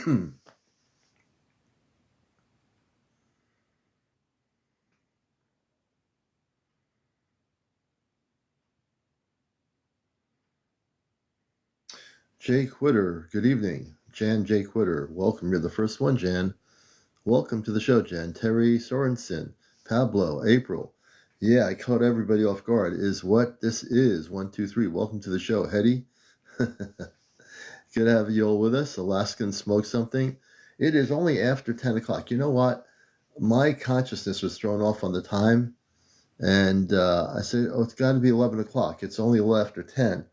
Jay Quitter, good evening. Jan J. Quitter, welcome. You're the first one, Jan. Welcome to the show, Jan. Terry Sorensen, Pablo, April. Yeah, I caught everybody off guard. Is what this is. 1, 2, 3. Welcome to the show, Hetty. Good to have you all with us. Alaskan Smoke Something. It is only after 10 o'clock. You know what? My consciousness was thrown off on the time, and I said, oh, it's got to be 11 o'clock. It's only a little after 10.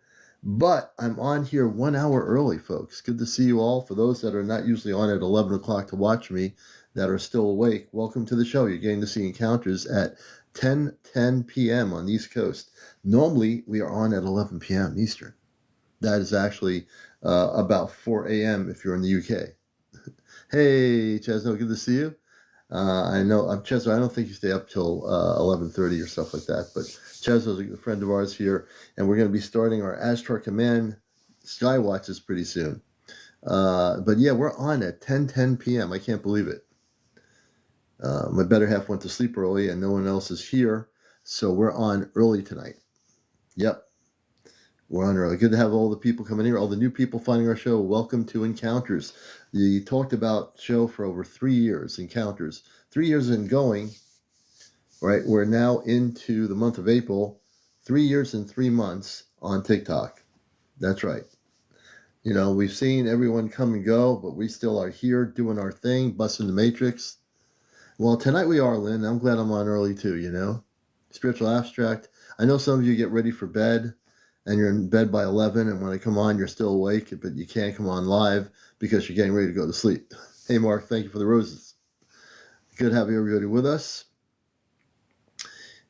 But I'm on here 1 hour early, folks. Good to see you all. For those that are not usually on at 11 o'clock to watch me, that are still awake, welcome to the show. You're getting to see Encounters at 10 p.m. on the East Coast. Normally, we are on at 11 p.m. Eastern. That is actually about 4 a.m. if you're in the UK. Hey, Chesno, good to see you. I know, Chesno, I don't think you stay up till 11:30 or stuff like that, but Chesno's a friend of ours here, and we're going to be starting our Ashtar Command Skywatches pretty soon. But yeah, we're on at 10 p.m. I can't believe it. My better half went to sleep early, and no one else is here, so we're on early tonight. Yep. We're on early. Good to have all the people coming here, all the new people finding our show. Welcome to Encounters. You talked about show for over 3 years, Encounters. 3 years and going, right? We're now into the month of April. 3 years and 3 months on TikTok. That's right. You know, we've seen everyone come and go, but we still are here doing our thing, busting the matrix. Well, tonight we are, Lynn. I'm glad I'm on early too, you know. Spiritual Abstract. I know some of you get ready for bed, and you're in bed by 11, and when I come on, you're still awake, but you can't come on live because you're getting ready to go to sleep. Hey, Mark, thank you for the roses. Good to have everybody with us.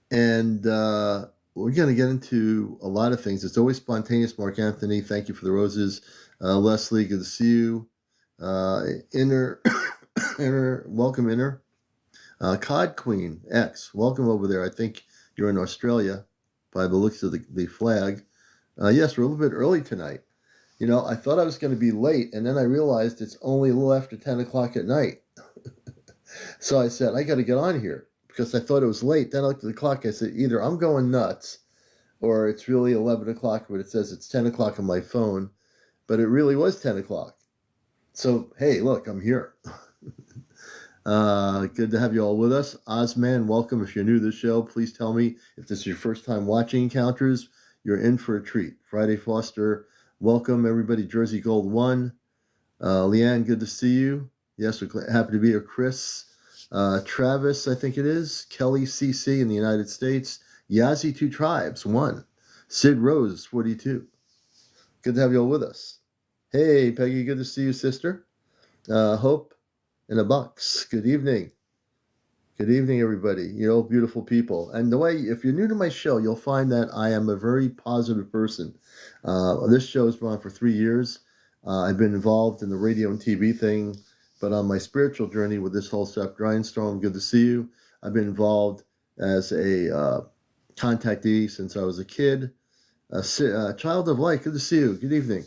And we're going to get into a lot of things. It's always spontaneous. Mark Anthony, thank you for the roses. Leslie, good to see you. Inner, welcome, Inner. Cod Queen X, welcome over there. I think you're in Australia by the looks of the flag. Yes, we're a little bit early tonight. You know, I thought I was going to be late, and then I realized it's only a little after 10 o'clock at night. So I said, I got to get on here because I thought it was late. Then I looked at the clock. I said, either I'm going nuts or it's really 11 o'clock, but it says it's 10 o'clock on my phone. But it really was 10 o'clock. So, hey, look, I'm here. Good to have you all with us. Ozman, welcome. If you're new to the show, please tell me if this is your first time watching Encounters. You're in for a treat. Friday Foster, welcome everybody. Jersey Gold 1. Leanne, good to see you. Yes, we're happy to be here. Chris, Travis, I think it is. Kelly CC in the United States. Yazzie 2 Tribes 1. Sid Rose 42. Good to have you all with us. Hey, Peggy, good to see you, sister. Hope in a box. Good evening. Good evening, everybody. You know, beautiful people. And the way, if you're new to my show, you'll find that I am a very positive person. This show has been on for 3 years. I've been involved in the radio and TV thing, but on my spiritual journey with this whole stuff, Grindstone, good to see you. I've been involved as a contactee since I was a kid. Child of Light, good to see you. Good evening.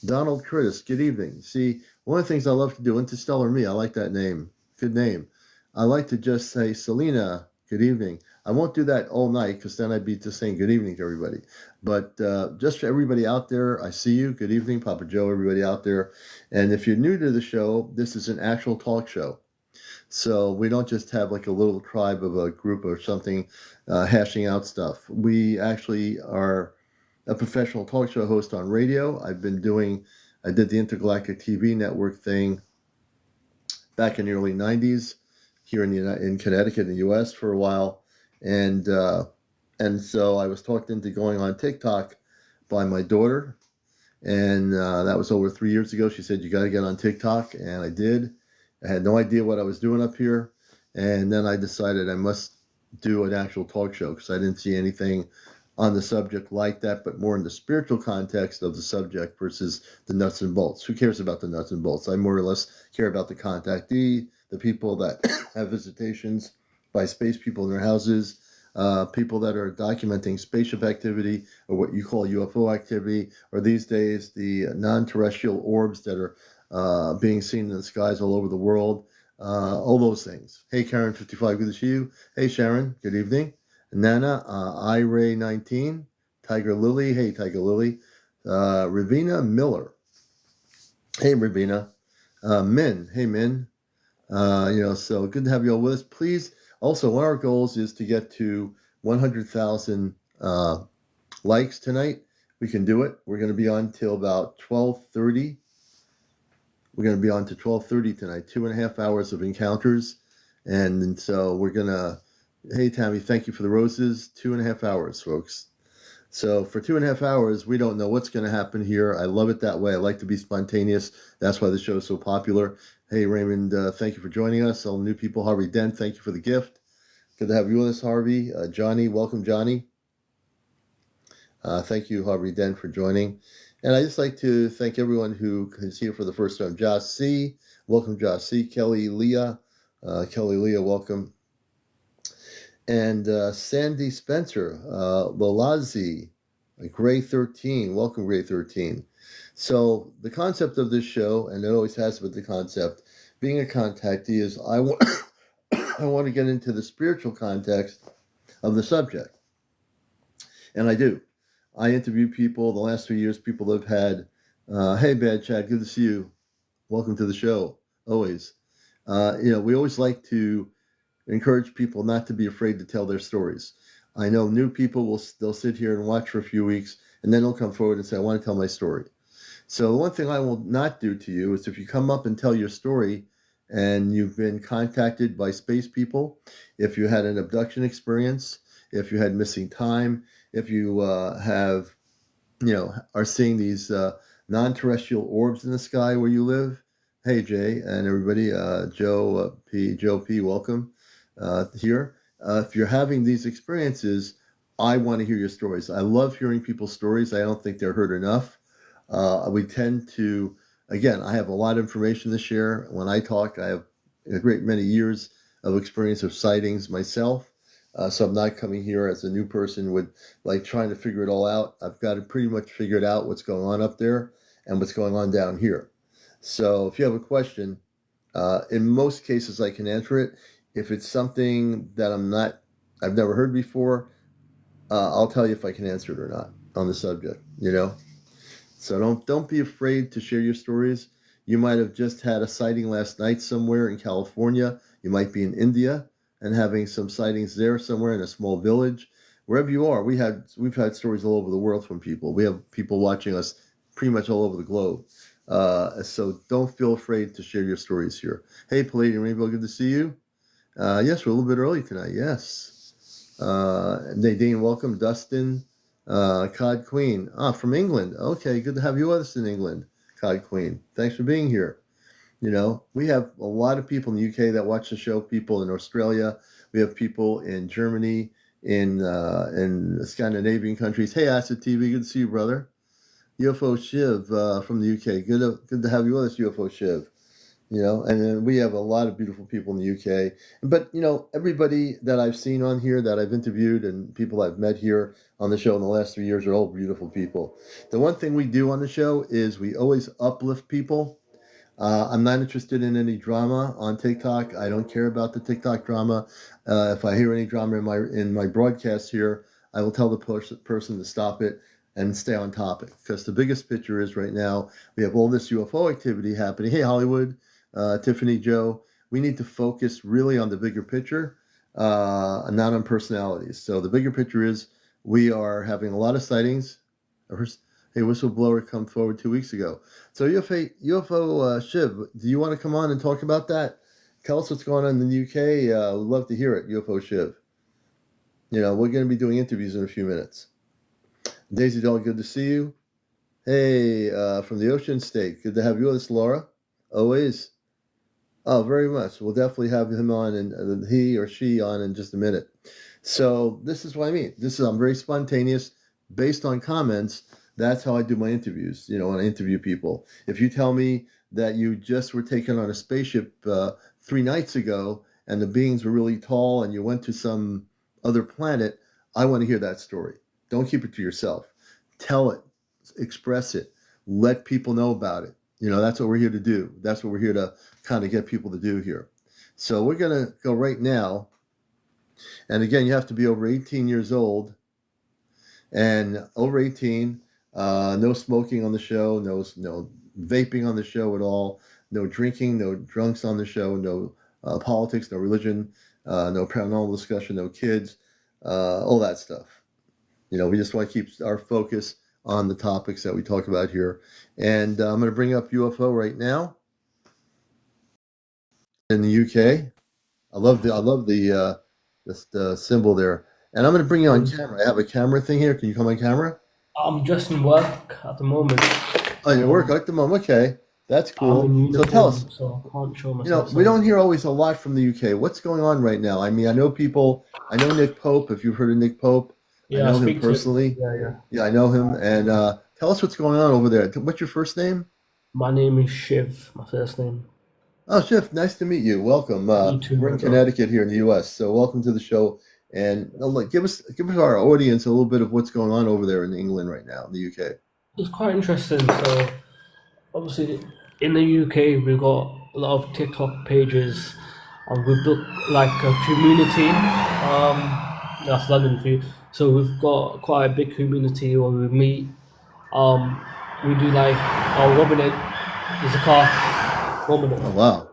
Donald Curtis, good evening. See, one of the things I love to do, Interstellar Me, I like that name. Good name. I like to just say, Selena, good evening. I won't do that all night because then I'd be just saying good evening to everybody. But just for everybody out there, I see you. Good evening, Papa Joe, everybody out there. And if you're new to the show, this is an actual talk show. So we don't just have like a little tribe of a group or something hashing out stuff. We actually are a professional talk show host on radio. I did the Intergalactic TV Network thing back in the early 90s here in Connecticut in the U.S. for a while. And so I was talked into going on TikTok by my daughter. And that was over 3 years ago. She said, you got to get on TikTok. And I did. I had no idea what I was doing up here. And then I decided I must do an actual talk show because I didn't see anything on the subject like that, but more in the spiritual context of the subject versus the nuts and bolts. Who cares about the nuts and bolts? I more or less care about the contactee, the people that have visitations by space people in their houses, people that are documenting spaceship activity or what you call UFO activity, or these days the non-terrestrial orbs that are being seen in the skies all over the world, all those things. Hey, Karen55, good to see you. Hey, Sharon, good evening. Nana, iRay19, Tiger Lily, hey, Tiger Lily. Ravina Miller, hey, Ravina. Min, hey, Min. So good to have you all with us. Please, also, one of our goals is to get to 100,000 likes tonight. We can do it. We're going to be on till about 12:30. We're going to be on to 12:30 tonight. 2.5 hours of encounters, and so we're gonna. Hey, Tammy, thank you for the roses. 2.5 hours, folks. So for 2.5 hours, we don't know what's going to happen here. I love it that way. I like to be spontaneous. That's why the show is so popular. Hey, Raymond, thank you for joining us. All new people, Harvey Dent, thank you for the gift. Good to have you with us, Harvey. Johnny, welcome, Johnny. Thank you, Harvey Dent, for joining. And I just like to thank everyone who is here for the first time. Josh C., welcome, Josh C. Kelly Leah, welcome. And Sandy Spencer, Lalazi, Gray 13, welcome, Gray 13. So the concept of this show, and it always has been the concept, being a contactee is I want to get into the spiritual context of the subject. And I do. I interview people the last 3 years. People have had, hey, Bad Chad, good to see you. Welcome to the show, always. We always like to encourage people not to be afraid to tell their stories. I know new people they'll sit here and watch for a few weeks, and then they'll come forward and say, I want to tell my story. So the one thing I will not do to you is if you come up and tell your story and you've been contacted by space people, if you had an abduction experience, if you had missing time, if you are seeing these non-terrestrial orbs in the sky where you live. Hey, Jay and everybody, Joe P, welcome here. If you're having these experiences, I want to hear your stories. I love hearing people's stories. I don't think they're heard enough. We tend to, again, I have a lot of information to share. When I talk, I have a great many years of experience of sightings myself. So I'm not coming here as a new person with trying to figure it all out. I've got it pretty much figured out what's going on up there and what's going on down here. So if you have a question, in most cases I can answer it. If it's something that I've never heard before, I'll tell you if I can answer it or not on the subject, So don't be afraid to share your stories. You might have just had a sighting last night somewhere in California. You might be in India and having some sightings there somewhere in a small village. Wherever you are, we've had stories all over the world from people. We have people watching us pretty much all over the globe. So don't feel afraid to share your stories here. Hey, Palladium Rainbow, good to see you. Yes, we're a little bit early tonight. Yes. Nadine, welcome. Dustin, Cod Queen. From England. Okay, good to have you with us in England, Cod Queen. Thanks for being here. We have a lot of people in the UK that watch the show, people in Australia. We have people in Germany, in the Scandinavian countries. Hey, Acid TV, good to see you, brother. UFO Shiv from the UK. Good to have you with us, UFO Shiv. And then we have a lot of beautiful people in the UK. But, everybody that I've seen on here that I've interviewed and people I've met here on the show in the last 3 years are all beautiful people. The one thing we do on the show is we always uplift people. I'm not interested in any drama on TikTok. I don't care about the TikTok drama. If I hear any drama in my broadcast here, I will tell the person to stop it and stay on topic. Because the biggest picture is right now, we have all this UFO activity happening. Hey, Hollywood, Tiffany, Joe, we need to focus really on the bigger picture, not on personalities. So the bigger picture is we are having a lot of sightings. Hey, whistleblower come forward 2 weeks ago. So UFO Shiv, do you want to come on and talk about that? Tell us what's going on in the UK. We'd love to hear it, UFO Shiv. We're going to be doing interviews in a few minutes. Daisy Doll, good to see you. Hey, from the Ocean State, good to have you with us, Laura. Always. Oh, very much. We'll definitely have him on and he or she on in just a minute. So this is what I mean. I'm very spontaneous, based on comments. That's how I do my interviews, when I interview people. If you tell me that you just were taken on a spaceship 3 nights ago and the beings were really tall and you went to some other planet, I want to hear that story. Don't keep it to yourself. Tell it. Express it. Let people know about it. That's what we're here to do. That's what we're here to kind of get people to do here. So we're going to go right now. And again, you have to be over 18 years old and over 18. No smoking on the show. No vaping on the show at all. No drinking. No drunks on the show. No politics. No religion. No paranormal discussion. No kids. All that stuff. We just want to keep our focus on the topics that we talk about here. And I'm going to bring up UFO right now in the UK. I love the symbol there. And I'm going to bring you on camera. I have a camera thing here. Can you come on camera? I'm just in work at the moment. Oh, you work at the moment. Okay, that's cool. I'm in So tell us. so I can't show myself. We don't hear always a lot from the UK. What's going on right now? I mean, I know people. I know Nick Pope. If you've heard of Nick Pope, Yeah, I I know him speak to. personally. Yeah. Yeah, I know him. And tell us what's going on over there. What's your first name? My name is Shiv, my first name. Oh, Chef, nice to meet you. Welcome. You too, We're my in bro. Connecticut here in the U.S., so welcome to the show. And look, give us our audience a little bit of what's going on over there in England right now, in the UK. It's quite interesting. So, obviously, in the UK, we've got a lot of TikTok pages, and we've built like a community. That's London for you. So we've got quite a big community where we meet. Um, we do like 1 minute. There's a car. 1 minute. Oh, wow.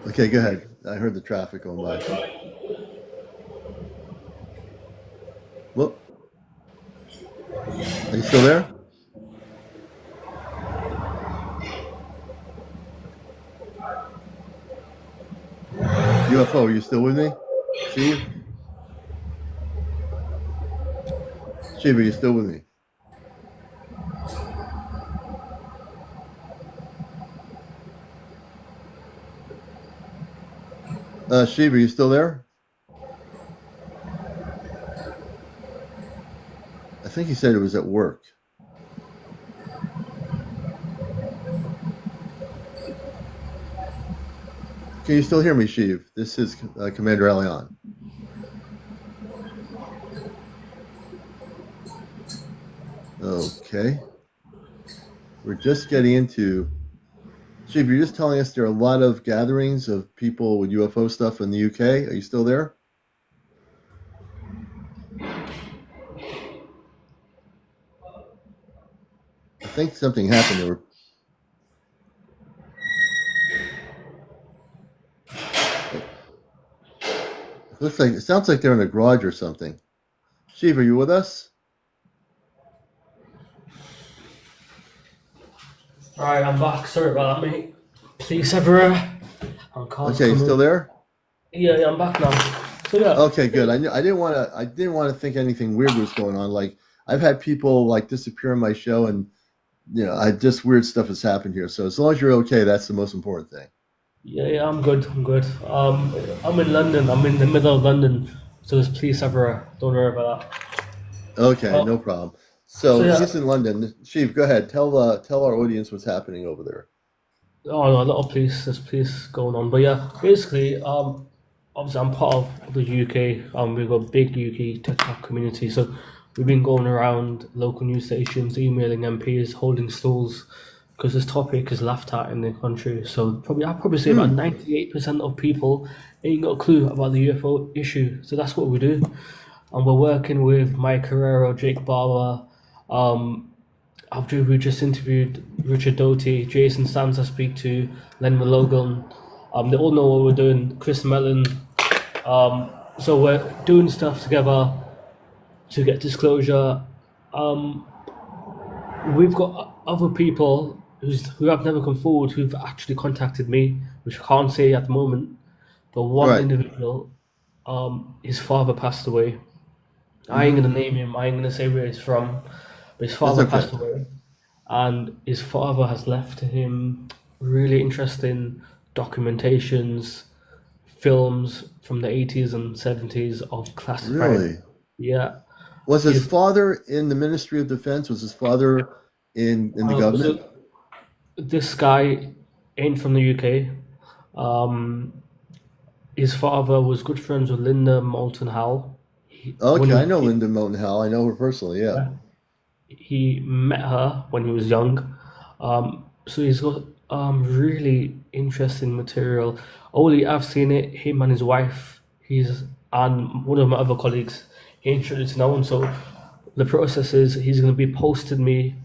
Okay, go ahead. I heard the traffic going by. Whoop. Are you still there? UFO, are you still with me? Steve? Steve, are you still with me? Steve, are you still there? I think he said it was at work. Can you still hear me, Sheev? This is CmdrAleon. Okay. We're just getting into... Sheev, you're just telling us there are a lot of gatherings of people with UFO stuff in the UK. Are you still there? I think something happened there. It sounds like they're in a garage or something. Sheev, are you with us? Alright, I'm back. Sorry about that, mate. Police everywhere. Okay, you still there? Yeah, I'm back now. So yeah. Okay, good. I didn't want to think anything weird was going on. Like I've had people like disappear on my show, and I just weird stuff has happened here. So as long as you're okay, that's the most important thing. Yeah, I'm good. I'm in London. I'm in the middle of London, so there's police everywhere. Don't worry about that. Okay, no problem. So yeah. he's in London. Sheev, go ahead. Tell our audience what's happening over there. Oh no, a lot of police. There's police going on, but yeah, basically, obviously I'm part of the UK. We've got a big UK TikTok community, so we've been going around local news stations, emailing MPs, holding stalls, because this topic is laughed at in the country. So I'd probably say about 98% of people ain't got a clue about the UFO issue. So that's what we do, and we're working with Mike Herrero, Jake Barber. We just interviewed Richard Doty, Jason Sams I speak to, Len Logan. They all know what we're doing. Chris Mellon. So we're doing stuff together to get disclosure. We've got other people who have never come forward who've actually contacted me, which I can't say at the moment. But one individual, his father passed away. I ain't gonna name him. I ain't gonna say where he's from. But his father passed away, and his father has left him really interesting documentations, films from the 80s and 70s of classified. Really? Yeah. Was his father in the Ministry of Defense? Was his father in the government? So this guy ain't from the UK. His father was good friends with Linda Moulton Howe. Okay, I know Linda Moulton Howe. I know her personally, yeah. He met her when he was young. So he's got really interesting material. Only I've seen it, him and his wife, he's and one of my other colleagues, he introduced no one. So the process is he's going to be posting me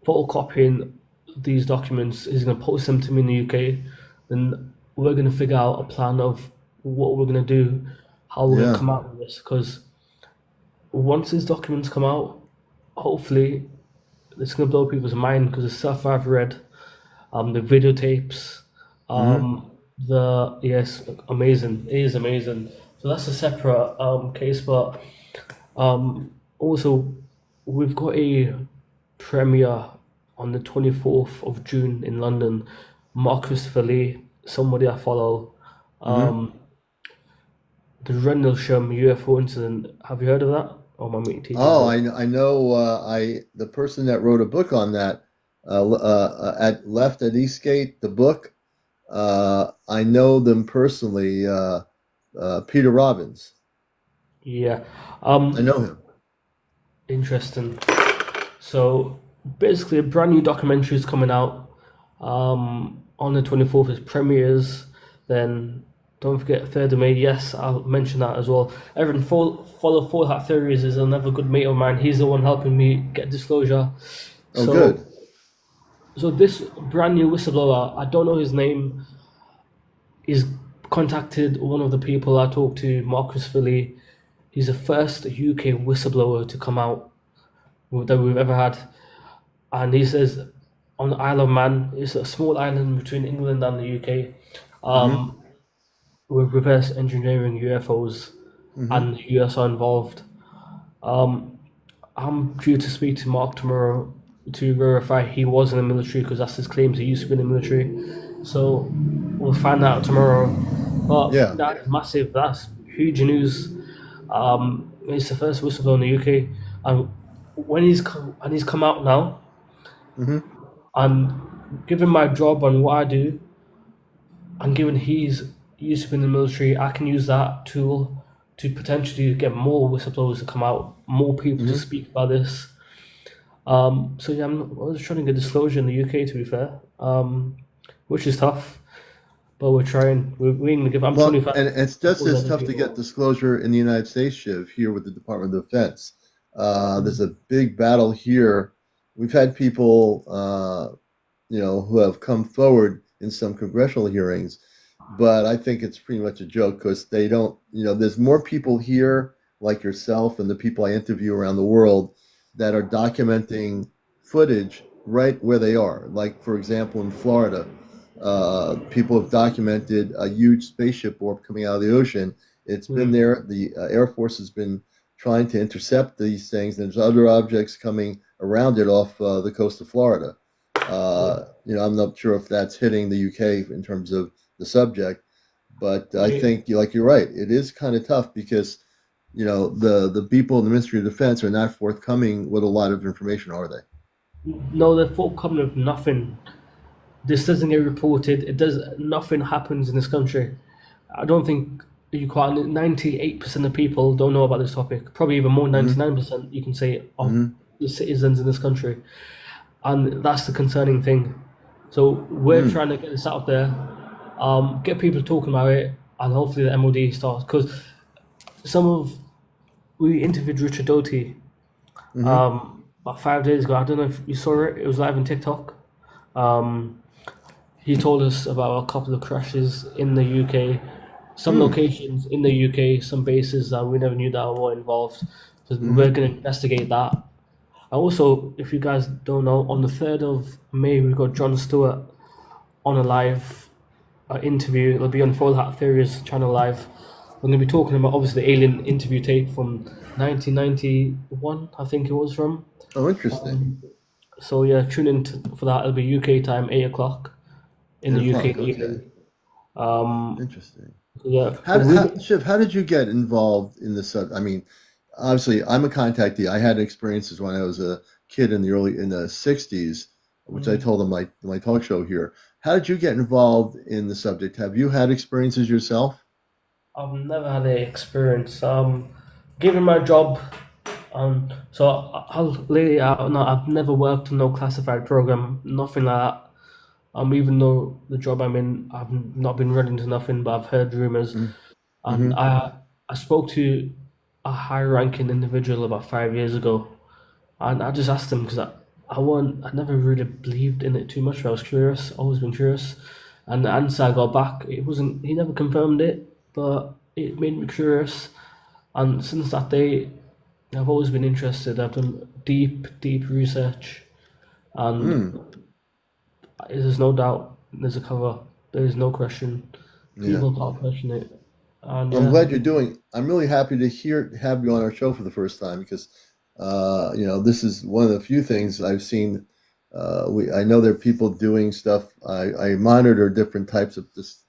photocopying these documents. He's going to post them to me in the UK. Then we're going to figure out a plan of what we're going to do, how we're going to Yeah. come out with this. Because once these documents come out, hopefully it's going to blow people's mind. Because the stuff I've read, the videotapes, Hmm. the yes, amazing. It is amazing. So that's a separate case, but also we've got a premiere on the 24th of June in London. Mark Christopher Lee, somebody I follow, Hmm. the Rendlesham UFO incident. Have you heard of that? Or am I meeting teachers Oh, there? I know. The person that wrote a book on that, at left at Eastgate, the book. I know them personally. Peter Robbins. Yeah. I know him. Interesting. So basically, a brand new documentary is coming out on the 24th. It premieres. Then don't forget 3rd of May. Yes, I'll mention that as well. Everyone follow Full Hat Theories is another good mate of mine. He's the one helping me get disclosure. Oh, So good. so this brand new whistleblower, I don't know his name, is contacted one of the people I talked to, Marcus Philly. He's the first UK whistleblower to come out that we've ever had. And he says on the Isle of Man, it's a small island between England and the UK, Hmm. with reverse engineering UFOs, Hmm. and the US are involved. Um, I'm due to speak to Mark tomorrow to verify he was in the military because that's his claims. He used to be in the military, so we'll find out tomorrow. But Yeah. that's massive. That's huge news. It's the first whistleblower in the UK, and when he's come out now, Hmm. and given my job and what I do, and given he's used to be in the military, I can use that tool to potentially get more whistleblowers to come out, more people to Hmm. speak about this. So yeah, I was trying to get disclosure in the UK, to be fair, which is tough, but we're trying. We're going to give. I'm Well, 25. and it's I just suppose as other tough to get people. disclosure in the United States, Shiv, here with the Department of Defense. There's a big battle here. We've had people, who have come forward in some congressional hearings, but I think it's pretty much a joke because they don't, there's more people here like yourself and the people I interview around the world that are documenting footage right where they are. Like, for example, in Florida, people have documented a huge spaceship orb coming out of the ocean. It's been Mm. there. The Air Force has been trying to intercept these things. And there's other objects coming around it off the coast of Florida. Yeah. I'm not sure if that's hitting the UK in terms of the subject, but I think like you're right. It is kind of tough because the people in the Ministry of Defense are not forthcoming with a lot of information, are they? No, they're forthcoming with nothing. This doesn't get reported. It does. Nothing happens in this country. I don't think you quite 98% of people don't know about this topic. Probably even more, Hmm. 99% you can say of Hmm. the citizens in this country, and that's the concerning thing. So we're Hmm. trying to get this out there, get people talking about it, and hopefully the MOD starts. Because some of we interviewed Richard Doty Hmm. about 5 days ago. I don't know if you saw it. It was live on TikTok. Um, he told us about a couple of crashes in the UK, some Hmm. locations in the UK, some bases that we never knew that were involved. So we're Hmm. going to investigate that. And also, if you guys don't know, on the 3rd of May, we've got Jon Stewart on a live interview. It'll be on Full Hat Theories channel live. We're going to be talking about obviously the alien interview tape from 1991, I think it was from. Oh, interesting. So yeah, tune in for that. It'll be UK time, 8 o'clock in Eight the UK in o'clock. the Okay. evening. Um, Interesting. so yeah, but Shiv, how did you get involved in this? I mean, obviously, I'm a contactee. I had experiences when I was a kid in the '60s, which I mm, told on my talk show here. How did you get involved in the subject? Have you had experiences yourself? I've never had a experience. Given my job, So I'll lay it out. No, I've never worked on no classified program, nothing like that. Even though the job I'm in, I've not been running to nothing, but I've heard rumors. And Mm-hmm. I spoke to a high-ranking individual about 5 years ago, and I just asked him because I never really believed in it too much. But I was curious, always been curious, and the answer I got back, it wasn't. He never confirmed it, but it made me curious. And since that day, I've always been interested. I've done deep research, and Mm. there's no doubt there's a cover. There is no question. Yeah. People can't question it. And Well, I'm yeah, glad you're doing. I'm really happy to have you on our show for the first time because, this is one of the few things I've seen. I know there are people doing stuff. I monitor different types of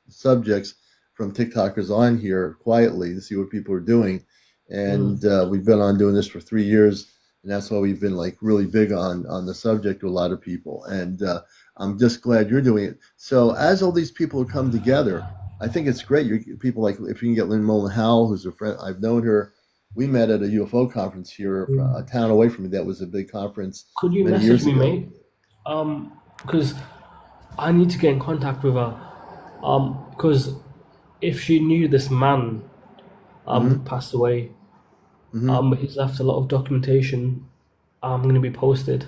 subjects from TikTokers on here quietly to see what people are doing, and mm, we've been on doing this for 3 years, and that's why we've been like really big on the subject to a lot of people, and I'm just glad you're doing it. So as all these people come together. I think it's great. People like if you can get Lynn Mullen Howell, who's a friend. I've known her. We met at a UFO conference here, a mm. town away from me. That was a big conference Could you many message years me, ago. mate? Because I need to get in contact with her. Because if she knew this man, who Hmm. passed away, Hmm. he's left a lot of documentation. Going to be posted,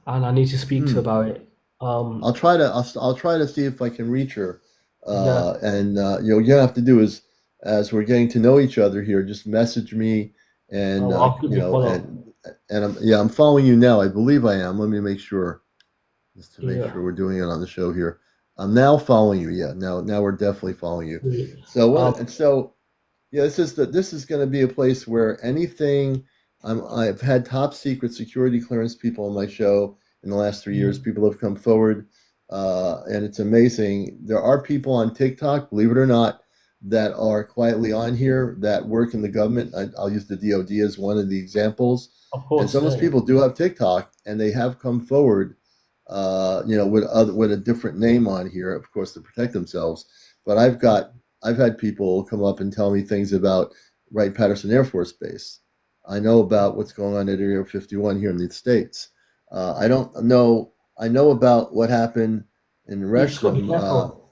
and I need to speak to her Hmm. about it. Um, I'll try to see if I can reach her. yeah. And what you have to do is, as we're getting to know each other here, just message me, and I'll give you a follow. I'm following you now. I believe I am. Let me make sure, just to make Yeah. sure we're doing it on the show here. I'm now following you. Yeah, now we're definitely following you. Sweet. So what? Um, And so yeah, this is going to be a place where anything. I've had top secret security clearance people on my show in the last 3 years. mm, People have come forward, and it's amazing. There are people on TikTok, believe it or not, that are quietly on here that work in the government. I'll use the DoD as one of the examples. of And course, some of those yeah. people do have TikTok, and they have come forward, with a different name on here, of course, to protect themselves. But I've had people come up and tell me things about Wright Patterson Air Force Base. I know about what's going on at Area 51 here in the States. I don't know. I know about what happened in You just gotta be Resham. careful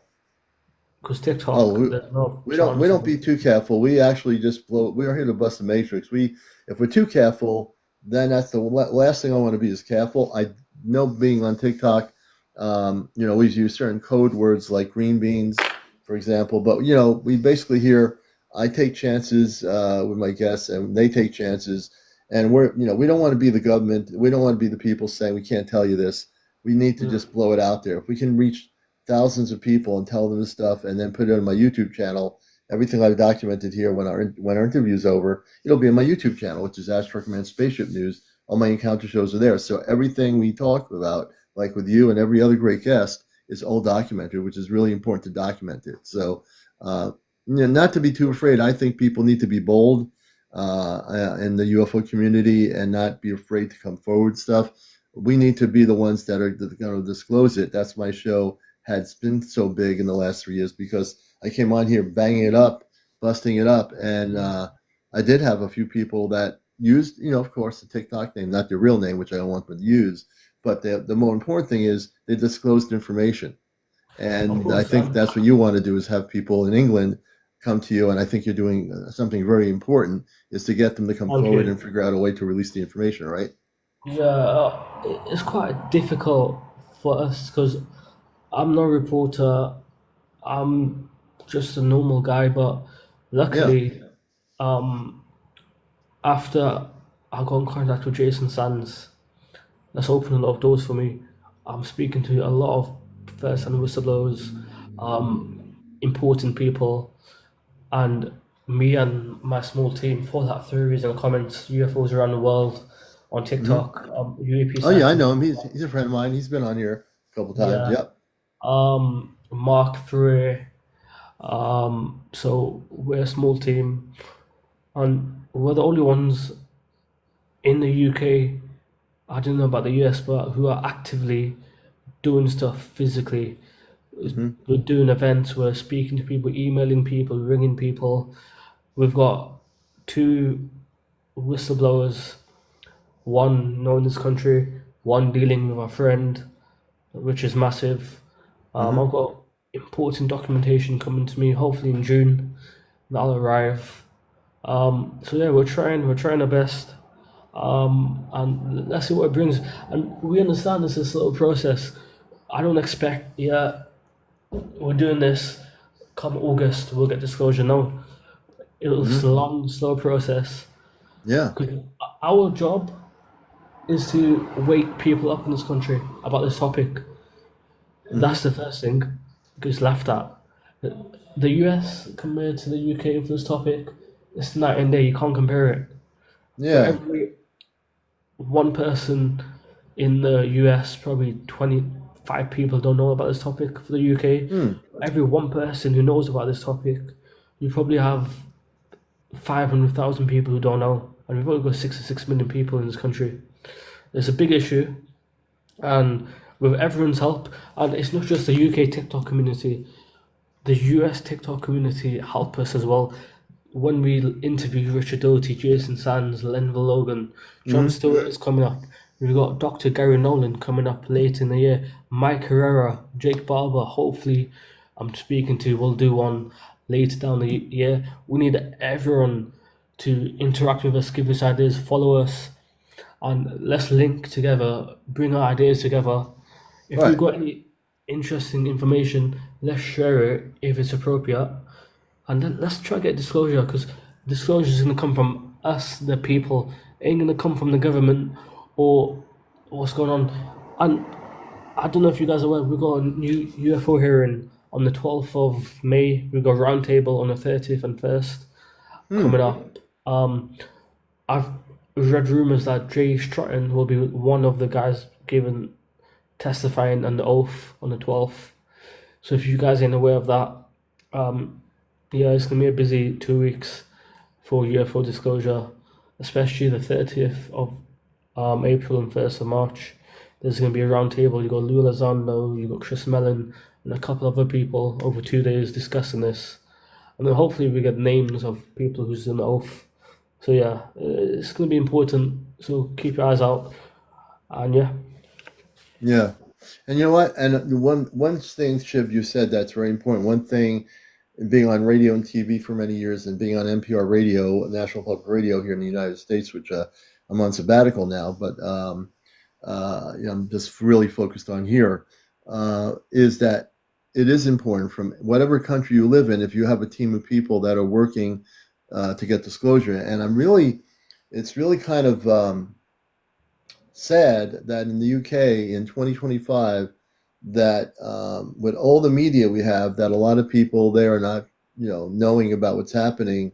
because Oh, TikTok, there's no we chance don't of. be too careful. We actually just blow. We are here to bust the matrix. If we're too careful, then that's the last thing I want to be is careful. I know being on TikTok, we use certain code words like green beans, for example. But we basically here. I take chances with my guests, and they take chances. And we don't want to be the government. We don't want to be the people saying we can't tell you this. We need to Mm, just blow it out there. If we can reach thousands of people and tell them this stuff and then put it on my YouTube channel. Everything I've documented here when our interview is over, it'll be on my YouTube channel, which is Astronaut Command Spaceship News. All my encounter shows are there. So everything we talk about, like with you and every other great guest, is all documented, which is really important to document it. So, not to be too afraid. I think people need to be bold in the UFO community and not be afraid to come forward stuff. We need to be the ones that are going to disclose it. That's my show had been so big in the last 3 years because I came on here banging it up, busting it up, and I did have a few people that used, of course, the TikTok name, not their real name, which I don't want them to use. But the more important thing is they disclosed information, of and I course, think that's what you want to do is have people in England come to you, and I think you're doing something very important is to get them to come thank forward and you. figure out a way to release the information, right? Yeah, it's quite difficult for us because I'm no reporter. I'm just a normal guy, but Yeah. luckily, um, after I got in contact with Jason Sands, that's opened a lot of doors for me. I'm speaking to a lot of first-hand whistleblowers, important people, and me and my small team for that theories and comments UFOs around the world on Hmm. TikTok, UAP Oh yeah, I know sightings. him. He's a friend of mine. He's been on here a couple times. Yeah, Yep. Mark III. So we're a small team, and we're the only ones in the UK. I don't know about the US, but who are actively doing stuff physically. Hmm. We're doing events, we're speaking to people, emailing people, ringing people. We've got two. whistleblowers, one knowing this country, one dealing with our friend, which is massive. Hmm. I've got important documentation coming to me, hopefully in June. That'll arrive. So yeah, we're trying our best, and let's see what it brings. And we understand this is a slow process. I don't expect, yeah, we're doing this. Come August, we'll get disclosure. No, it's a Hmm. long, slow process. Yeah. 'Cause our job is to wake people up in this country about this topic. Hmm. That's the first thing. Gets laughed at. The US compared to the UK for this topic, it's night and day. You can't compare it. For Yeah. every one person in the US, probably 25 people don't know about this topic. For the UK, Hmm. every one person who knows about this topic, you probably have 500,000 people who don't know. And we've only got 66 million people in this country. It's a big issue. And with everyone's help, and it's not just the UK TikTok community, the US TikTok community help us as well. When we interview Richard Doty, Jason Sands, Lenville Logan, John Hmm. Stewart is coming up. We've got Dr. Gary Nolan coming up late in the year. Mike Herrera, Jake Barber, hopefully I'm speaking to, will do one later down the year. We need everyone to interact with us, give us ideas, follow us, and let's link together, bring our ideas together. If we've Right. got any interesting information, let's share it if it's appropriate, and then let's try to get disclosure because disclosure is going to come from us, the people. It ain't going to come from the government or what's going on. And I don't know if you guys are aware, we've got a new UFO hearing on the 12th of May. We've got a roundtable on the 30th and 1st Hmm. coming up. I've read rumors that Jay Stratton will be one of the guys given testifying on the oath on the 12th. So if you guys ain't aware of that, um, yeah, it's gonna be a busy 2 weeks for UFO disclosure, especially the 30th of April and 1st of March. There's gonna be a round table. You got Lou Elizondo, you got Chris Mellon, and a couple other people over 2 days discussing this. And then hopefully we get names of people who's in the oath. So yeah, it's gonna be important. So keep your eyes out. And yeah, Yeah. And you know what? And one thing, Shiv, you said that's very important. One thing, being on radio and TV for many years, and being on NPR radio, National Public Radio here in the United States, which I'm on sabbatical now, but I'm just really focused on here, is that it is important from whatever country you live in, if you have a team of people that are working to get disclosure. And it's really kind of sad that in the UK in 2025, that with all the media we have, that a lot of people there are not, knowing about what's happening.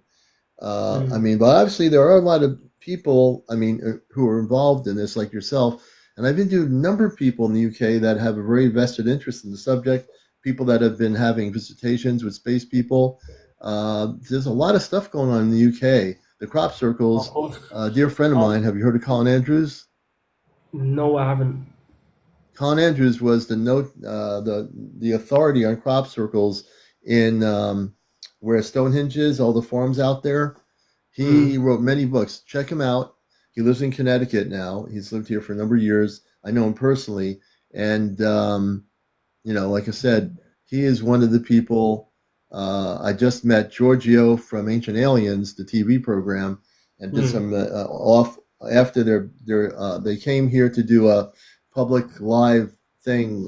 I mm, mean, but obviously there are a lot of people, I mean, who are involved in this, like yourself. And I've interviewed a number of people in the UK that have a very vested interest in the subject. People that have been having visitations with space people. There's a lot of stuff going on in the UK. The crop of circles. course. Dear friend of mine, Um, have you heard of Colin Andrews? no, I haven't. Colin Andrews was the authority on crop circles in where Stonehenge is, all the farms out there. He Mm, wrote many books. Check him out. He lives in Connecticut now. He's lived here for a number of years. I know him personally, and like I said, he is one of the people. I just met Giorgio from Ancient Aliens, the TV program, and did some mm, off after they came here to do a public live thing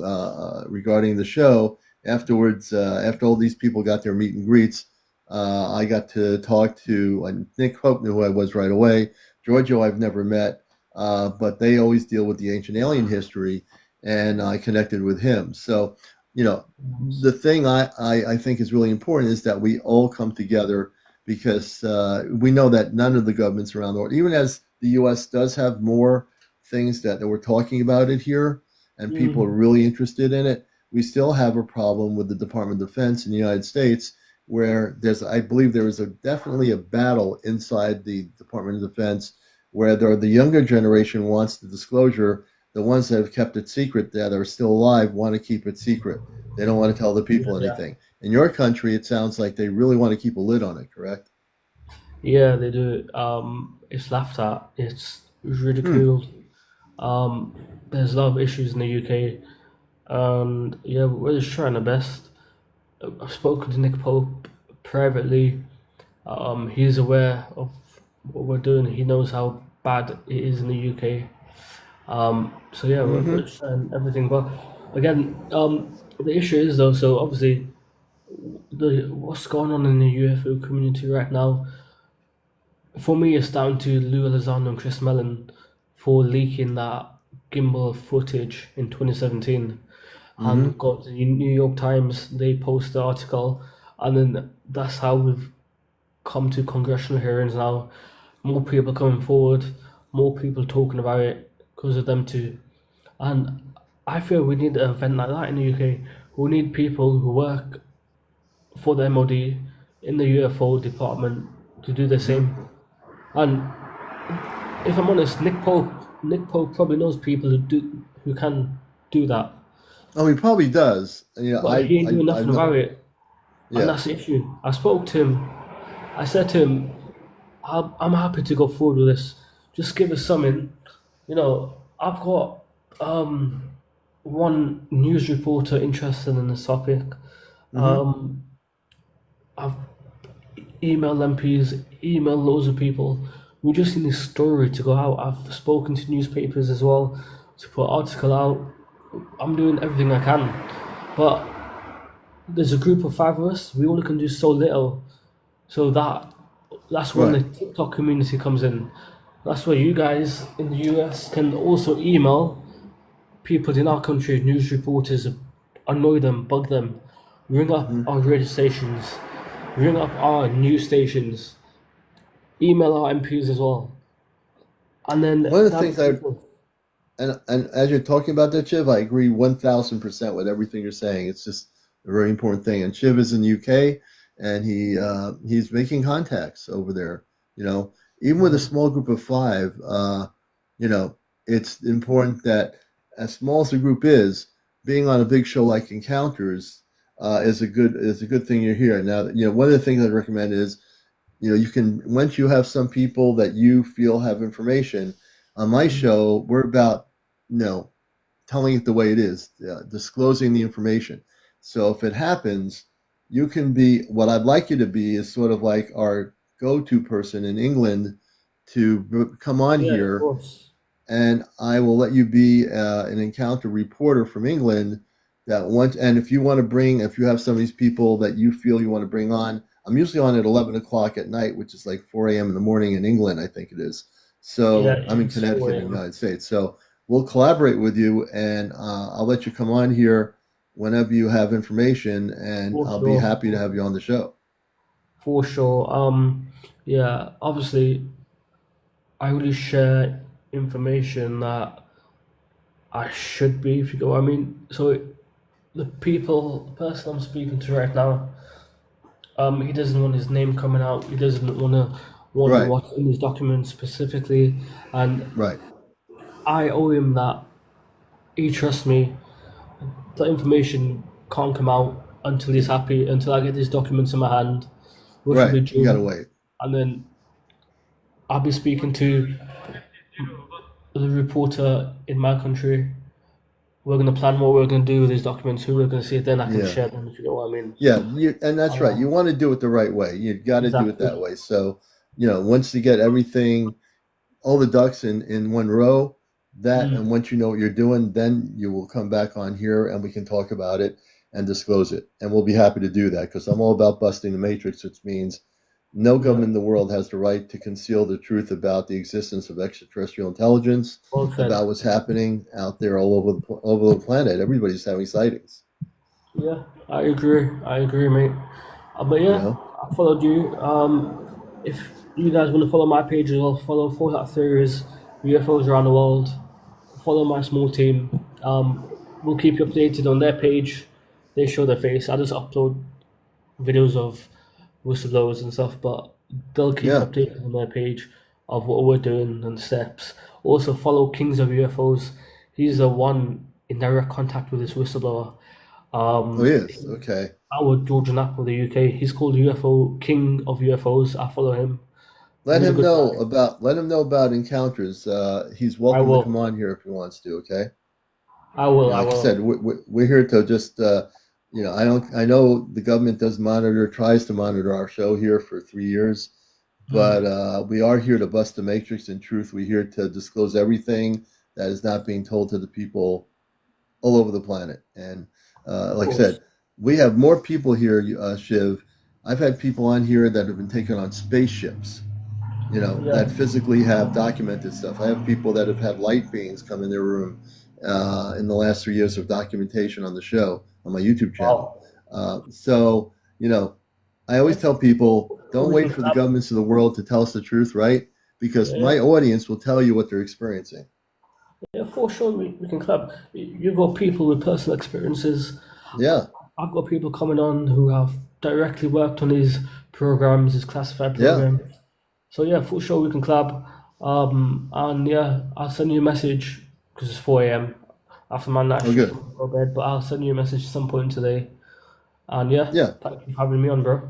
regarding the show. Afterwards, after all these people got their meet and greets, I got to talk to Nick Hope knew who I was right away. Giorgio I've never met, but they always deal with the ancient alien history, and I connected with him. So, the thing I think is really important is that we all come together because we know that none of the governments around the world, even as the U.S. does have more things that we're talking about it here, and people are mm, really interested in it, we still have a problem with the Department of Defense in the United States, where I believe there is definitely a battle inside the Department of Defense, where the younger generation wants the disclosure. The ones that have kept it secret, that are still alive, want to keep it secret. They don't want to tell the people yeah. anything. In your country, it sounds like they really want to keep a lid on it, correct? Yeah, they do. It's laughed at. It's Hmm. ridiculed. There's a lot of issues in the UK, and yeah, we're just trying our best. I've spoken to Nick Pope privately. He's aware of what we're doing. He knows how bad it is in the UK. So yeah, we're Mm-hmm. just trying everything. But again, the issue is though. So obviously, the what's going on in the UFO community right now. For me, it's down to Lou Elizondo and Chris Mellon for leaking that gimbal footage in 2017 Mm-hmm. and got the New York Times. They post the article, and then that's how we've come to congressional hearings now. More people coming forward, more people talking about it because of them too. And I feel we need an event like that in the UK. We need people who work for the MOD in the UFO department to do the Mm-hmm. same. And if I'm honest, Nick Pope probably knows people who can do that, Oh, he probably does. but he ain't doing I nothing know. about it, and Yeah. that's the issue. I spoke to him. I said to him, I'm happy to go forward with this. Just give us something. I've got one news reporter interested in this topic. Mm-hmm. Um, I've emailed MPs, emailed loads of people. We just need this story to go out. I've spoken to newspapers as well to put article out. I'm doing everything I can, but there's a group of five of us. We only can do so little. So that's when Right. the TikTok community comes in. That's where you guys in the US can also email people in our country, news reporters, annoy them, bug them, ring up Mm-hmm. our radio stations, ring up our news stations, email our MPs as well, and One then of the that things people. and as you're talking about that, Shiv, I agree 1,000% with everything you're saying. It's just a very important thing. And Shiv is in the UK, and he's making contacts over there. You know, even with a Mhm. small group of five, you know, it's important that as small as the group is, being on a big show like Encounters is a good thing you're here. Now, one of the things I'd recommend is you can once you have some people that you feel have information on my Mhm. show, we're about telling it the way it is, disclosing the information. So if it happens, you can be what I'd like you to be is sort of like our go-to person in England to come on Yeah, of here, course. and I will let you be an encounter reporter from England. And if you want to if you have some of these people that you feel you want to bring on, I'm usually on at 11 o'clock at night, which is like 4 a.m. in the morning in England, I think it is. Yeah, So I'm in it's Connecticut 4 in the a.m. United States. So we'll collaborate with you, and I'll let you come on here whenever you have information, and For I'll be sure, happy to have you on the show. for sure. Yeah, obviously, I really share information that I should be, if you go what I mean. So the person I'm speaking to right now, he doesn't want his name coming out. He doesn't want Right, what's in his documents specifically, and right, I owe him that. He trusts me. The information can't come out until he's happy, until I get these documents in my hand, which will right. be You got to June, wait. and then I'll be speaking to the reporter in my country. We're gonna plan what we're gonna do with these documents, who we're gonna see, then I can Yeah. share them. If you know what I mean. Yeah, and that's right. Uh, You want to do it the right way. You got to do it that exactly. way. So, once you get everything, all the ducks in one row, and Mm. once you know what you're doing, then you will come back on here and we can talk about it and disclose it. And we'll be happy to do that because I'm all about busting the matrix, which means no Yeah. government in the world has the right to conceal the truth about the existence of extraterrestrial intelligence, Well said. about what's happening out there all over over the planet. Everybody's having sightings, Yeah, I agree. I agree, mate. But you yeah, know? I followed you. If you guys want to follow my page as well, follow Fallout Theories, UFOs around the world. Follow my small team. We'll keep you updated on their page. They show their face. I just upload videos of whistleblowers and stuff, but they'll keep you Yeah. updated on their page of what we're doing and steps. Also, follow Kings of UFOs. He's the one in direct contact with this whistleblower. Oh, he Um, is. Okay. our Georgian app of the UK. He's called UFO King of UFOs. I follow him. He's a good guy. Let him know about encounters. He's I welcome to come will. on here if he wants to. Okay. I will. I Like I said, will. we're here to just I know the government does monitor, tries to monitor our show here for 3 years, but Mm. we are here to bust the matrix. In truth, we're here to disclose everything that is not being told to the people all over the planet. And Of like I course. said, we have more people here, Shiv. I've had people on here that have been taken on spaceships, Yeah. that physically have documented stuff. I have people that have had light beings come in their room in the last 3 years of documentation on the show on my YouTube channel. Wow. So, I always Yes. tell people don't We wait can for the collab. governments of the world to tell us the truth, right? Because Yeah. Yeah. my audience will tell you what they're experiencing. Yeah. For sure, we can collab. You've got people with personal experiences. Yeah, I've got people coming on who have directly worked on these programs, these classified yeah. programs. So yeah, for sure we can collab. And yeah, I'll send you a message because it's 4 a.m. after my night Oh, shift. good. I'm gonna go to bed, but I'll send you a message at some point today. And yeah, Yeah. thank you for having me on, bro.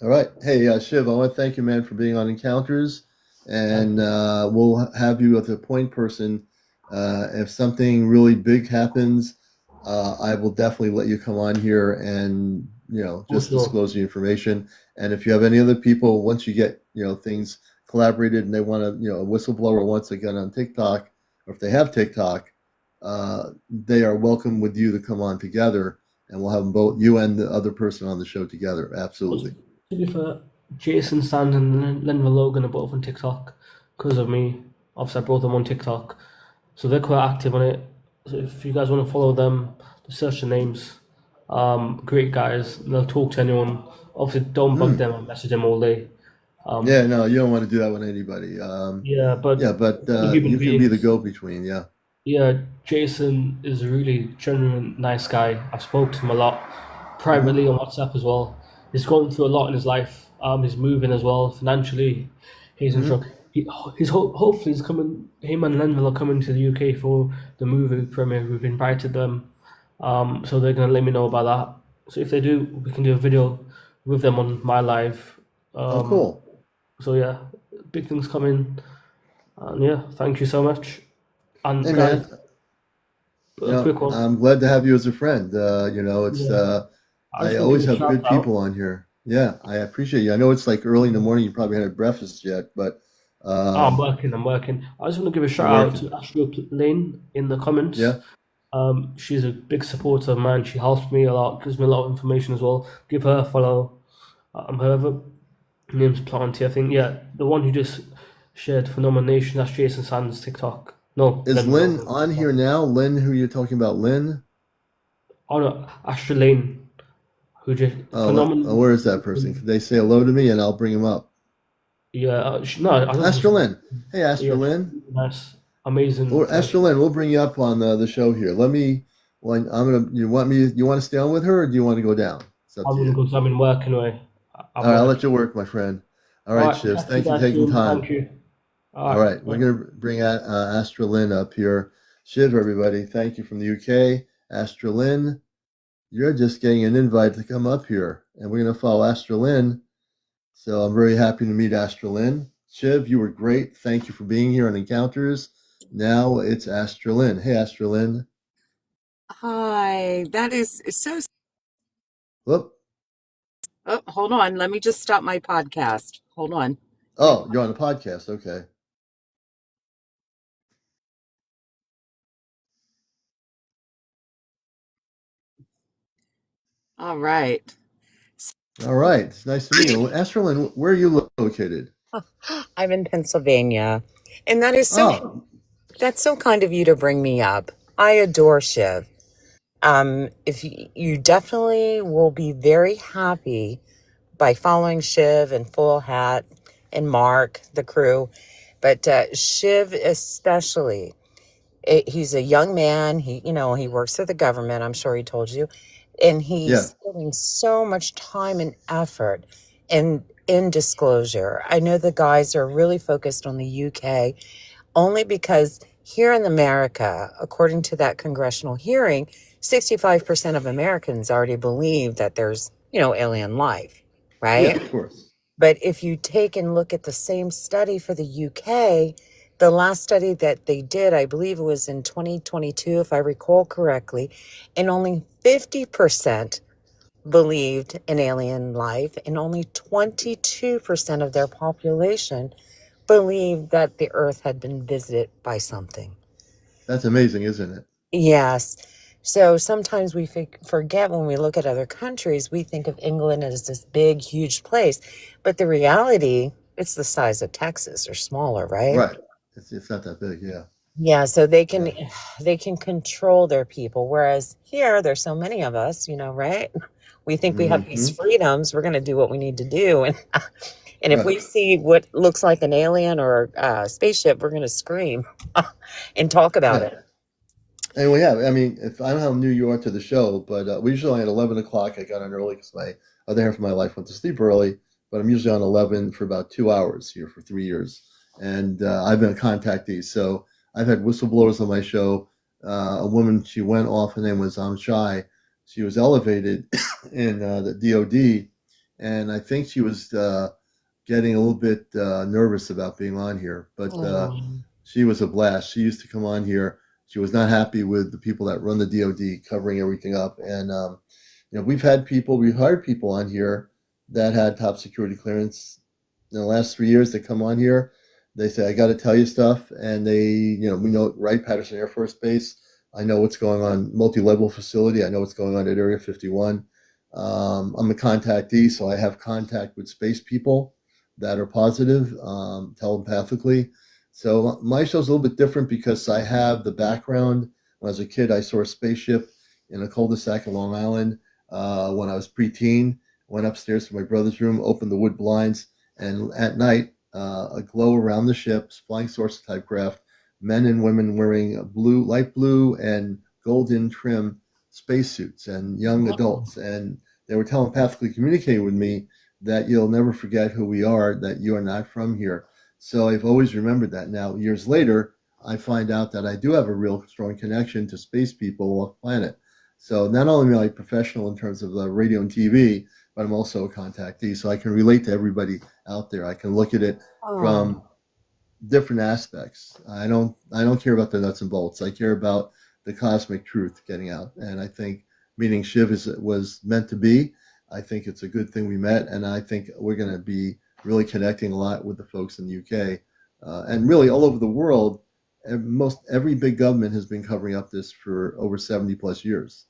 All right. Hey, Shiv, I want to thank you, man, for being on Encounters. Thank And you. we'll have you as a point person. If something really big happens, I will definitely let you come on here and, For just sure. disclose the information. And if you have any other people, once you get, things collaborated and they want to, a whistleblower wants to get on TikTok, or if they have TikTok, they are welcome with you to come on together. And we'll have them both, you and the other person on the show together. But Absolutely. to be fair, Jason Sand and Lenva Logan are both on TikTok because of me. Obviously, I brought them on TikTok, so they're quite active on it. So if you guys want to follow them, just search the names. Great guys. They'll talk to anyone. Obviously, don't bug Mm. them and message them all day. Yeah, Um, no, you don't want to do that with anybody. yeah, but Yeah, but they're human you can be the beings. go-between. Yeah. Yeah, Jason is a really genuine, nice guy. I've spoken to him a lot Hmm. privately on WhatsApp as well. He's going through a lot in his life. He's moving as well financially. He's in Hmm. trouble. Hopefully he's coming. Him and Lenville are coming to the UK for the movie premiere. We've invited them, so they're gonna let me know about that. So if they do, we can do a video with them on my live. Oh, Um, cool. so yeah, big things coming. And yeah, thank you so much. And Hey, guys, man. a quick one. I'm glad to have you as a friend. It's Yeah, I I just want to always give a have shout good out. people on here. Yeah, I appreciate you. I know it's like early in the morning. You probably haven't had breakfast yet, but Oh, I'm um, working. I'm working. I just want to give a you're shout out working. to Astro Lane in the comments. Yeah. She's a big supporter of mine. She helps me a lot, gives me a lot of information as well. Give her a follow. Her name's Planty, I think. Yeah, the one who just shared for nomination. That's Jason Sanders TikTok. No, Is Len Lynn Logan on TikTok. here now? Lynn, who you're talking about? Lynn? Oh no, Astro Lane, who just phenomenal. Where is that person? Could they say hello to me and I'll bring him up? Yeah, no, I don't think she's. Astralyn. Hey, Yeah, she's Astralyn. really nice, amazing Or person. Astralyn, we'll bring you up on the show here. Let me. Well, I'm gonna. You want to stay on with her, or do you want to go down? It's up I'm to gonna you. go 'cause I'm in work anyway. All I'm right, I'll let working. you work, my friend. All All right, right, Shivs. catch you Thank you for guys taking soon. time. Thank you. All All right, right, we're bye. gonna bring Astralyn up here. Shiv, everybody. Thank you from the UK. Astralyn, you're just getting an invite to come up here, and we're gonna follow Astralyn. So I'm very happy to meet Astralyn. Shiv, you were great. Thank you for being here on Encounters. Now it's Astralyn. Hey, Astralyn. Hi, that is so. Whoop. Oh, hold on. Let me just stop my podcast. Hold on. My Oh, you're on the podcast. Okay. All right. All right. It's nice to meet you. Astralyn, where are you located? I'm in Pennsylvania, and that is so. Oh, That's so kind of you to bring me up. I adore Shiv. If you definitely will be very happy by following Shiv and Full Hat and Mark, the crew, but Shiv especially. He's a young man. He works for the government. I'm sure he told you, and yeah. he's putting so much time and effort in disclosure. I know the guys are really focused on the UK only because here in America, according to that congressional hearing, 65% of Americans already believe that there's alien life, Yeah, right? of course. But if you take and look at the same study for the UK, the last study that they did, I believe it was in 2022, if I recall correctly, and only 50% believed in alien life, and only 22% of their population believed that the Earth had been visited by something. That's amazing, isn't it? Yes. So sometimes we forget when we look at other countries, we think of England as this big, huge place. But the reality, it's the size of Texas or smaller, right? Right. It's not that big. Yeah. Yeah, so they can Yeah. they can control their people. Whereas here, there's so many of us, right? We think we have these Hmm. freedoms. We're going to do what we need to do, and if Right. we see what looks like an alien or a spaceship, we're going to scream and talk about Yeah. it. And we have. I mean, if I don't know how new you are to the show, but we usually at 11 o'clock. I got on early because my other half of my life went to sleep early. But I'm usually on 11 for about 2 hours here for 3 years, and I've been a contactee. So I've had whistleblowers on my show. A woman, she went off. Her name was Shy. She was elevated in the DoD, and I think she was getting a little bit nervous about being on here. But Oh. she was a blast. She used to come on here. She was not happy with the people that run the DoD covering everything up. And we've hired people on here that had top security clearance in the last 3 years. They come on here. They say, I got to tell you stuff. And we know Wright-Patterson Air Force Base. I know what's going on, multi-level facility. I know what's going on at Area 51. I'm a contactee, so I have contact with space people that are positive telepathically. So my show's a little bit different because I have the background. When I was a kid, I saw a spaceship in a cul-de-sac in Long Island. When I was preteen, went upstairs to my brother's room, opened the wood blinds, and at night, a glow around the ship, flying saucer type craft, men and women wearing light blue and golden trim spacesuits, and young adults, and they were telepathically communicating with me that you'll never forget who we are, that you are not from here. So I've always remembered that. Now, years later, I find out that I do have a real strong connection to space people off planet. So not only am I professional in terms of radio and TV, but I'm also a contactee. So I can relate to everybody out there. I can look at it Oh. from different aspects. I don't care about the nuts and bolts. I care about the cosmic truth getting out. And I think meeting Shiv was meant to be. I think it's a good thing we met, and I think we're going to be really connecting a lot with the folks in the UK and really all over the world. Most every big government has been covering up this for over 70 plus years.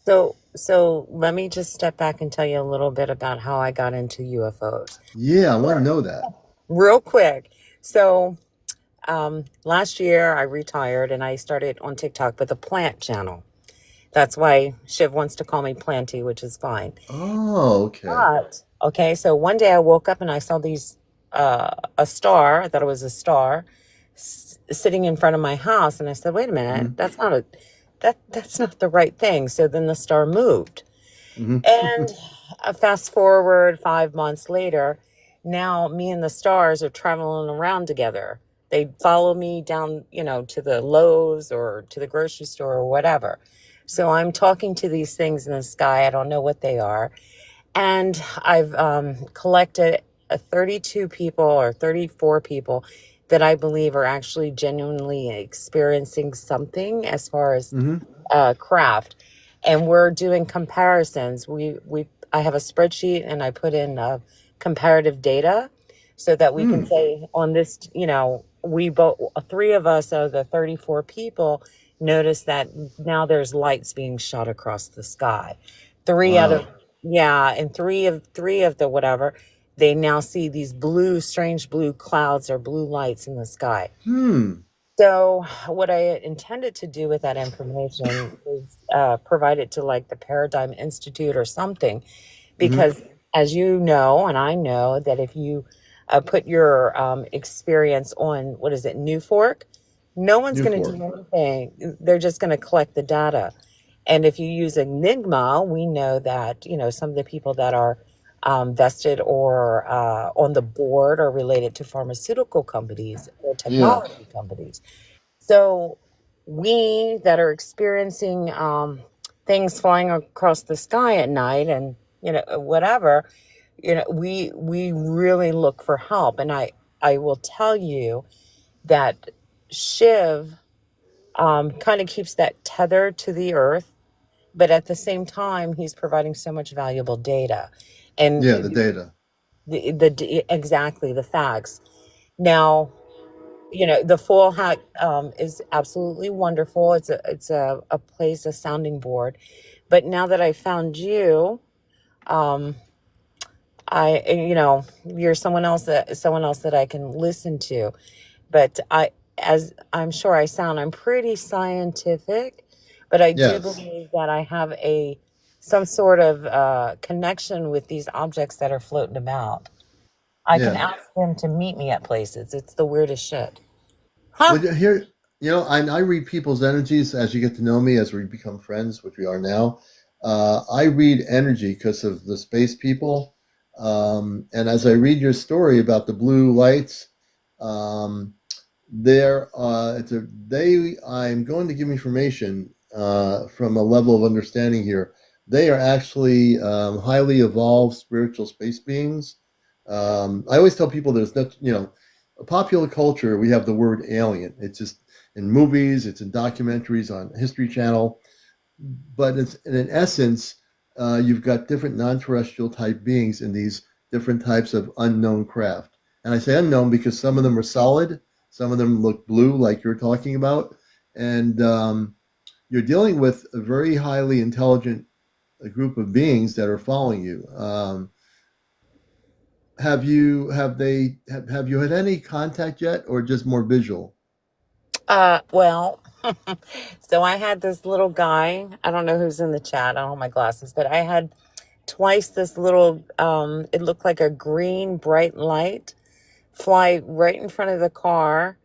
So let me just step back and tell you a little bit about how I got into UFOs. Yeah, I want to know that. Real quick. So last year I retired and I started on TikTok with a plant channel. That's why Shiv wants to call me Planty, which is fine. Oh, okay. But okay, so one day I woke up and I saw a star. I thought it was a star sitting in front of my house, and I said, "Wait a minute, Mm-hmm. that's not the right thing." So then the star moved, Mm-hmm. and fast forward 5 months later, now me and the stars are traveling around together. They follow me down, to the Lowe's or to the grocery store or whatever. So I'm talking to these things in the sky. I don't know what they are. And I've collected 32 people or 34 people that I believe are actually genuinely experiencing something as far as Mm-hmm. craft. And we're doing comparisons. I have a spreadsheet and I put in comparative data so that we can Hmm. say on this, we both, three of us of the 34 people notice that now there's lights being shot across the sky. Three out of Wow. Yeah, and three of the whatever, they now see these strange blue clouds or blue lights in the sky. Hmm. So what I intended to do with that information is provide it to like the Paradigm Institute or something, Mm-hmm. because as you know, and I know that if you put your experience on, what is it, New Fork, no one's New going to Fork. do anything. They're just going to collect the data. And if you use Enigma, we know that, some of the people that are vested or on the board are related to pharmaceutical companies or Yeah. technology companies. So we that are experiencing things flying across the sky at night and, whatever, we really look for help. And I will tell you that Shiv kind of keeps that tether to the earth, but at the same time, he's providing so much valuable data, and Yeah, the data. exactly the facts. Now, the full hat is absolutely wonderful. It's a place, a sounding board. But now that I found you, um, you're someone else that I can listen to. But as I'm sure I sound, I'm pretty scientific, but I do Yes. believe that I have some sort of connection with these objects that are floating about. I can Yeah. ask them to meet me at places. It's the weirdest shit. Huh? Well, here, I read people's energies as you get to know me, as we become friends, which we are now. I read energy because of the space people. And as I read your story about the blue lights, um, I'm going to give information from a level of understanding here. They are actually highly evolved spiritual space beings. I always tell people there's not, popular culture, we have the word alien. It's just in movies, it's in documentaries on History Channel, but it's in essence, you've got different non-terrestrial type beings in these different types of unknown craft. And I say unknown because some of them are solid, some of them look blue, like you're talking about, and you're dealing with a very highly intelligent group of beings that are following you. Have you had any contact yet, or just more visual? Well, so I had this little guy. I don't know who's in the chat. I don't have my glasses, but I had twice this little, it looked like a green bright light fly right in front of the car,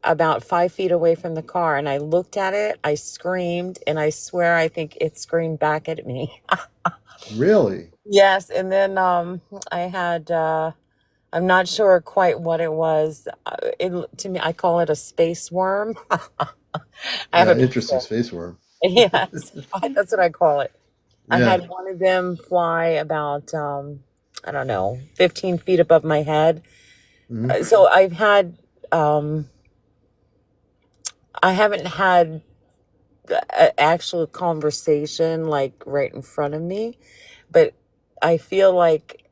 about 5 feet away from the car. And I looked at it, I screamed, and I swear I think it screamed back at me. Really? Yes. And then I had, I'm not sure quite what it was. To me, I call it a space worm. I have Yeah, a interesting picture. space worm. Yes, that's what I call it. I Yeah. had one of them fly about, I don't know, 15 feet above my head. Hmm. So um, I haven't had an actual conversation like right in front of me, but I feel like,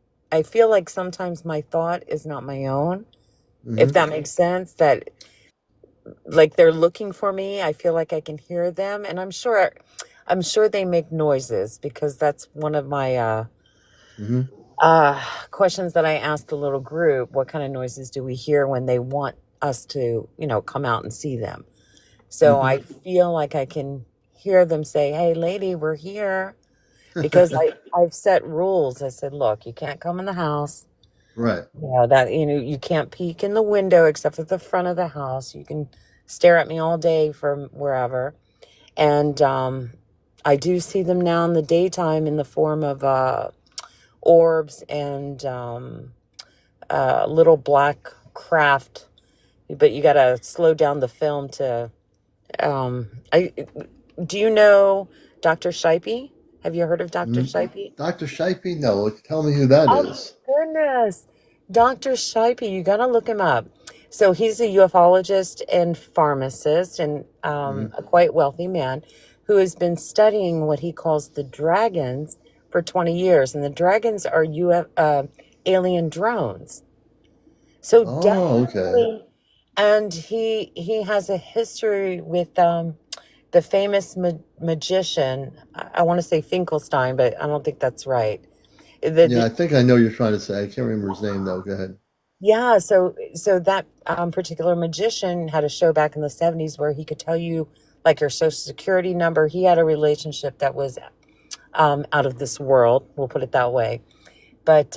sometimes my thought is not my own, if Hmm. that makes sense. That like they're looking for me. I feel like I can hear them, and I'm sure they make noises, because that's one of my Hmm. uh questions that I asked the little group. What kind of noises do we hear when they want us to, come out and see them? So Hmm. I feel like I can hear them say, "Hey lady, we're here," because I've set rules. I said, "Look, you can't come in the house. Right. You can't peek in the window except at the front of the house. You can stare at me all day from wherever." And I do see them now in the daytime in the form of orbs and little black craft. But you got to slow down the film to. I Do you know Dr. Shipe? Have you heard of Dr. Mm. Shipe? Dr. Shipe? No, tell me who that Oh my is. goodness. Dr. Shipe, you gotta look him up. So he's a ufologist and pharmacist, and Hmm. a quite wealthy man who has been studying what he calls the dragons for 20 years. And the dragons are alien drones. So Oh, okay. definitely, and he has a history with the famous magician. I want to say Finkelstein, but I don't think that's right. Yeah, The, I think I know what you're trying to say. I can't remember his name though. Go ahead. Yeah, so that particular magician had a show back in the 70s where he could tell you like your social security number. He had a relationship that was out of this world, we'll put it that way. But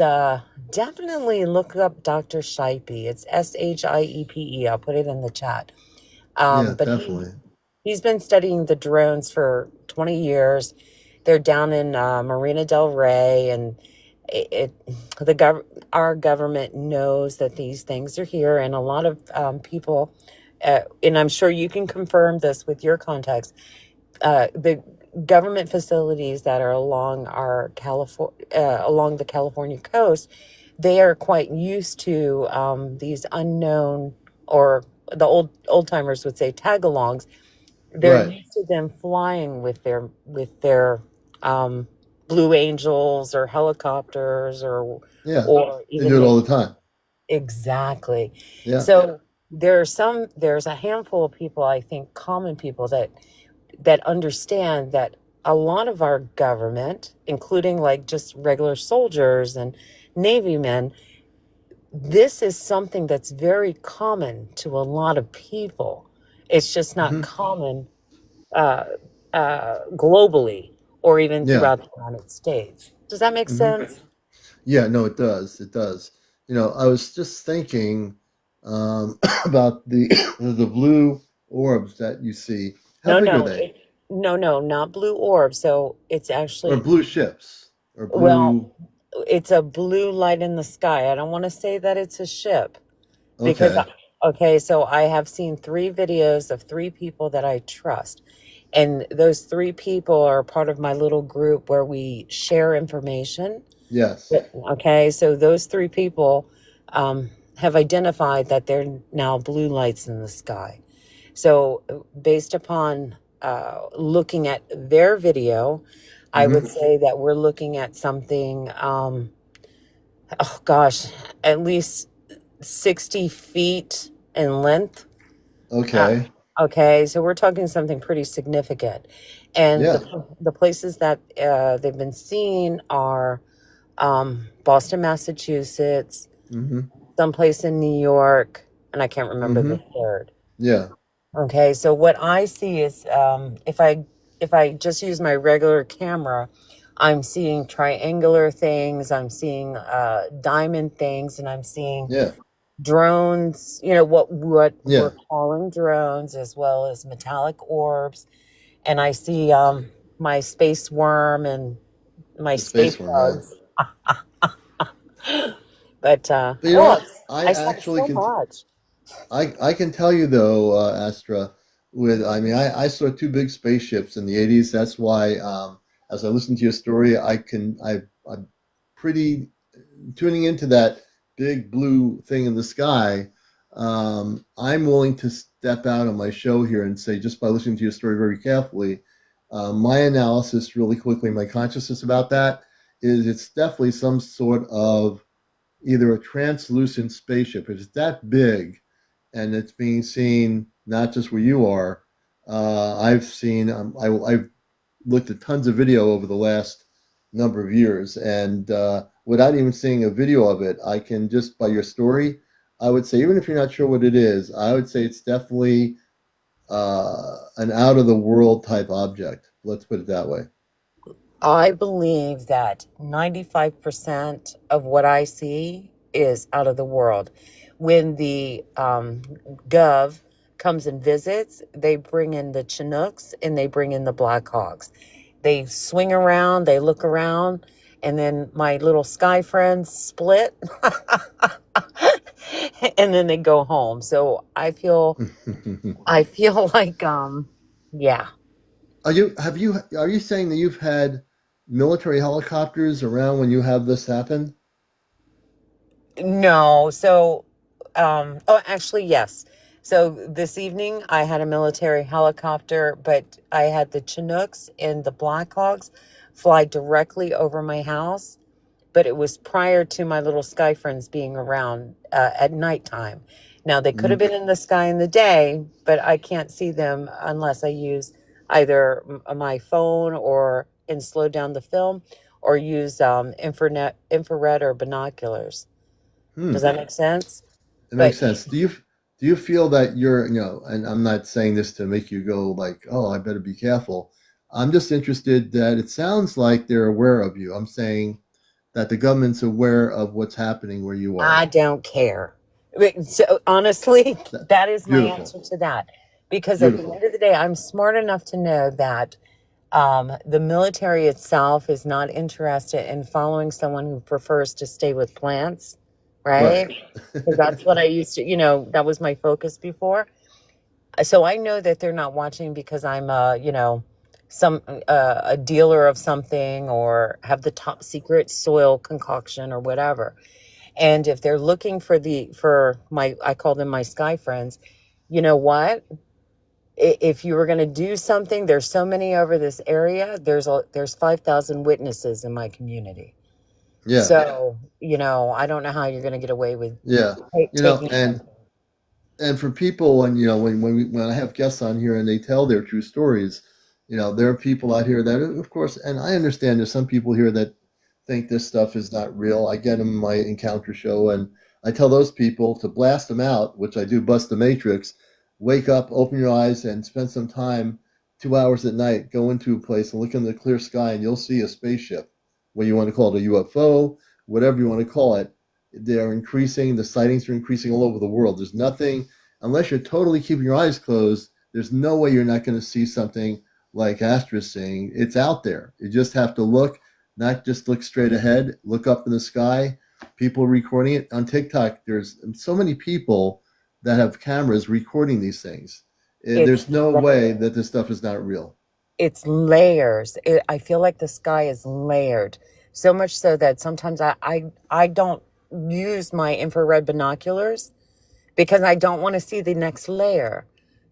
definitely look up Dr. Shipe. It's Shiepe. I'll put it in the chat. Yeah, But definitely. he's been studying the drones for 20 years. They're down in Marina del Rey, and it our government knows that these things are here, and a lot of people, and I'm sure you can confirm this with your contacts. The government facilities that are along the California coast, they are quite used to these unknown, or the old timers would say tagalongs. They're Right. used to them flying with their Blue Angels or helicopters Yeah. or They even do it maybe. all the time. Exactly. Yeah. So there's a handful of people, I think, common people that understand that a lot of our government, including like just regular soldiers and Navy men, this is something that's very common to a lot of people. It's just not Hmm. common uh, globally or even Yeah. throughout the United States. Does that make Hmm. sense? Yeah. No, it does. It does. I was just thinking about the blue orbs that you see. How No, big are no, they? no, not blue orb. So it's Or actually, blue ships? Or well, blue? it's a blue light in the sky. I don't want to say that it's a ship because, Okay. okay, so I have seen 3 videos of 3 people that I trust. And those 3 people are part of my little group where we share information. Yes. Okay, so those 3 people have identified that they're now blue lights in the sky. So, based upon looking at their video, I Hmm. would say that we're looking at something, oh gosh, at least 60 feet in length. Uh, Okay. okay, so we're talking something pretty significant. And Yeah. the places that they've been seen are Boston, Massachusetts, Hmm. someplace in New York, and I can't remember Hmm. the third. Yeah. Okay, so what I see is if I just use my regular camera, I'm seeing triangular things, I'm seeing diamond things, and I'm seeing Yeah. drones. What we're Yeah. calling drones, as well as metallic orbs, and I see my space worm and my The space space worm. Yeah. bugs. But But you know what? I I saw actually so can. much. I can tell you though, Astra. I saw 2 big spaceships in the '80s. That's why, as I listen to your story, I'm pretty tuning into that big blue thing in the sky. I'm willing to step out on my show here and say, just by listening to your story very carefully, my analysis, really quickly, my consciousness about that is it's definitely some sort of either a translucent spaceship. If it's that big and it's being seen not just where you are, I've seen, I've looked at tons of video over the last number of years, and without even seeing a video of it, I can just by your story, I would say, even if you're not sure what it is, I would say it's definitely an out of the world type object. Let's put it that way. I believe that 95% of what I see is out of the world. When the Gov comes and visits, they bring in the Chinooks and they bring in the Blackhawks. They swing around, they look around, and then my little sky friends split, and then they go home. So I feel like yeah. Are you saying that you've had military helicopters around when you have this happen? No. So, oh, actually, yes. So this evening I had a military helicopter, but I had the Chinooks and the Blackhawks fly directly over my house. But it was prior to my little sky friends being around at nighttime. Now they could have Mhm. been in the sky in the day, but I can't see them unless I use either my phone or and slow down the film, or use infrared or binoculars. Hmm. Does that make sense? It But makes sense. Do you feel that you're, and I'm not saying this to make you go like, oh, I better be careful. I'm just interested that it sounds like they're aware of you. I'm saying that the government's aware of what's happening where you are. I don't care. So honestly, That, that is my beautiful. answer to that. Because at the Beautiful. end of the day, I'm smart enough to know that the military itself is not interested in following someone who prefers to stay with plants, Right. right? Because that's what I used to, that was my focus before. So I know that they're not watching because I'm, a dealer of something or have the top secret soil concoction or whatever. And if they're looking for my, I call them my sky friends, you know what? If you were going to do something, there's so many over this area. There's 5,000 witnesses in my community. Yeah. So, I don't know how you're going to get away with Yeah. taking And for people, when I have guests on here and they tell their true stories, there are people out here that, of course, and I understand there's some people here that think this stuff is not real. I get them in my encounter show, and I tell those people to blast them out, which I do, bust the matrix, wake up, open your eyes, and spend some time, 2 hours at night, go into a place and look in the clear sky, and you'll see a spaceship, what you want to call it, a UFO, whatever you want to call it. They're increasing, the sightings are increasing all over the world. There's nothing, unless you're totally keeping your eyes closed, there's no way you're not going to see something like Astra's saying. It's out there. You just have to look, not just look straight ahead, look up in the sky. People recording it. On TikTok, there's so many people that have cameras recording these things. There's no way that this stuff is not real. It's layers. I feel like the sky is layered. So much so that sometimes I don't use my infrared binoculars because I don't want to see the next layer.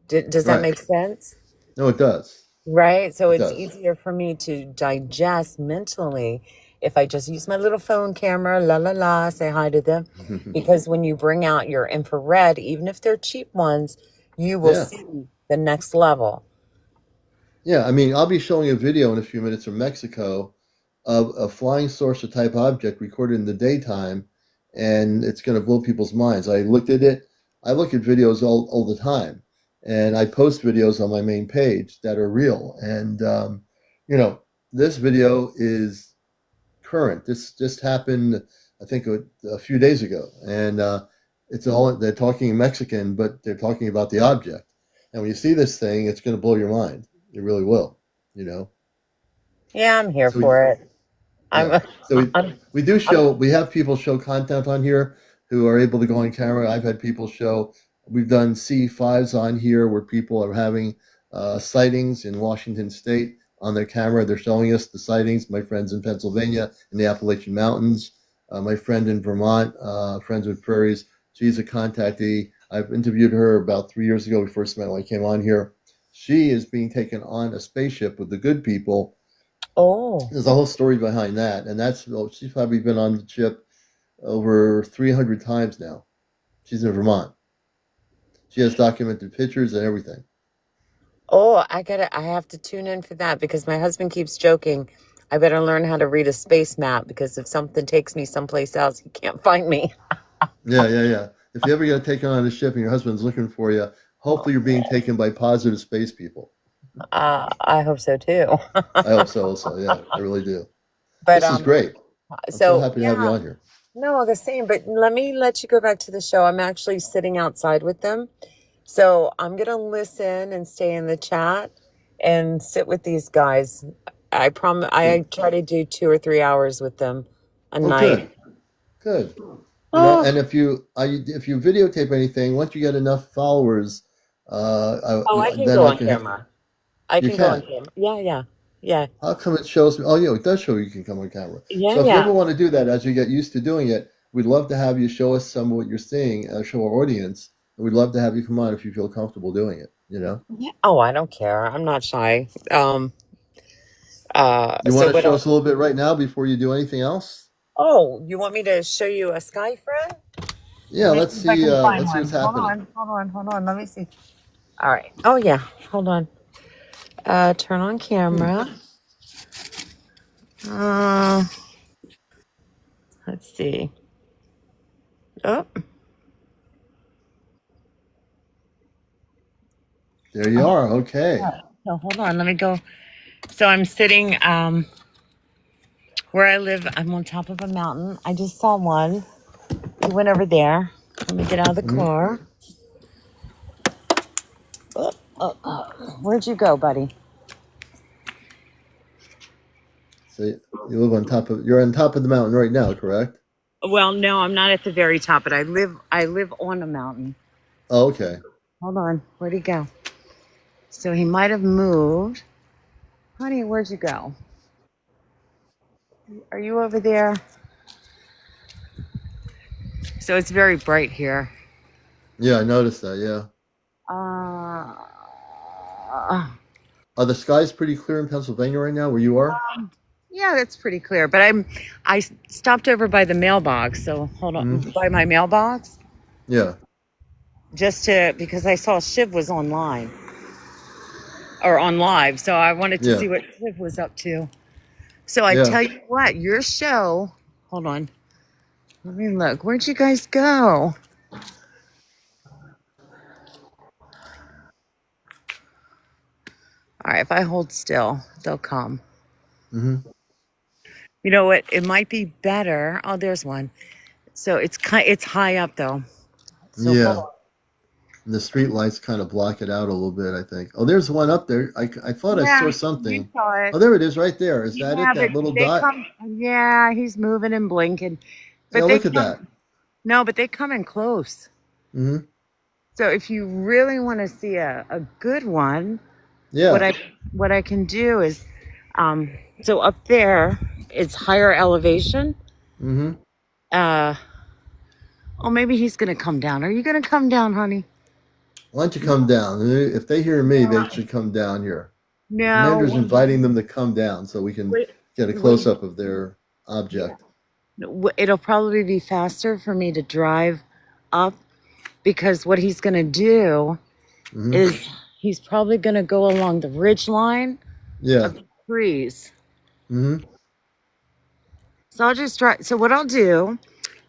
Does that Right. make sense? No, it does. Right? So It it's does. easier for me to digest mentally if I just use my little phone camera, la la la, say hi to them. Because when you bring out your infrared, even if they're cheap ones, you will Yeah. see the next level. Yeah, I mean, I'll be showing a video in a few minutes from Mexico of a flying saucer type object recorded in the daytime, and it's going to blow people's minds. I looked at it. I look at videos all the time, and I post videos on my main page that are real. And this video is current. This just happened, I think, a few days ago, and they're talking Mexican, but they're talking about the object. And when you see this thing, it's going to blow your mind. It really will, Yeah, I'm here So for it. yeah. So I'm we have people show content on here who are able to go on camera. I've had people show, we've done C5s on here where people are having sightings in Washington State on their camera. They're showing us the sightings. My friends in Pennsylvania in the Appalachian Mountains, my friend in Vermont, Friends with Prairies. She's a contactee. I've interviewed her about 3 years ago. We first met when I came on here. She is being taken on a spaceship with the good people. There's a whole story behind that, and she's probably been on the ship over 300 times now. She's in Vermont. She has documented pictures and everything. I have to tune in for that because my husband keeps joking. I better learn how to read a space map because if something takes me someplace else, he can't find me. Yeah. If you ever get taken on a ship and your husband's looking for you, hopefully you're being taken by positive space people. I hope so too. I hope so also. Yeah, I really do. But This is great. I'm so happy to have you on here. No, the same. But let me let you go back to the show. I'm actually sitting outside with them. So I'm going to listen and stay in the chat and sit with these guys. I promise I try to do 2 or 3 hours with them a night. Good. And if you videotape anything, once you get enough followers, I can go on camera. I can go on camera. Yeah. How come it shows me? Oh, yeah, it does show you can come on camera. Yeah, so if you ever want to do that, as you get used to doing it, we'd love to have you show us some of what you're seeing, show our audience. And we'd love to have you come on if you feel comfortable doing it, Yeah. Oh, I don't care. I'm not shy. You want to show us a little bit right now before you do anything else? Oh, you want me to show you a sky friend? Yeah, let's see what's happening. Hold on. Let me see. All right. Oh, yeah. Hold on. Turn on camera. Let's see. Oh. There you are. Okay. So hold on. Let me go. So I'm sitting where I live. I'm on top of a mountain. I just saw one. He went over there. Let me get out of the car. Where'd you go, buddy? So you're on top of the mountain right now, correct? Well, no, I'm not at the very top, but I live on a mountain. Oh, okay. Hold on. Where'd he go? So he might have moved. Honey, where'd you go? Are you over there? So it's very bright here. Yeah, I noticed that. Yeah. Uh, Are the skies pretty clear in Pennsylvania right now where you are? yeah, that's pretty clear. But I stopped over by the mailbox. So hold on, Mm-hmm. by my mailbox, Yeah. because I saw Shiv was online or on live. So I wanted to Yeah. see what Shiv was up to. So I Yeah. tell you what, your show. Hold on, let me look. Where'd you guys go? All right, if I hold still, they'll come. Mm-hmm. You know what? It might be better. Oh, there's one. So it's high up though. So hold Yeah. on. And the street lights kind of block it out a little bit, I think. Oh, there's one up there. I thought I Yeah, saw you something. saw it. Oh, there it is right there. Is that Yeah, it? but That little they dot? come. Yeah, he's moving and blinking, Yeah, but they look at that. come. No, but they come in close. Mm-hmm. So if you really want to see a good one, what Yeah. I can do is, um, so up there it's higher elevation. Mm-hmm. Uh, oh, maybe he's gonna come down. Are you gonna come down, honey? Why don't you come down? If they hear me, they should come down here. The commander's No. inviting them to come down so we can Wait, get a wait. close-up of their Yeah. object. It'll probably be faster for me to drive up because what he's gonna do Mm-hmm. is he's probably gonna go along the ridge line Yeah. of the trees. Mm-hmm. So I'll just drive. So what I'll do,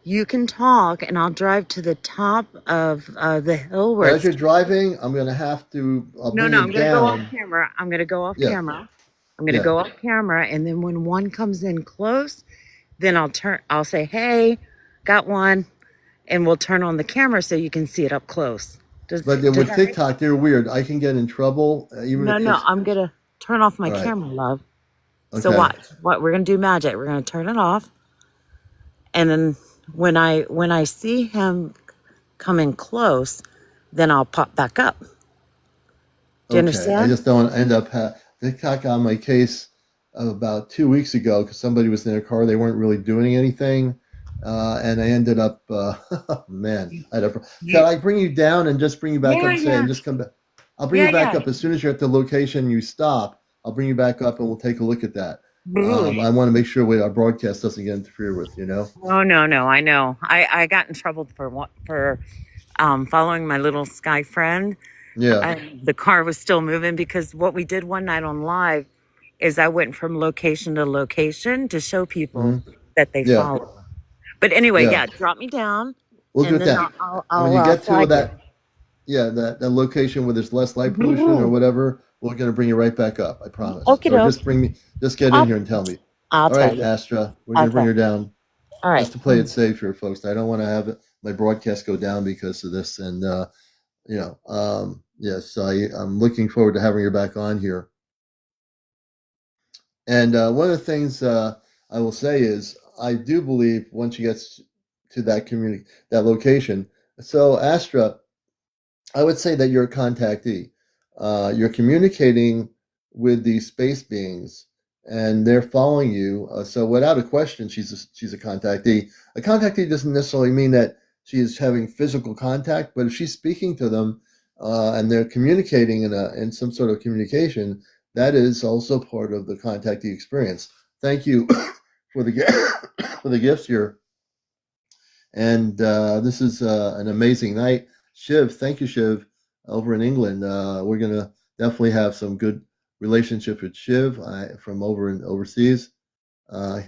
you can talk, and I'll drive to the top of the hill where Well, as it's. you're driving, I'm gonna have to. I'll No, bring no, you I'm gonna go off down. camera. I'm gonna go off Yeah. camera. I'm gonna Yeah. go off camera, and then when one comes in close, then I'll turn. I'll say, "Hey, got one," and we'll turn on the camera so you can see it up close. But then Does with that make? TikTok, they're weird. I can get in trouble. Even No, no, if. I'm gonna turn off my All right. camera, love. So Okay. watch. What we're gonna do magic. We're gonna turn it off, and then when I see him coming close, then I'll pop back up. Do you Okay. I understand? just don't end up. TikTok on my case about 2 weeks ago because somebody was in their car. They weren't really doing anything. And I ended up, man, Yeah, can I bring you down and just bring you back up yeah, and say, yeah, and just come back? I'll bring you yeah, back yeah. up as soon as you're at the location you stop. I'll bring you back up and we'll take a look at that. Ooh. I want to make sure our broadcast doesn't get interfered with, you know? Oh no, no, I know. I got in trouble for following my little sky friend. Yeah. The car was still moving because what we did one night on live is I went from location to location to show people Hmm. that they Yeah. follow. But anyway, Yeah. yeah, drop me down, We'll do and it then then. I'll, And when I'll you get to flag you. that, yeah, that location where there's less light pollution or whatever, we're gonna bring you right back up. I promise. Okie Or doke. just get in I'll, here and tell me. I'll All tell right, you. Astra, we're gonna bring Okay. her down All right. just to play it safe here, folks. I don't want to have my broadcast go down because of this. And yes, I'm looking forward to having her back on here. And one of the things I will say is I do believe once you get to that location. So Astra, I would say that you're a contactee. You're communicating with these space beings, and they're following you. So, without a question, she's a contactee. A contactee doesn't necessarily mean that she is having physical contact, but if she's speaking to them and they're communicating in some sort of communication, that is also part of the contactee experience. Thank you for the for the gifts here. And this is an amazing night. Shiv, thank you, Shiv, over in England. We're going to definitely have some good relationships with Shiv from overseas. Uh,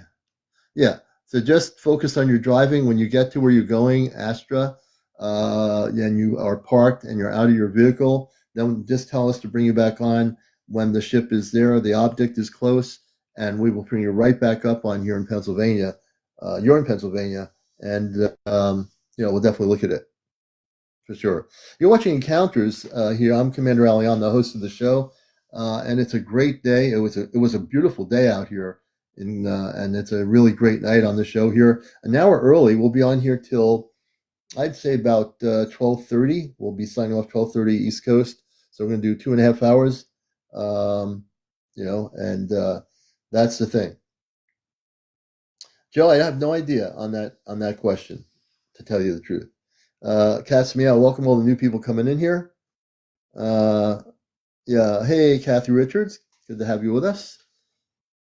yeah, so just focus on your driving. When you get to where you're going, Astra, and you are parked and you're out of your vehicle, then just tell us to bring you back on when the ship is there, the object is close, and we will bring you right back up on here in Pennsylvania. You're in Pennsylvania, and we'll definitely look at it for sure. You're watching Encounters here. I'm CmdrAleon, the host of the show, and it's a great day. It was a beautiful day out here, and it's a really great night on the show here. An hour early, we'll be on here till I'd say about 12:30. We'll be signing off 12:30 East Coast, so we're going to do 2.5 hours. Um, and that's the thing. Joe, I have no idea on that question, to tell you the truth. Cat's Meow, welcome all the new people coming in here. Yeah, hey, Kathy Richards, good to have you with us.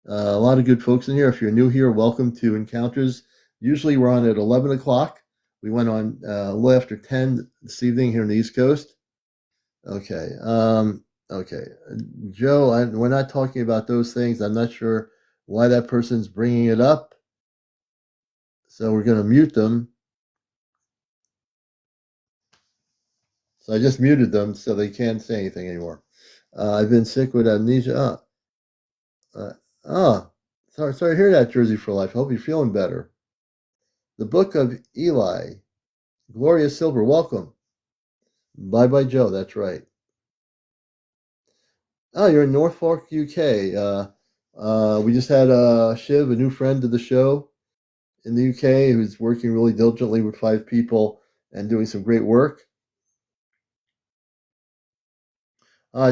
A lot of good folks in here. If you're new here, welcome to Encounters. Usually we're on at 11 o'clock. We went on a little after 10 this evening here on the East Coast. Okay. Okay. Joe, we're not talking about those things. I'm not sure why that person's bringing it up. So we're going to mute them. So I just muted them so they can't say anything anymore. I've been sick with amnesia. Sorry to hear that, Jersey for Life. I hope you're feeling better. The Book of Eli. Gloria Silver, welcome. Bye Joe, that's right. Oh, you're in Norfolk, UK. We just had Shiv, a new friend of the show in the UK, who's working really diligently with 5 people and doing some great work.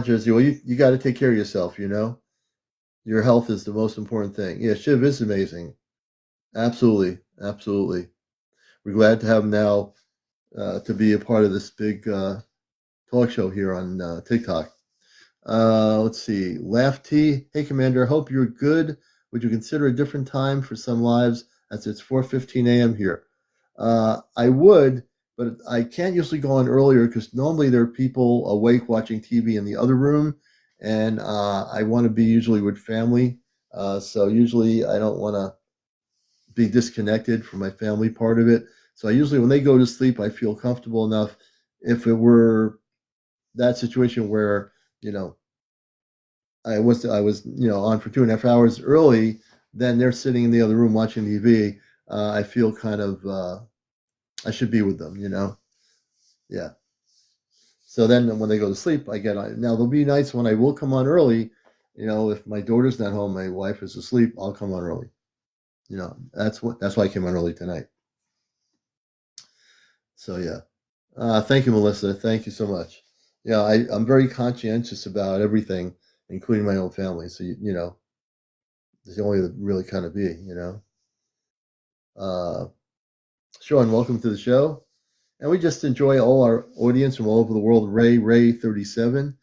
Jersey, well, you got to take care of yourself, Your health is the most important thing. Yeah, Shiv is amazing. Absolutely. We're glad to have him now to be a part of this big talk show here on TikTok. Let's see. Laugh T. Hey, Commander. Hope you're good. Would you consider a different time for some lives, as it's 4:15 a.m. here? I would, but I can't usually go on earlier because normally there are people awake watching TV in the other room, and I want to be usually with family. So usually I don't want to be disconnected from my family part of it. So I usually, when they go to sleep, I feel comfortable enough. If it were that situation where, I was on for 2.5 hours early, then they're sitting in the other room watching TV. I feel kind of I should be with them, Yeah. So then when they go to sleep, I get on. Now there'll be nights when I will come on early. If my daughter's not home, my wife is asleep, I'll come on early. That's why I came on early tonight. So yeah. Thank you, Melissa. Thank you so much. Yeah, I'm very conscientious about everything, including my own family. So there's the only that really kind of be, Sean, welcome to the show. And we just enjoy all our audience from all over the world. Ray 37.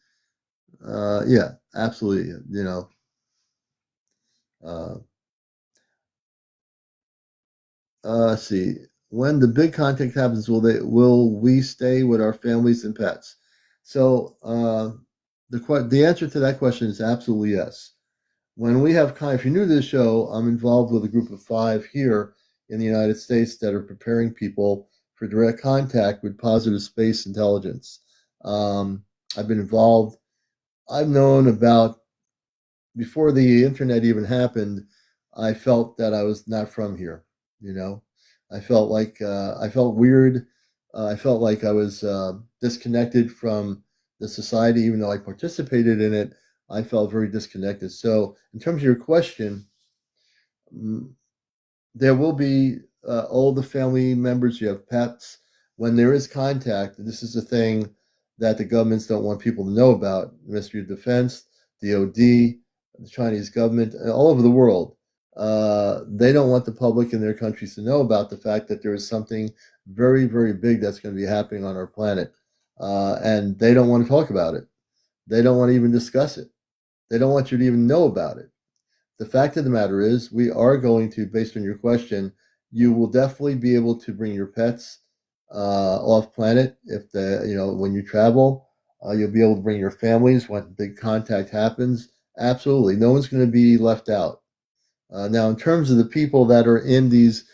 Yeah, absolutely. Uh, let's see. When the big contact happens, will we stay with our families and pets? So the answer to that question is absolutely yes. When we have if you're new to the show, I'm involved with a group of 5 here in the United States that are preparing people for direct contact with positive space intelligence. I've been involved. I've known about, before the internet even happened, I felt that I was not from here. I felt like I felt weird. I felt like I was disconnected from the society, even though I participated in it. I felt very disconnected. So, in terms of your question, there will be all the family members. You have pets. When there is contact, this is the thing that the governments don't want people to know about. Ministry of Defense, DoD, the Chinese government, all over the world. They don't want the public in their countries to know about the fact that there is something very, very big that's going to be happening on our planet. And they don't want to talk about it. They don't want to even discuss it. They don't want you to even know about it. The fact of the matter is, we are going to, based on your question, you will definitely be able to bring your pets off planet if when you travel. You'll be able to bring your families when big contact happens. Absolutely, no one's going to be left out. Now, in terms of the people that are in these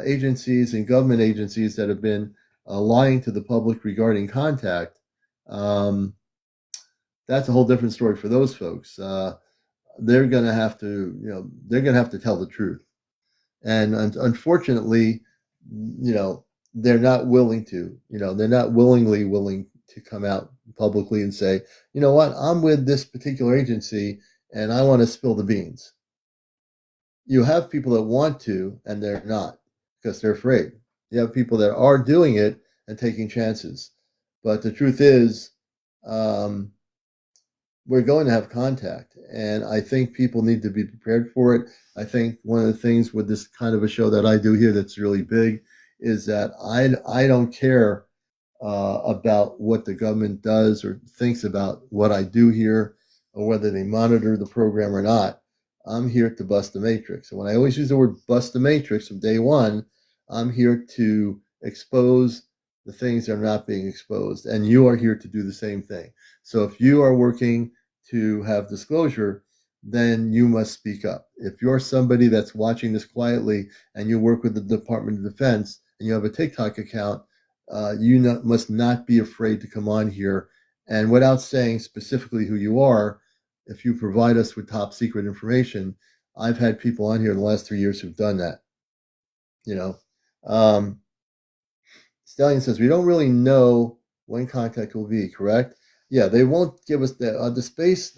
agencies and government agencies that have been lying to the public regarding contact, that's a whole different story for those folks. They're going to have to tell the truth, and unfortunately, they're not willing to. They're not willingly willing to come out publicly and say, you know what, I'm with this particular agency and I want to spill the beans. You have people that want to, and they're not because they're afraid. You have people that are doing it and taking chances. But the truth is, we're going to have contact, and I think people need to be prepared for it. I think one of the things with this kind of a show that I do here that's really big is that I don't care about what the government does or thinks about what I do here, or whether they monitor the program or not. I'm here to bust the matrix. And when I always use the word bust the matrix from day one, I'm here to expose the things that are not being exposed. And you are here to do the same thing. So if you are working to have disclosure, then you must speak up. If you're somebody that's watching this quietly and you work with the Department of Defense and you have a TikTok account, must not be afraid to come on here. And without saying specifically who you are, if you provide us with top secret information, I've had people on here in the last 3 years who've done that. You know, Stallion says we don't really know when contact will be. Correct? Yeah, they won't give us the space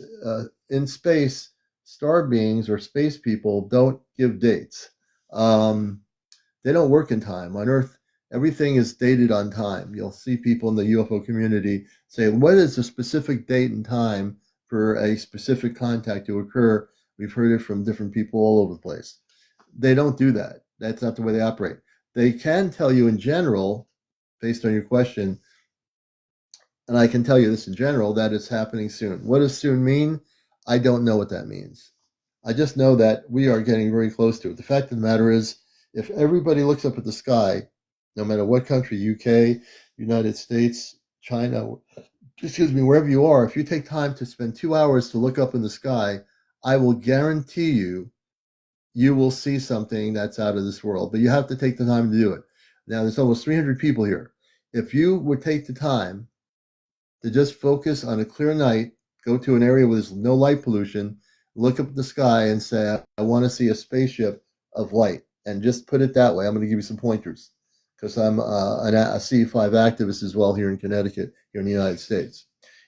in space. Star beings or space people don't give dates. They don't work in time. On Earth, everything is dated on time. You'll see people in the UFO community say, what is a specific date and time for a specific contact to occur? We've heard it from different people all over the place. They don't do that. That's not the way they operate. They can tell you in general, based on your question, and I can tell you this in general, that it's happening soon. What does soon mean? I don't know what that means. I just know that we are getting very close to it. The fact of the matter is, if everybody looks up at the sky, no matter what country, UK, United States, China, wherever you are, if you take time to spend 2 hours to look up in the sky, I will guarantee you will see something that's out of this world. But you have to take the time to do it. Now, there's almost 300 people here. If you would take the time to just focus on a clear night, go to an area where there's no light pollution, look up at the sky and say, I want to see a spaceship of light. And just put it that way. I'm going to give you some pointers because I'm a C5 activist as well here in Connecticut, here in the United States.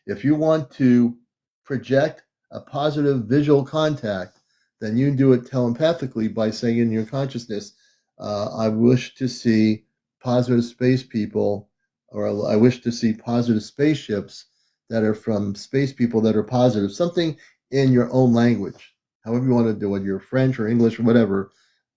If you want to project a positive visual contact, then you do it telepathically by saying in your consciousness, I wish to see positive space people, or I wish to see positive spaceships that are from space people that are positive, something in your own language, however you want to do it, your French or English or whatever,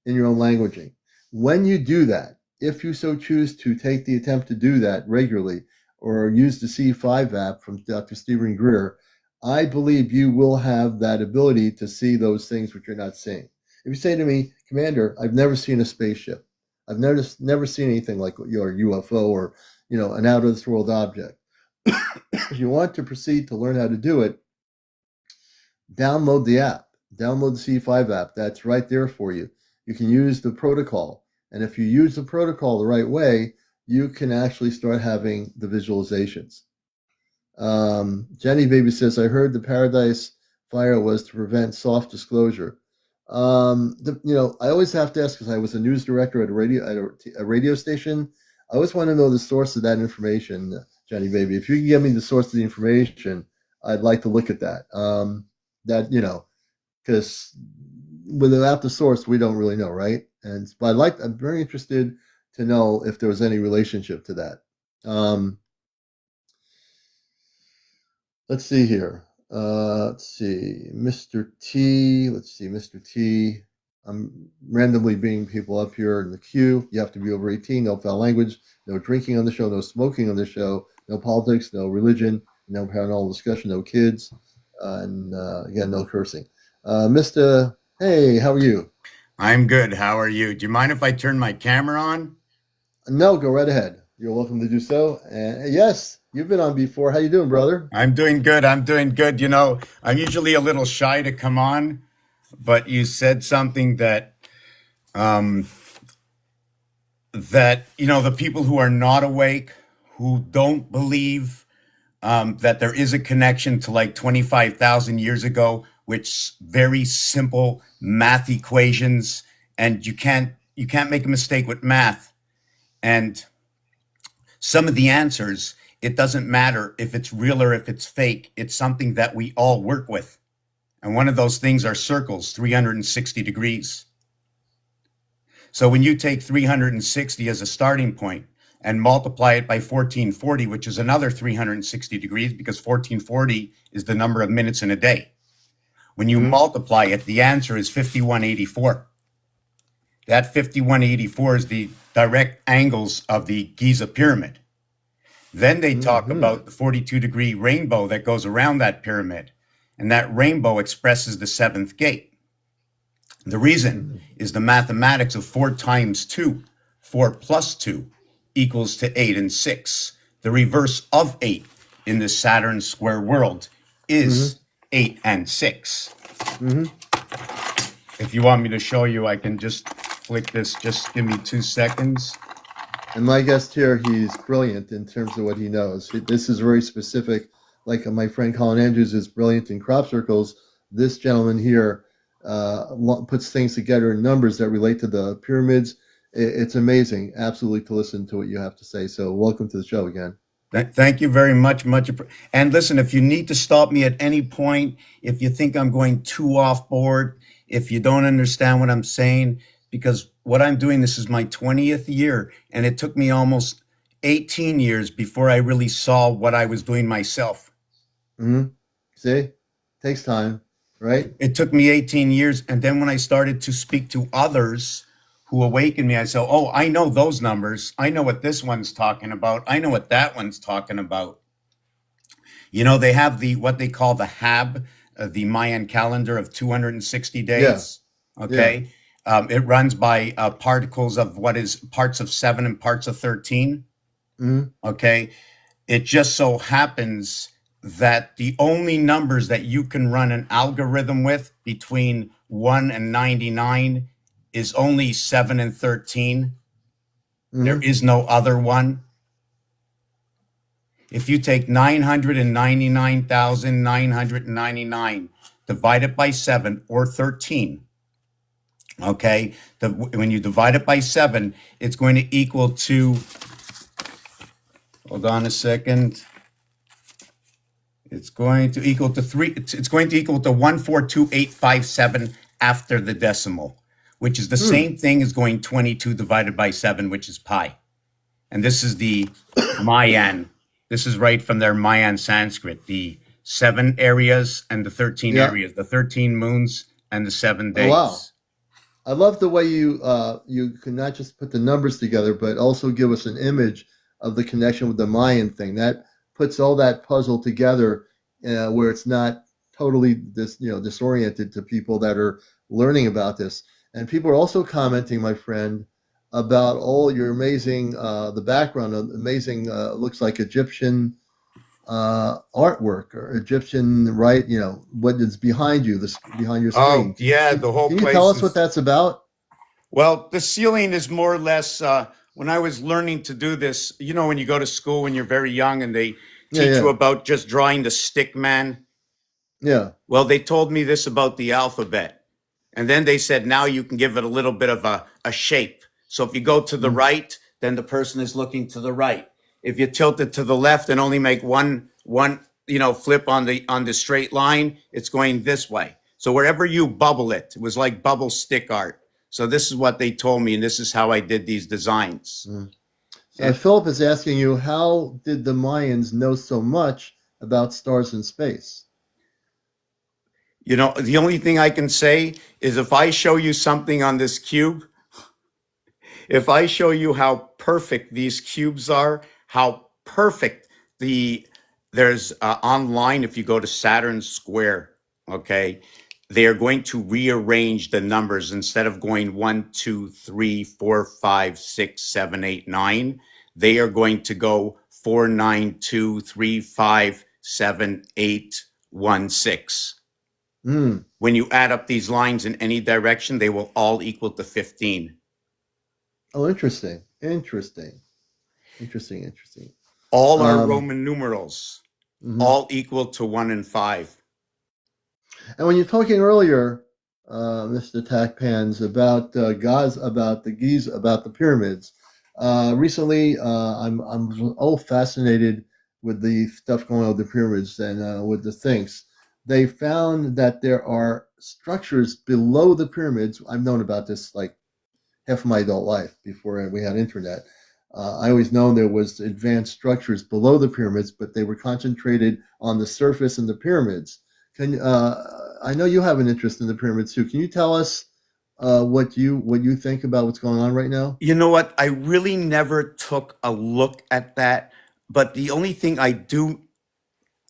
in your own languaging. When you do that, if you so choose to take the attempt to do that regularly, or use the C5 app from Dr. Stephen Greer, I believe you will have that ability to see those things which you're not seeing. If you say to me, Commander, I've never seen a spaceship, I've never seen anything like your UFO or an out of this world object. If you want to proceed to learn how to do it, download the app, download the C5 app. That's right there for you. You can use the protocol, and if you use the protocol the right way, you can actually start having the visualizations. Jenny Baby says, I heard the Paradise Fire was to prevent soft disclosure. I always have to ask, because I was a news director at a radio station. I always want to know the source of that information, Jenny Baby. If you can give me the source of the information, I'd like to look at that. Because without the source, we don't really know, right? But I'm very interested to know if there was any relationship to that. Let's see here. Mr. T. Mr. T. I'm randomly bringing people up here in the queue. You have to be over 18. No foul language. No drinking on the show. No smoking on the show. No politics. No religion. No paranormal discussion. No kids. And again, no cursing. Mr. Hey, how are you? I'm good. How are you? Do you mind if I turn my camera on? No, go right ahead. You're welcome to do so. And yes, you've been on before. How you doing, brother? I'm doing good. I'm usually a little shy to come on, but you said something that the people who are not awake, who don't believe that there is a connection to like 25,000 years ago, which very simple math equations, and you can't make a mistake with math. And some of the answers, it doesn't matter if it's real or if it's fake. It's something that we all work with. And one of those things are circles, 360 degrees. So when you take 360 as a starting point and multiply it by 1440, which is another 360 degrees, because 1440 is the number of minutes in a day. When you multiply it, the answer is 5184. That 5184 is the direct angles of the Giza pyramid. Then they talk about the 42-degree rainbow that goes around that pyramid, and that rainbow expresses the seventh gate. The reason is the mathematics of 4 times 2, 4 plus 2 equals to 8 and 6. The reverse of 8 in the Saturn square world is 8 and 6. If you want me to show you, I can just flick this. Just give me 2 seconds. And my guest here, he's brilliant in terms of what he knows. This is very specific. Like my friend Colin Andrews is brilliant in crop circles. This gentleman here puts things together in numbers that relate to the pyramids. It's amazing, absolutely, to listen to what you have to say. So welcome to the show again. Thank you very much. And listen, if you need to stop me at any point, if you think I'm going too off board, if you don't understand what I'm saying, because what I'm doing, this is my 20th year, and it took me almost 18 years before I really saw what I was doing myself. See, takes time, right? It took me 18 years. And then when I started to speak to others who awakened me, I said, oh, I know those numbers. I know what this one's talking about. I know what that one's talking about. You know, they have what they call the HAB, the Mayan calendar of 260 days. Yeah. Okay. Yeah. It runs by particles of what is parts of 7 and parts of 13. Okay. It just so happens that the only numbers that you can run an algorithm with between 1 and 99 is only 7 and 13. There is no other one. If you take 999,999 divided by 7 or 13, okay, when you divide it by 7, it's going to equal to, hold on a second. It's going to equal to 142,857 after the decimal, which is the same thing as going 22 divided by 7, which is pi. And this is the Mayan. This is right from their Mayan Sanskrit, the 7 areas and the 13 areas, the 13 moons and the 7 days. Oh, wow. I love the way you can not just put the numbers together, but also give us an image of the connection with the Mayan thing. That puts all that puzzle together where it's not totally disoriented to people that are learning about this. And people are also commenting, my friend, about all your amazing, the background of amazing, looks like Egyptian artwork or Egyptian, right? You know, what is behind you, behind your screen. Oh, yeah, the whole place. Can you tell us what that's about? Well, the ceiling is more or less, when I was learning to do this, you know, when you go to school when you're very young and they teach you about just drawing the stick man. Yeah. Well, they told me this about the alphabet. And then they said, now you can give it a little bit of a shape. So if you go to the right, then the person is looking to the right. If you tilt it to the left and only make one flip on the straight line, it's going this way. So wherever you bubble it, it was like bubble stick art. So this is what they told me, and this is how I did these designs. Philip is asking you, how did the Mayans know so much about stars in space? You know, the only thing I can say is if I show you something on this cube, if I show you how perfect these cubes are, how perfect there's online, if you go to Saturn Square, okay, they are going to rearrange the numbers instead of going 1, 2, 3, 4, 5, 6, 7, 8, 9. They are going to go 4, 9, 2, 3, 5, 7, 8, 1, 6. When you add up these lines in any direction, they will all equal to 15. Oh, interesting. All are Roman numerals, all equal to 1 and 5. And when you're talking earlier, Mr. Takpans, about about the pyramids, recently I'm all fascinated with the stuff going on with the pyramids and with the things. They found that there are structures below the pyramids. I've known about this like half of my adult life before we had internet. I always known there was advanced structures below the pyramids, but they were concentrated on the surface in the pyramids. I know you have an interest in the pyramids too. Can you tell us what you think about what's going on right now? You know what? I really never took a look at that. But the only thing I do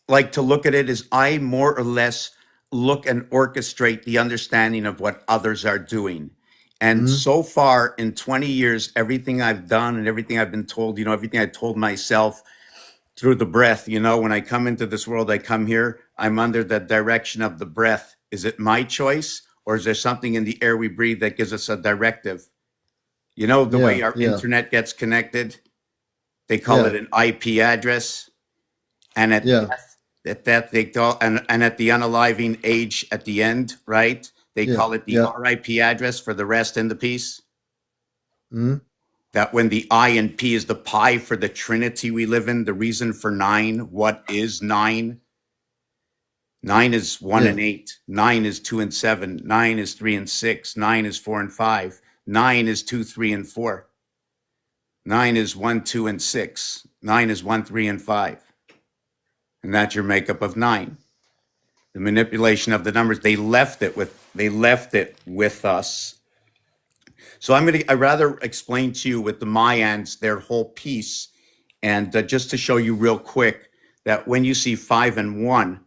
like to look at it is I more or less look and orchestrate the understanding of what others are doing. And Hmm. so far in 20 years, everything I've done and everything I've been told, everything I told myself through the breath, when I come into this world, I come here, I'm under the direction of the breath. Is it my choice or is there something in the air we breathe that gives us a directive? The way Yeah, our yeah, internet gets connected, they call it yeah, an IP address. And at yeah, death, at that they call and at the unaliving age at the end, right? They yeah, call it the yeah. RIP address for the rest and the peace. Hmm. That when the I and P is the pi for the Trinity we live in, the reason for nine, what is nine? Nine is one Yeah. and eight. Nine is two and seven. Nine is three and six. Nine is four and five. Nine is two, three, and four. Nine is one, two, and six. Nine is one, three, and five. And that's your makeup of nine. The manipulation of the numbers, they left it with us. So I'd rather explain to you with the Mayans, their whole piece. And just to show you real quick that when you see 5 and 1,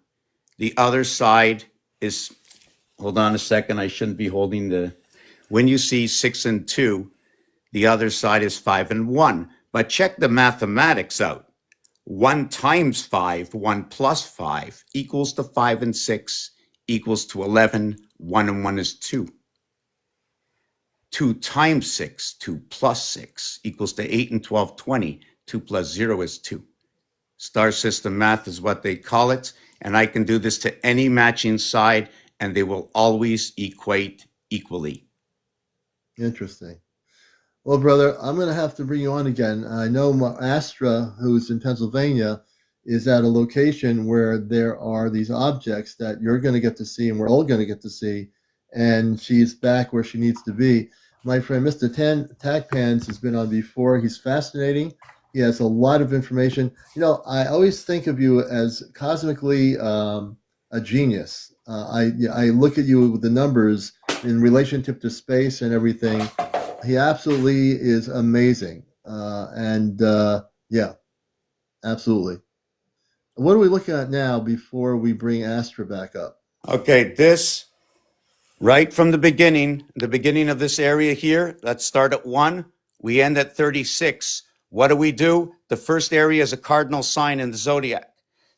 the other side is, hold on a second, I shouldn't be holding when you see 6 and 2, the other side is 5 and 1. But check the mathematics out. 1 times 5, 1 plus 5 equals to 5 and 6 equals to 11. 1 and 1 is 2. 2 times 6, 2 plus 6 equals to 8 and 12, 20. 2 plus 0 is 2. Star system math is what they call it. And I can do this to any matching side, and they will always equate equally. Interesting. Well, brother, I'm going to have to bring you on again. I know Astra, who's in Pennsylvania, is at a location where there are these objects that you're going to get to see and we're all going to get to see. And she's back where she needs to be. My friend, Mr. Tagpans, has been on before. He's fascinating. He has a lot of information. I always think of you as cosmically a genius. I look at you with the numbers in relationship to space and everything. He absolutely is amazing. Yeah, absolutely. What are we looking at now before we bring Astra back up? Okay, this right from the beginning of this area here, let's start at 1. We end at 36. What do? The first area is a cardinal sign in the zodiac.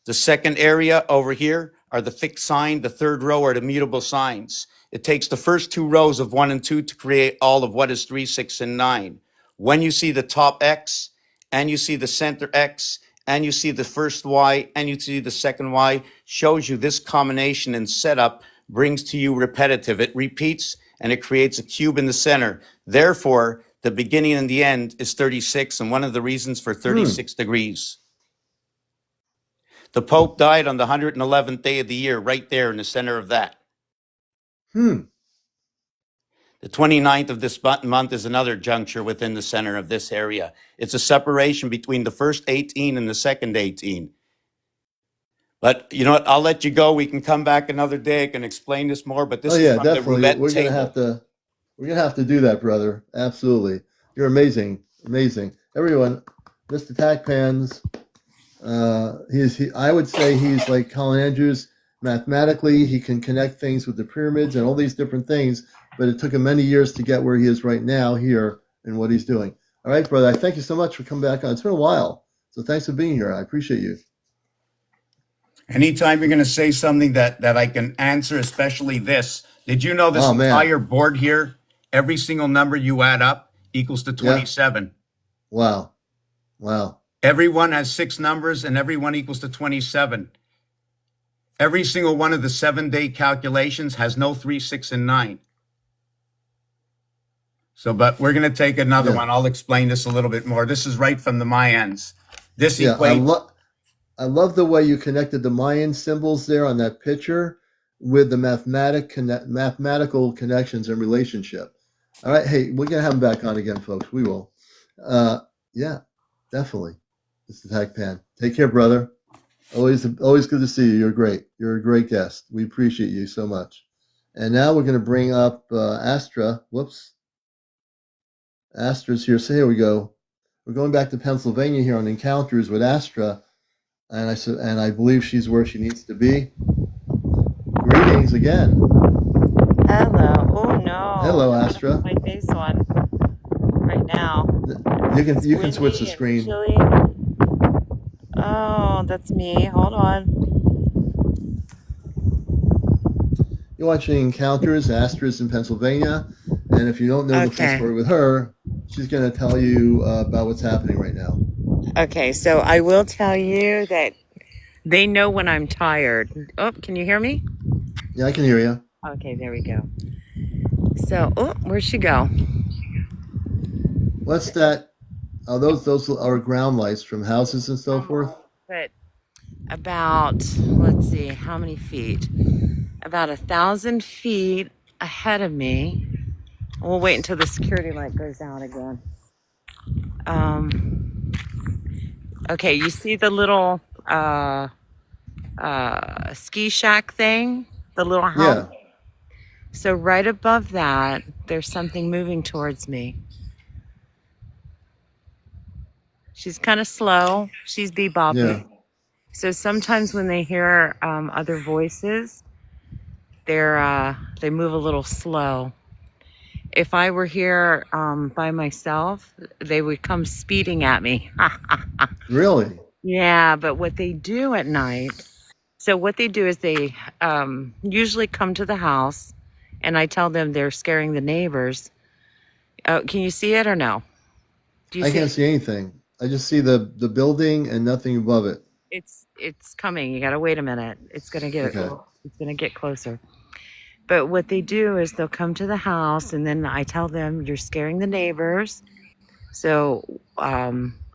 The second area over here are the fixed sign. The third row are the mutable signs. It takes the first 2 rows of 1 and 2 to create all of what is 3, 6, and 9. When you see the top X and you see the center X and you see the first Y and you see the second Y, shows you this combination and setup brings to you repetitive. It repeats and it creates a cube in the center. Therefore, the beginning and the end is 36, and one of the reasons for 36 degrees. The Pope died on the 111th day of the year, right there in the center of that. Hmm. The 29th of this month is another juncture within the center of this area. It's a separation between the first 18 and the second 18. But you know what? I'll let you go. We can come back another day. I can explain this more, but this Oh is yeah, from the definitely. roulette We're gonna have table. to. We're gonna have to do that, brother. Absolutely. You're amazing, amazing. Everyone, Mr. Tagpans. I would say he's like Colin Andrews. Mathematically, he can connect things with the pyramids and all these different things, but it took him many years to get where he is right now here and what he's doing. All right, brother. I thank you so much for coming back on. It's been a while, so thanks for being here. I appreciate you. Anytime you're going to say something that I can answer, especially this. Did you know this Oh man. entire board here, every single number you add up equals to Yeah. 27? Wow. Wow. Everyone has 6 numbers and every one equals to 27. Every single one of the 7-day calculations has no 3, 6, and 9. So, but we're going to take another one. I'll explain this a little bit more. This is right from the Mayans. This equates. I love the way you connected the Mayan symbols there on that picture with the mathematical connections and relationship. All right, hey, we're gonna have him back on again, folks. We will. Yeah, definitely. Mr. Hackpan. Take care, brother. Always good to see you. You're great. You're a great guest. We appreciate you so much. And now we're going to bring up Astra. Whoops. Astra's here. So here we go. We're going back to Pennsylvania here on Encounters with Astra. And I believe she's where she needs to be. Greetings again. Hello. Oh no. Hello, Astra. My face on right now. You can switch the screen. Chilly. Oh, that's me. Hold on. You're watching Encounters. Astra's in Pennsylvania. And if you don't know the full story with her, she's going to tell you about what's happening right now. Okay, so I will tell you that they know when I'm tired. Oh, can you hear me? Yeah, I can hear you. Okay, there we go. So, where'd she go? What's that? Oh, those are ground lights from houses and so forth. But about, let's see, how many feet? About 1,000 feet ahead of me. We'll wait until the security light goes out again. Okay, you see the little ski shack thing? The little house? Yeah. So right above that, there's something moving towards me. She's kind of slow. She's bebopping. Yeah. So sometimes when they hear other voices, they move a little slow. If I were here by myself, they would come speeding at me. Really? Yeah, but what they do at night, so what they do is they usually come to the house, and I tell them they're scaring the neighbors. Can you see it or no? Do you I see can't it? see anything. I just see the building and nothing above it. It's coming. You gotta wait a minute. It's gonna Okay. get closer. But what they do is they'll come to the house, and then I tell them you're scaring the neighbors. So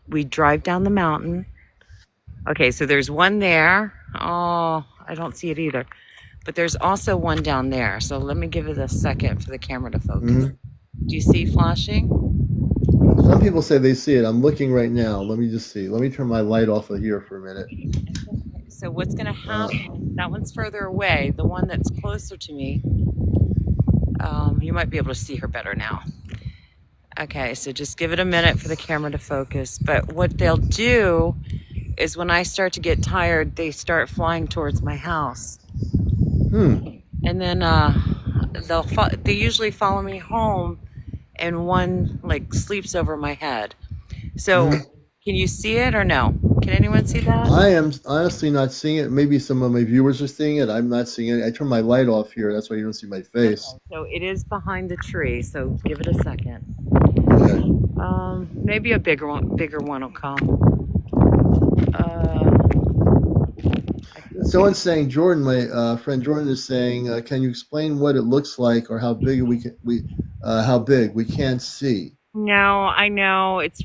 we drive down the mountain. Okay, so there's one there. Oh, I don't see it either. But there's also one down there. So let me give it a second for the camera to focus. Mm-hmm. Do you see flashing? Some people say they see it. I'm looking right now. Let me just see. Let me turn my light off of here for a minute. So what's going to happen, that one's further away. The one that's closer to me, you might be able to see her better now. Okay, so just give it a minute for the camera to focus. But what they'll do is when I start to get tired, they start flying towards my house. And then they usually follow me home, and one like sleeps over my head. So can you see it or no? Can anyone see that? I am honestly not seeing it. Maybe some of my viewers are seeing it. I'm not seeing it. I turned my light off here. That's why you don't see my face. Okay, so it is behind the tree. So give it a second. Okay. Maybe a bigger one will come. Someone's saying, Jordan, my friend Jordan is saying, can you explain what it looks like or how big how big we can't see? No, I know it's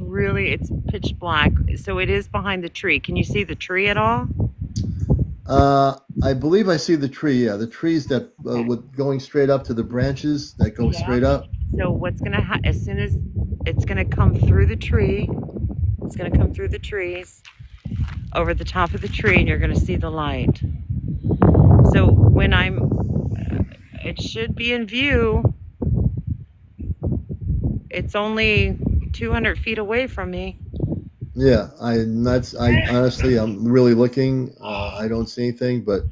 pitch black. So it is behind the tree. Can you see the tree at all? I believe I see the tree. Yeah, the trees that with going straight up to the branches that go straight up. So what's gonna as soon as it's gonna come through the tree, it's gonna come through the trees over the top of the tree, and you're gonna see the light. So when it should be in view. It's only 200 feet away from me. Yeah, honestly, I'm really looking. I don't see anything, but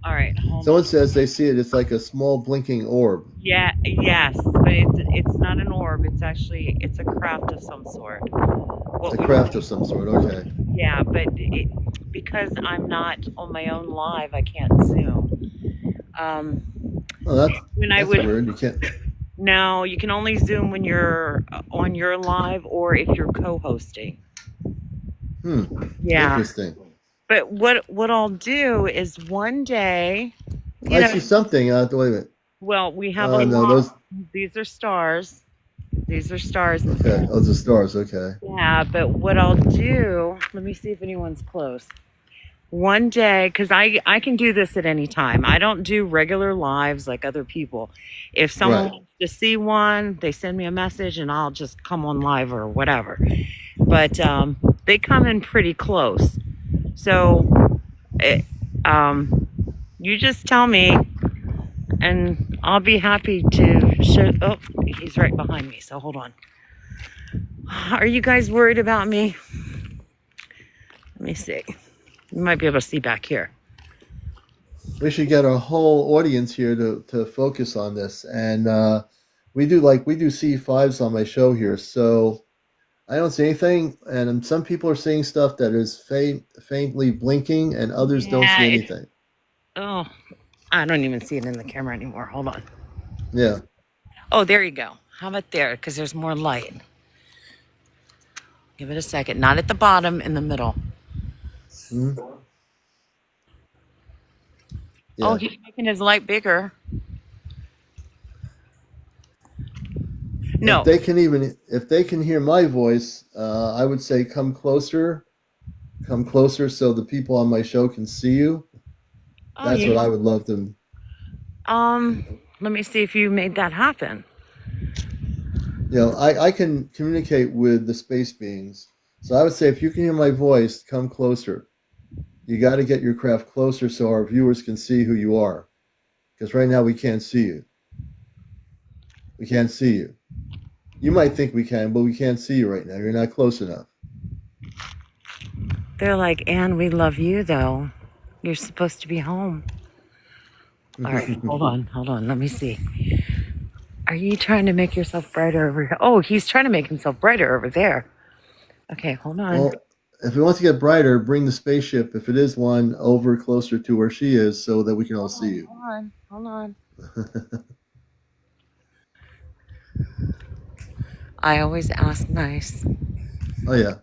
all right. Someone says they see it. It's like a small blinking orb. Yeah. Yes, but it's not an orb. It's a craft of some sort. It's a craft of some sort. Okay. Yeah, but because I'm not on my own live, I can't zoom. Oh, that's weird. You can't. No, you can only zoom when you're on your live or if you're co-hosting. Yeah. Interesting. But what I'll do is one day. I see something. Wait a minute. Well, we have these are stars. These are stars. Okay, those are stars. Okay. Yeah, but what I'll do, let me see if anyone's close. One day, because I can do this at any time. I don't do regular lives like other people. If someone wants to see one, they send me a message and I'll just come on live or whatever. but they come in pretty close. So you just tell me, and I'll be happy to show. Oh, he's right behind me, so hold on. Are you guys worried about me? Let me see. You might be able to see back here. We should get a whole audience here to focus on this. And we do C5s on my show here, so I don't see anything. And some people are seeing stuff that is faintly blinking, and others don't see anything. Oh, I don't even see it in the camera anymore. Hold on. Yeah. Oh, there you go. How about there? Because there's more light. Give it a second. Not at the bottom, in the middle. Hmm? Yeah. Oh, he's making his light bigger. No. If they can hear my voice, I would say come closer so the people on my show can see you. That's what I would love them. Let me see if you made that happen. You know, I can communicate with the space beings. So I would say if you can hear my voice, come closer. You got to get your craft closer so our viewers can see who you are. Because right now we can't see you. We can't see you. You might think we can, but we can't see you right now. You're not close enough. They're like, Anne, we love you, though. You're supposed to be home. All right, hold on. Let me see. Are you trying to make yourself brighter over here? Oh, he's trying to make himself brighter over there. Okay, hold on. Well, if he wants to get brighter, bring the spaceship, if it is one, over closer to where she is so that we can all see you. Hold on. I always ask nice. Oh, yeah.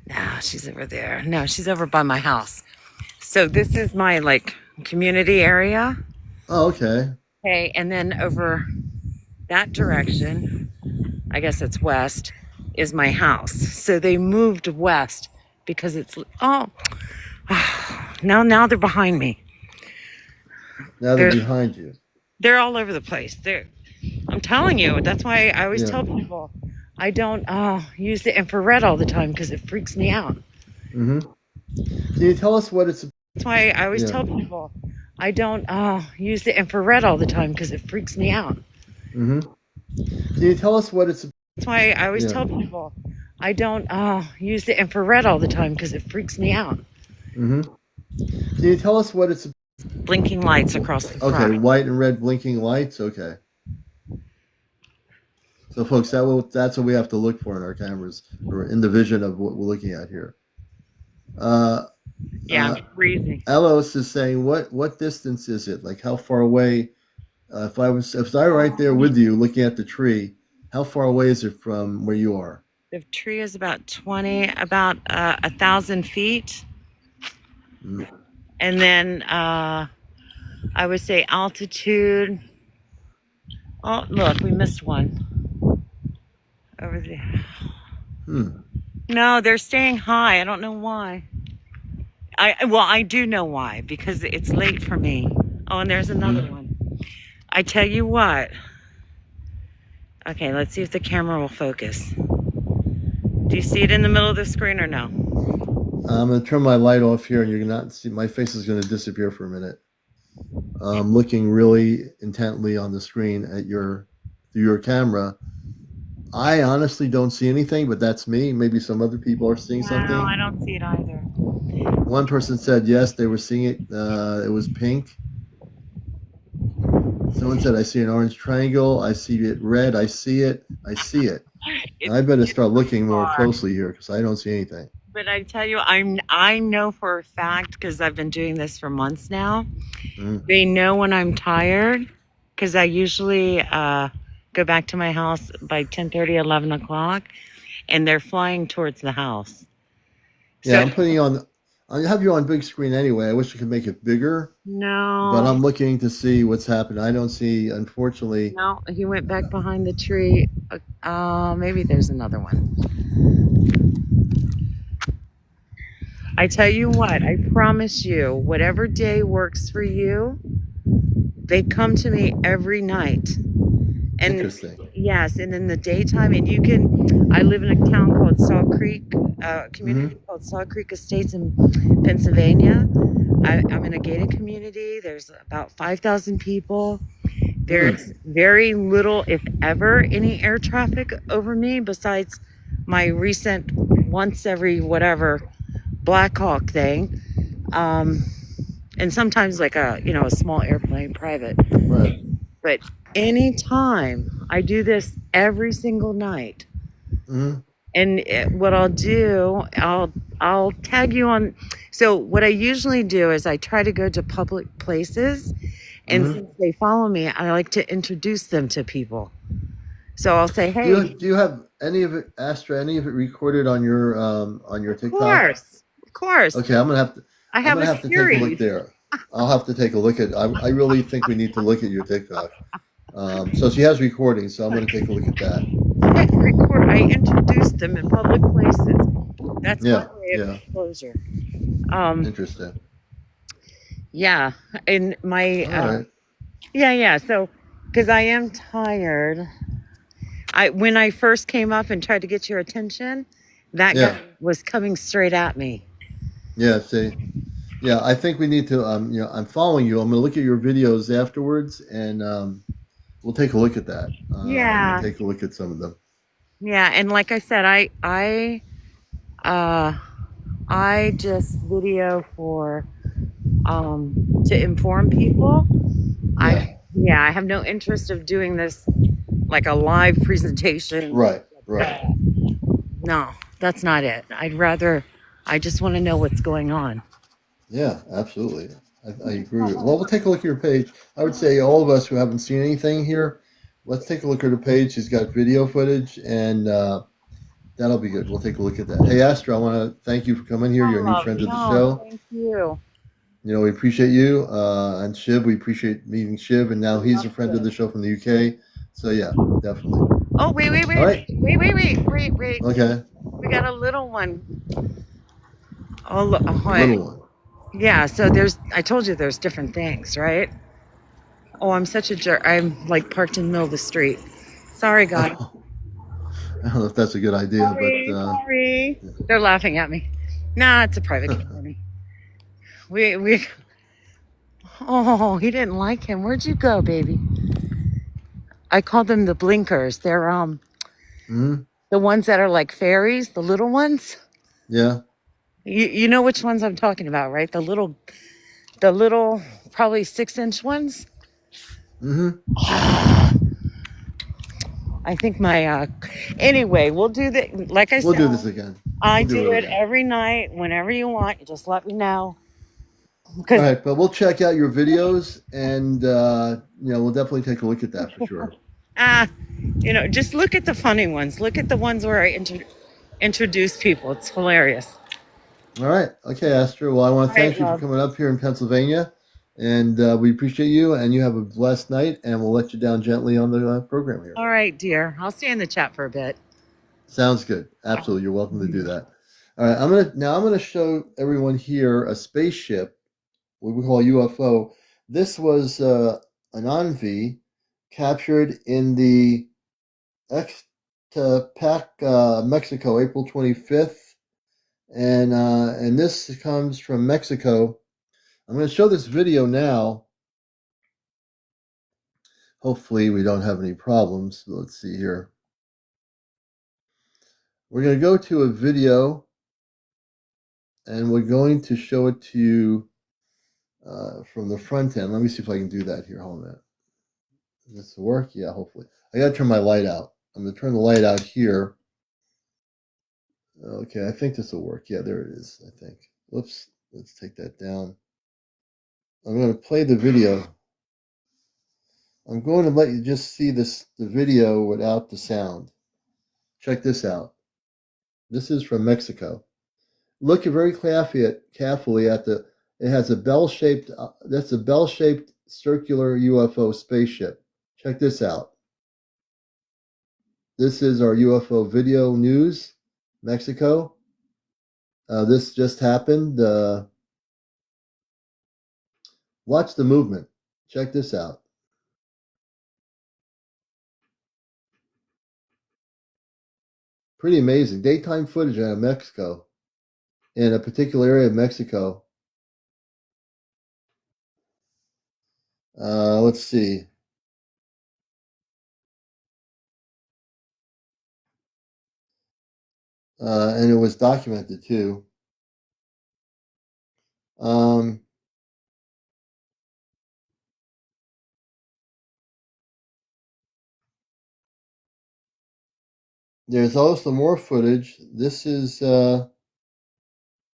No, she's over there. No, she's over by my house. So this is my community area. Oh, okay. Okay, and then over that direction, I guess it's west, is my house. So they moved west because it's now they're behind me. Now they're behind you. They're all over the place. I'm telling you, that's why I always tell people I don't use the infrared all the time because it freaks me out. Mm-hmm. Can you tell us what it's? That's why I always tell people I don't use the infrared all the time because it freaks me out. Mm-hmm. Can you tell us what it's? That's why I always tell people I don't use the infrared all the time because it freaks me out. Mm-hmm. Can you tell us what it's? Blinking lights across the front. Okay, white and red blinking lights. Okay. So, folks, that's what we have to look for in our cameras, or in the vision of what we're looking at here. I'm freezing. Elos is saying, what distance is it? Like, how far away? If I were right there with you, looking at the tree, how far away is it from where you are? The tree is about 1,000 feet. Mm. And then I would say altitude. Oh, look, we missed one over there. No, they're staying high. I don't know why. I do know why, because it's late for me. Oh, and there's another one. I tell you what. Okay, let's see if the camera will focus. Do you see it in the middle of the screen or no? I'm going to turn my light off here, and you're not see my face is going to disappear for a minute. I'm looking really intently on the screen at through your camera. I honestly don't see anything, but that's me. Maybe some other people are seeing something. No, I don't see it either. One person said yes, they were seeing it. It was pink. Someone said I see an orange triangle. I see it red. I see it. And I better start looking more closely here because I don't see anything. But I tell you, I know for a fact, because I've been doing this for months now. They know when I'm tired, because I usually go back to my house by 10:30, 11 o'clock, and they're flying towards the house. Yeah, I'm putting you on. I have you on big screen anyway. I wish I could make it bigger. No. But I'm looking to see what's happened. I don't see, unfortunately. No, he went back behind the tree. Maybe there's another one. I tell you what, I promise you, whatever day works for you, they come to me every night. And Interesting. yes, and in the daytime, and you can. I live in a town called Salt Creek, community called Salt Creek Estates in Pennsylvania. I'm in a gated community. There's about 5,000 people. There's very little, if ever, any air traffic over me besides my recent once every whatever Black Hawk thing. And sometimes like a small airplane, private. Right. But anytime I do this every single night, Mm-hmm. and what I'll do, I'll tag you on. So what I usually do is I try to go to public places, and since they follow me, I like to introduce them to people. So I'll say, "Hey, Do you have any of it, Astra? Any of it recorded on your of TikTok? course, Okay, I'm gonna I have a have to take a look series." there. I'll have to take a look at. I really think we need to look at your TikTok. So she has recordings, so I'm gonna take a look at that. I introduced them in public places. That's my Yeah, way of yeah, disclosure. interesting. Yeah, and my All right. yeah. So, because I am tired. When I first came up and tried to get your attention, that Yeah, guy was coming straight at me. yeah. See, yeah. I think we need to. I'm following you. I'm gonna look at your videos afterwards, and we'll take a look at that. I'm gonna Yeah, take a look at some of them. yeah, and like I said, uh, I just video for to inform people. Yeah. I have no interest of doing this like a live presentation. Right. Right. No, that's not it. I just want to know what's going on. Yeah. Absolutely. I agree with you. Well, we'll take a look at your page. I would say all of us who haven't seen anything here, let's take a look at her page. She's got video footage, and that'll be good. We'll take a look at that. Hey, Astra, I want to thank you for coming here. You're a new friend of the show. Thank you. We appreciate you. And Shiv, we appreciate meeting Shiv, and now he's a friend of the show from the UK. So yeah, definitely. Oh, wait. All right. Wait. Okay. We got a little one. Oh, look. Little one. Yeah, so I told you there's different things, right? Oh, I'm such a jerk. I'm like parked in the middle of the street. Sorry, guys. I don't know if that's a good idea, Sorry. They're laughing at me. Nah, it's a private company. We. Oh, he didn't like him. Where'd you go, baby? I call them the blinkers. They're the ones that are like fairies, the little ones. Yeah. You know which ones I'm talking about, right? The little, probably 6-inch ones. I think anyway, we'll do that. Like I said, We'll do this again. I do it every night, whenever you want. You just let me know. All right, but we'll check out your videos, and we'll definitely take a look at that for sure. Just look at the funny ones. Look at the ones where I introduce people. It's hilarious. All right. Okay, Astra. Well, I want to thank you for coming up here in Pennsylvania, and we appreciate you, and you have a blessed night, and we'll let you down gently on the program here. All right, dear. I'll stay in the chat for a bit. Sounds good. Absolutely. You're welcome to do that. All right. I'm gonna show everyone here a spaceship, what we call a UFO. This was an Envy captured in the Ixtapac, Mexico, April 25th. And this comes from Mexico. I'm going to show this video now. Hopefully we don't have any problems. Let's see here. We're going to go to a video, and we're going to show it to you from the front end. Let me see if I can do that here. Hold on a minute. Does this work? Yeah, hopefully. I got to turn my light out. I'm going to turn the light out here. Okay, I think this will work. Yeah, there it is, I think. Whoops, let's take that down. I'm going to play the video. I'm going to let you just see the video without the sound. Check this out. This is from Mexico. Look very carefully at it has a bell-shaped, that's a bell-shaped circular UFO spaceship. Check this out. This is our UFO video news, Mexico. This just happened. Watch the movement. Check this out. Pretty amazing. Daytime footage out of Mexico, in a particular area of Mexico. Let's see. And it was documented too. Um, there's also more footage. This is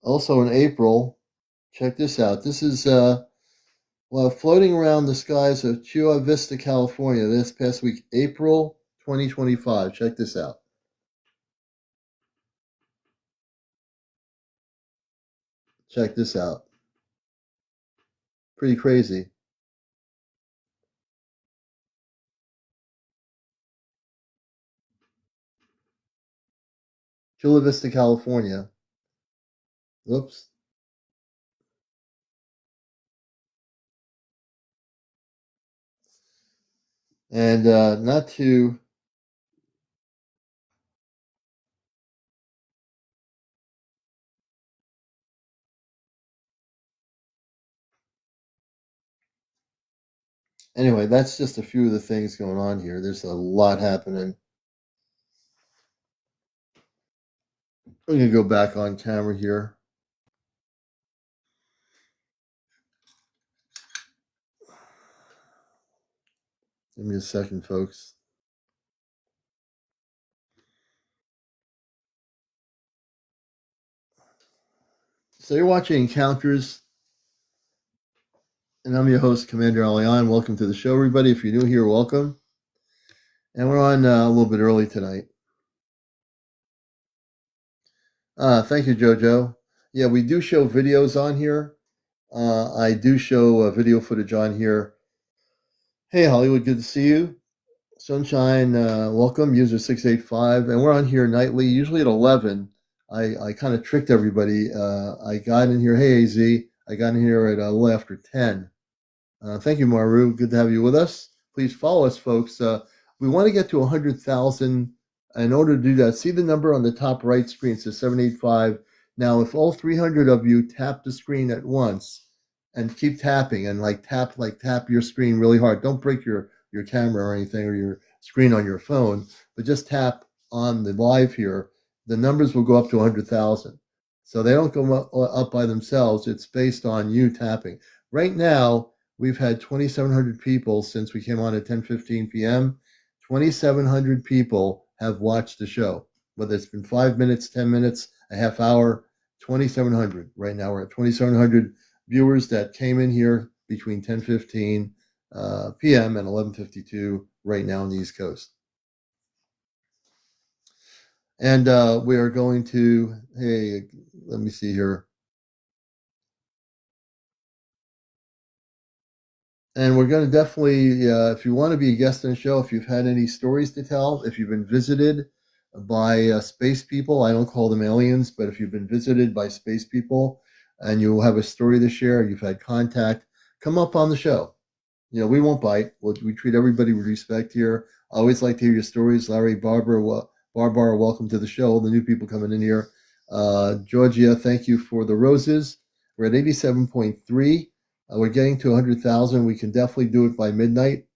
also in April. Check this out. This is well, floating around the skies of Chula Vista, California this past week, April 2025. Check this out. Check this out. Pretty crazy. Chula Vista, California. Whoops. And not to anyway, that's just a few of the things going on here. There's a lot happening. I'm going to go back on camera here. Give me a second, folks. So you're watching Encounters, and I'm your host, CmdrAleon. Welcome to the show, everybody. If you're new here, welcome. And we're on a little bit early tonight. Thank you, Jojo. Yeah, we do show videos on here. I do show video footage on here. Hey, Hollywood, good to see you. Sunshine, welcome, user 685. And we're on here nightly, usually at 11. I kind of tricked everybody. I got in here, hey, AZ, I got in here at a little after 10. Thank you, Maru. Good to have you with us. Please follow us, folks. We want to get to 100,000. In order to do that, see the number on the top right screen. It says 785. Now, if all 300 of you tap the screen at once and keep tapping and tap your screen really hard. Don't break your camera or anything or your screen on your phone, but just tap on the live here. The numbers will go up to 100,000. So they don't go up by themselves. It's based on you tapping. Right now, we've had 2,700 people since we came on at 10:15 p.m. 2,700 people have watched the show, whether it's been 5 minutes, 10 minutes, a half hour, 2,700. Right now we're at 2,700 viewers that came in here between 10:15 p.m. and 11:52 right now on the East Coast. And we are going to, hey, let me see here. And we're going to definitely, if you want to be a guest on the show, if you've had any stories to tell, if you've been visited by space people, I don't call them aliens, but if you've been visited by space people and you have a story to share, you've had contact, come up on the show. You know, we won't bite. We treat everybody with respect here. I always like to hear your stories. Larry, Barbara, welcome to the show. All the new people coming in here. Georgia, thank you for the roses. We're at 87.3. We're getting to 100,000. We can definitely do it by midnight.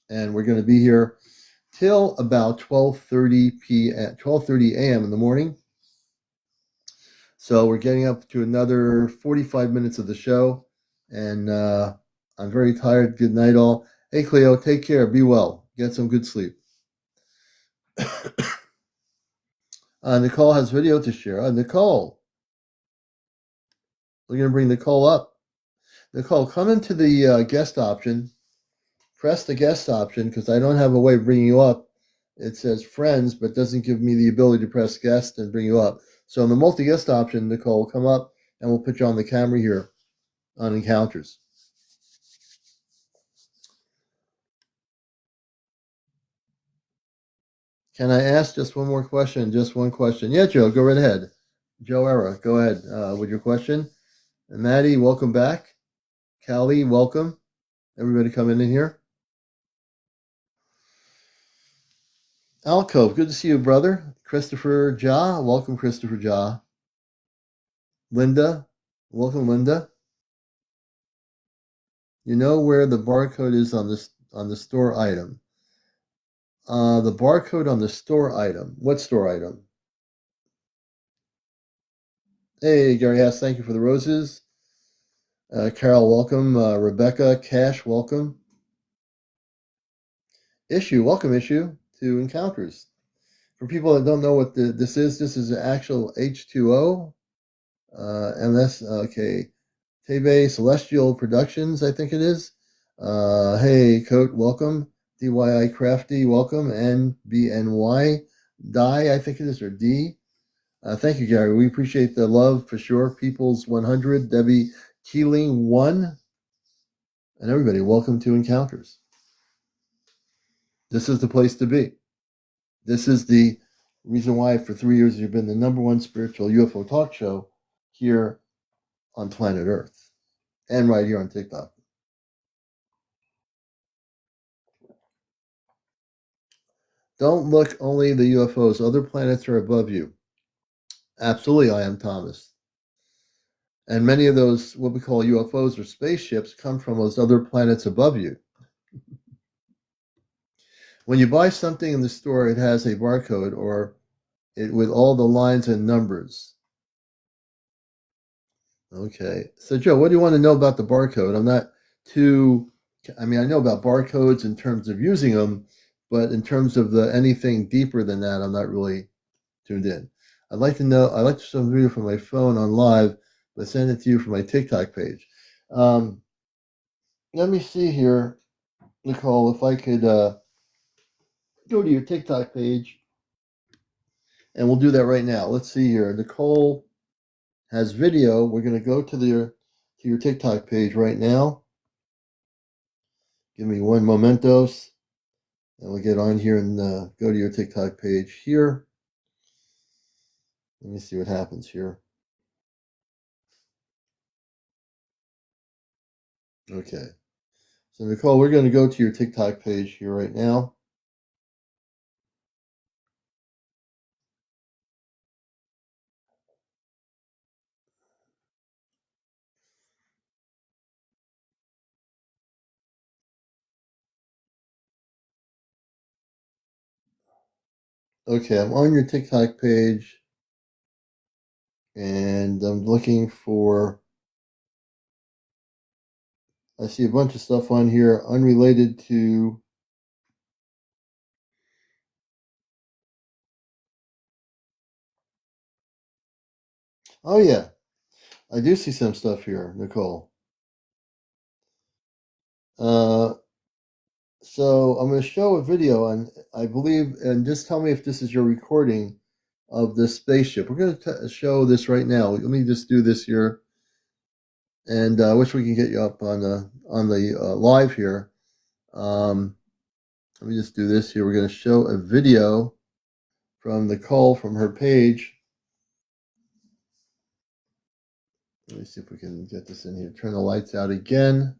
And we're going to be here till about 12:30 a.m. in the morning. So we're getting up to another 45 minutes of the show. And I'm very tired. Good night, all. Hey, Cleo, take care. Be well. Get some good sleep. Nicole has video to share. Nicole. We're going to bring Nicole up. Nicole, come into the guest option. Press the guest option because I don't have a way of bringing you up. It says friends, but doesn't give me the ability to press guest and bring you up. So in the multi-guest option, Nicole, come up and we'll put you on the camera here on Encounters. Can I ask just one more question? Just one question. Yeah, Joe, go right ahead. Joe Era, go ahead with your question. And Maddie, welcome back. Callie, welcome. Everybody coming in here? Alcove, good to see you, brother. Christopher Ja, welcome, Christopher Ja. Linda, welcome, Linda. You know where the barcode is on the store item. The barcode on the store item. What store item? Hey, Gary Hass, thank you for the roses. Carol, welcome. Rebecca, Cash, welcome. Issue, welcome, Issue, to Encounters. For people that don't know what this is an actual H2O. MS, okay. Tebe Celestial Productions, I think it is. Hey, Coat, welcome. DYI Crafty, welcome. NBNY Die, I think it is, or D. Thank you, Gary. We appreciate the love for sure. People's 100, Debbie Keeling 1, and everybody, welcome to Encounters. This is the place to be. This is the reason why for 3 years you've been the #1 spiritual UFO talk show here on planet Earth and right here on TikTok. Don't look only the UFOs. Other planets are above you. Absolutely, I am Thomas. And many of those, what we call UFOs or spaceships, come from those other planets above you. When you buy something in the store, it has a barcode or it with all the lines and numbers. Okay. So, Joe, what do you want to know about the barcode? I'm not too, I mean, I know about barcodes in terms of using them, but in terms of anything deeper than that, I'm not really tuned in. I'd like to know, I'd like to show a video from my phone on live, but send it to you from my TikTok page. Let me see here, Nicole, if I could go to your TikTok page, and we'll do that right now. Let's see here. Nicole has video. We're going to go to your TikTok page right now. Give me one momentos, and we'll get on here and go to your TikTok page here. Let me see what happens here. Okay. So, Nicole, we're going to go to your TikTok page here right now. Okay, I'm on your TikTok page, and I'm looking for. I see a bunch of stuff on here unrelated to. Oh, yeah, I do see some stuff here, Nicole. So I'm going to show a video on, I believe, and just tell me if this is your recording of this spaceship. We're going to show this right now. Let me just do this here, and I wish we could get you up on the live here. Let me just do this here. We're going to show a video from Nicole from her page. Let me see if we can get this in here. Turn the lights out again.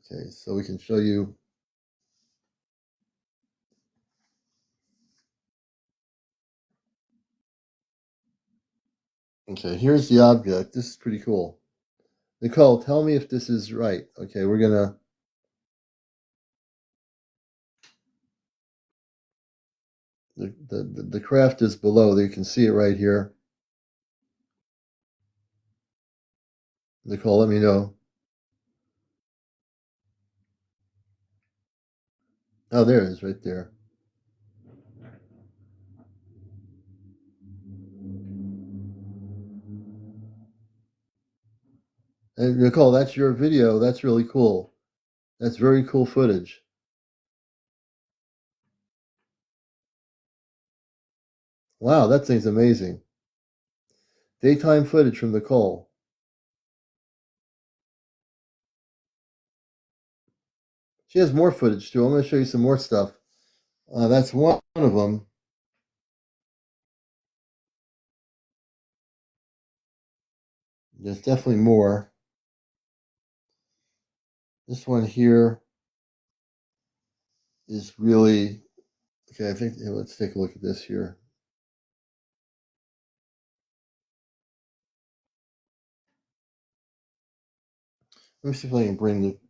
Okay, so we can show you. Okay, here's the object. This is pretty cool. Nicole, tell me if this is right. Okay, we're gonna. The craft is below. You can see it right here. Nicole, let me know. Oh, there it is, right there. And Nicole, that's your video. That's really cool. That's very cool footage. Wow, that thing's amazing. Daytime footage from Nicole. She has more footage too. I'm going to show you some more stuff. That's one of them. There's definitely more. This one here is really okay. I think let's take a look at this here. Let me see if I can bring it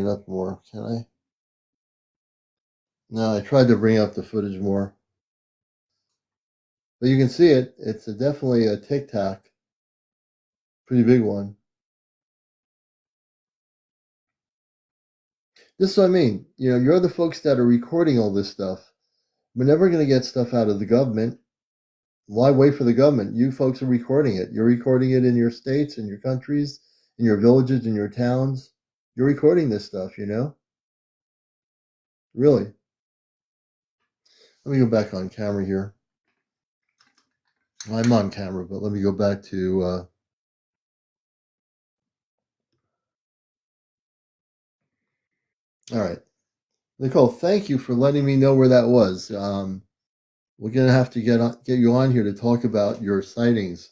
up more. Can I? No, I tried to bring up the footage more, but you can see it. It's definitely a TicTok, pretty big one. This is what I mean. You're the folks that are recording all this stuff. We're never going to get stuff out of the government. Why wait for the government? You folks are recording it. You're recording it in your states, in your countries, in your villages, in your towns. You're recording this stuff, Really. Let me go back on camera here. I'm on camera, but let me go back to. All right. Nicole, thank you for letting me know where that was. We're going to have to get you on here to talk about your sightings.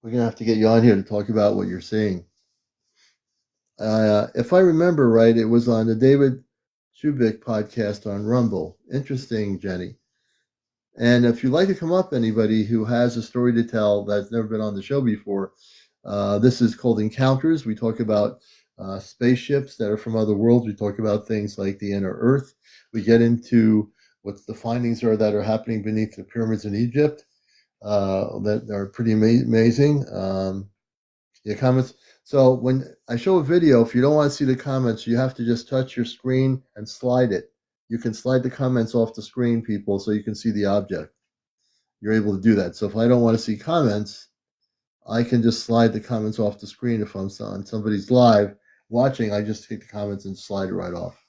We're going to have to get you on here to talk about what you're seeing. If I remember right, it was on the David Shubik podcast on Rumble. Interesting, Jenny. And if you'd like to come up, anybody who has a story to tell that's never been on the show before, this is called Encounters. We talk about spaceships that are from other worlds. We talk about things like the inner Earth. We get into what the findings are that are happening beneath the pyramids in Egypt that are pretty amazing. Yeah, comments. So when I show a video, if you don't want to see the comments, you have to just touch your screen and slide it. You can slide the comments off the screen, people, so you can see the object. You're able to do that. So if I don't want to see comments, I can just slide the comments off the screen. If I'm on somebody's live watching, I just take the comments and slide it right off.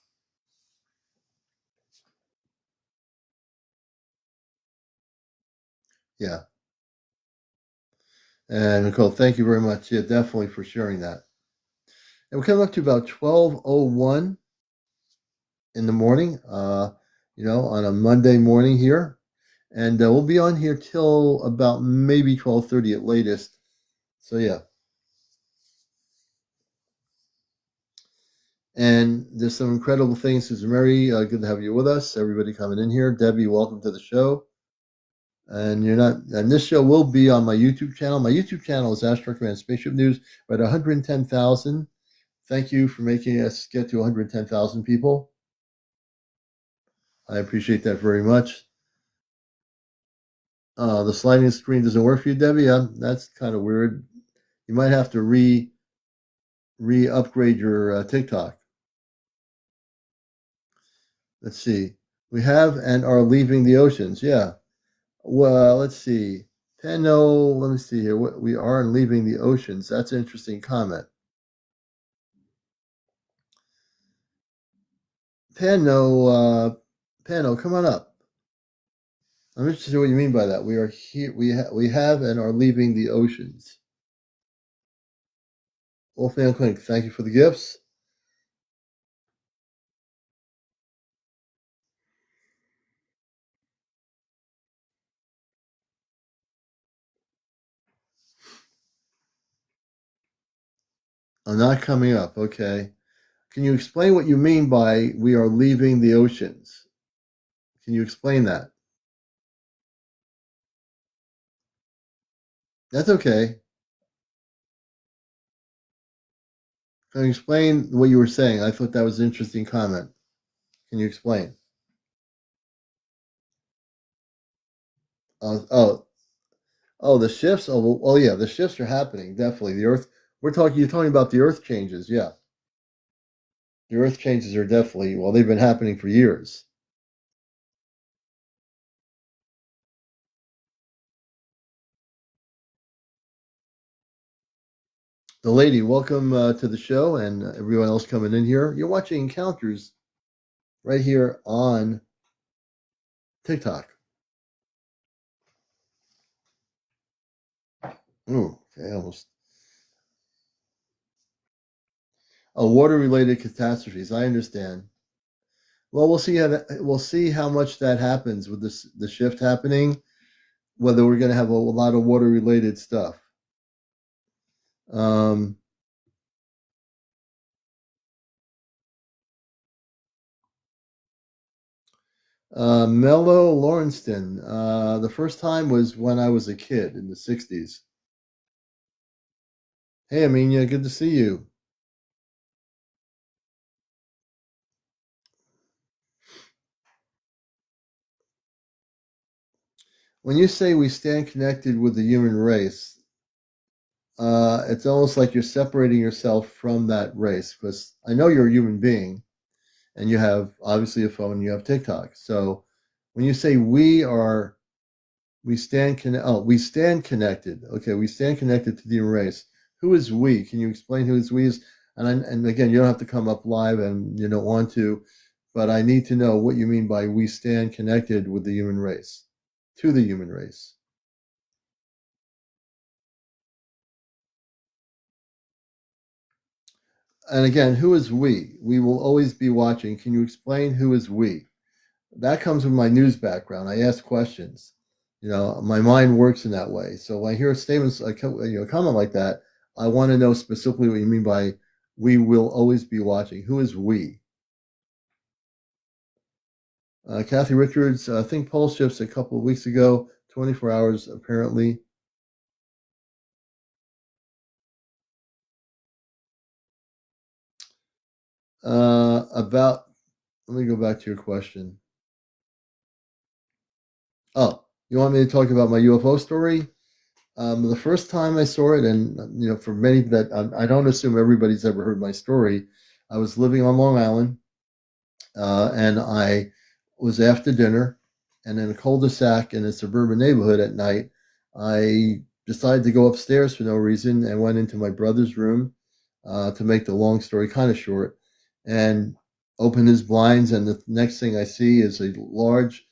Yeah. And Nicole, thank you very much. Yeah, definitely for sharing that. And we're coming up to about 12:01 in the morning, on a Monday morning here. And we'll be on here till about maybe 12:30 at latest. So, yeah. And there's some incredible things. Susan Mary, good to have you with us. Everybody coming in here. Debbie, welcome to the show. And this show will be on my YouTube channel. My YouTube channel is Astro Command Spaceship News. We're at 110,000. Thank you for making us get to 110,000 people. I appreciate that very much. The sliding screen doesn't work for you, Debbie. That's kind of weird. You might have to re-upgrade your TikTok. Let's see. We have and are leaving the oceans. Yeah. Well, let's see. Pano, let me see here. We are leaving the oceans. That's an interesting comment. Pano, come on up. I'm interested in what you mean by that. We are here. We have and are leaving the oceans. Wolfman Clinic, thank you for the gifts. I'm not coming up. Okay. Can you explain what you mean by we are leaving the oceans? Can you explain that? That's okay. Can you explain what you were saying? I thought that was an interesting comment. Can you explain? The shifts. Yeah, the shifts are happening. Definitely, the Earth. You're talking about the Earth changes. Yeah, the Earth changes are definitely. Well, they've been happening for years. The lady, welcome to the show, and everyone else coming in here. You're watching Encounters right here on TikTok. Ooh, okay, almost. Water-related catastrophes. I understand. Well, we'll see how much that happens with the shift happening. Whether we're going to have a lot of water-related stuff. Mello Lawrenceston. The first time was when I was a kid in the 60s. Hey, Aminia, good to see you. When you say we stand connected with the human race, it's almost like you're separating yourself from that race because I know you're a human being and you have obviously a phone, you have TikTok. So when you say we stand connected. Okay, we stand connected to the human race. Who is we? Can you explain who is we is? And again, you don't have to come up live and you don't want to, but I need to know what you mean by we stand connected with the human race, to the human race. And again, who is we? We will always be watching. Can you explain who is we? That comes with my news background. I ask questions. My mind works in that way. So when I hear statements, a comment like that, I want to know specifically what you mean by we will always be watching. Who is we? Kathy Richards, I think pulse shifts a couple of weeks ago, 24 hours apparently. Let me go back to your question. Oh, you want me to talk about my UFO story? The first time I saw it, and for many that I don't assume everybody's ever heard my story. I was living on Long Island, and I was after dinner, and in a cul-de-sac in a suburban neighborhood at night, I decided to go upstairs for no reason and went into my brother's room to make the long story kind of short, and opened his blinds, and the next thing I see is a large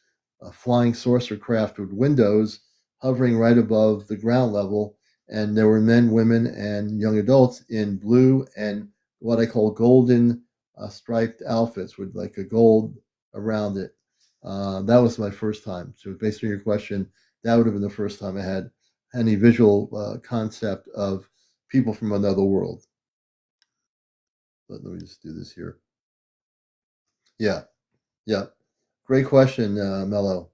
flying saucer craft with windows hovering right above the ground level, and there were men, women, and young adults in blue and what I call golden striped outfits with like a gold around it. That was my fired time. So based on your question, that would have been the first time I had any visual concept of people from another world. But let me just do this here. Yeah, yeah. Great question, Mello.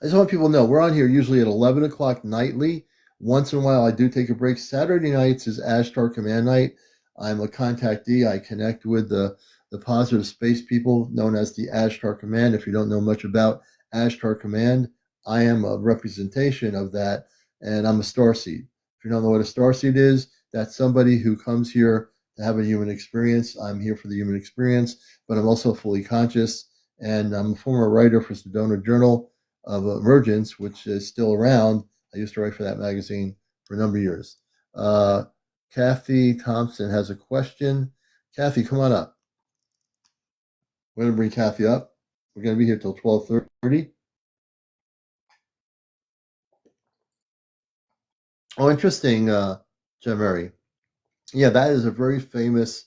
I just want people to know we're on here usually at 11 o'clock nightly. Once in a while, I do take a break. Saturday nights is Ashtar Command Night. I'm a contactee. I connect with the positive space people known as the Ashtar Command. If you don't know much about Ashtar Command, I am a representation of that, and I'm a starseed. If you don't know what a starseed is, that's somebody who comes here to have a human experience. I'm here for the human experience, but I'm also fully conscious, and I'm a former writer for Sedona Journal of Emergence, which is still around. I used to write for that magazine for a number of years. Kathy Thompson has a question. Kathy, come on up. We're going to bring Kathy up. We're going to be here till 12:30. Oh, interesting, Jen Mary. Yeah, that is a very famous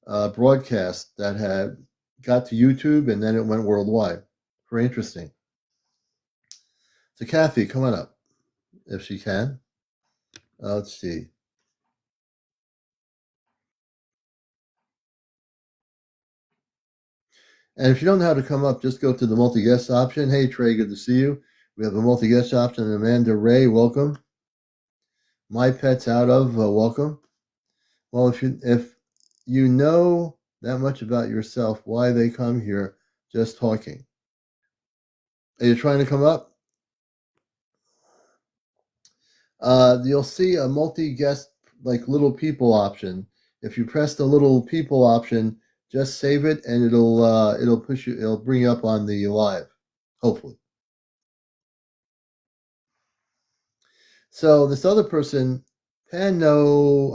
broadcast that had got to YouTube and then it went worldwide. Very interesting. So, Kathy, come on up if she can. Let's see. And if you don't know how to come up, just go to the multi-guest option. Hey, Trey, good to see you. We have a multi-guest option. Amanda Ray, welcome. My Pet's Out of, welcome. Well, if you know that much about yourself, why they come here just talking? Are you trying to come up? You'll see a multi-guest, like little people option. If you press the little people option, just save it, and it'll push you. It'll bring you up on the live, hopefully. So this other person, I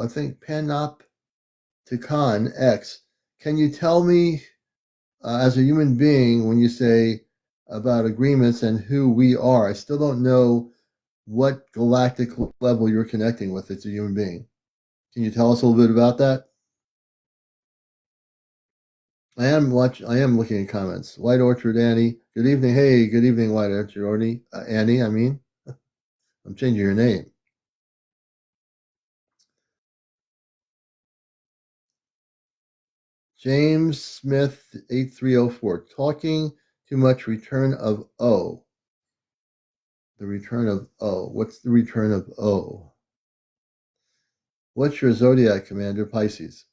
think Panopticon X. Can you tell me, as a human being, when you say about agreements and who we are? I still don't know what galactic level you're connecting with. It's a human being. Can you tell us a little bit about that? I am looking at comments. White Orchard Annie. Good evening. Hey, good evening, White Orchard Annie. I mean, I'm changing your name. James Smith 8304. Talking Too much return of O. The return of O. What's the return of O? What's your zodiac, Commander? Pisces.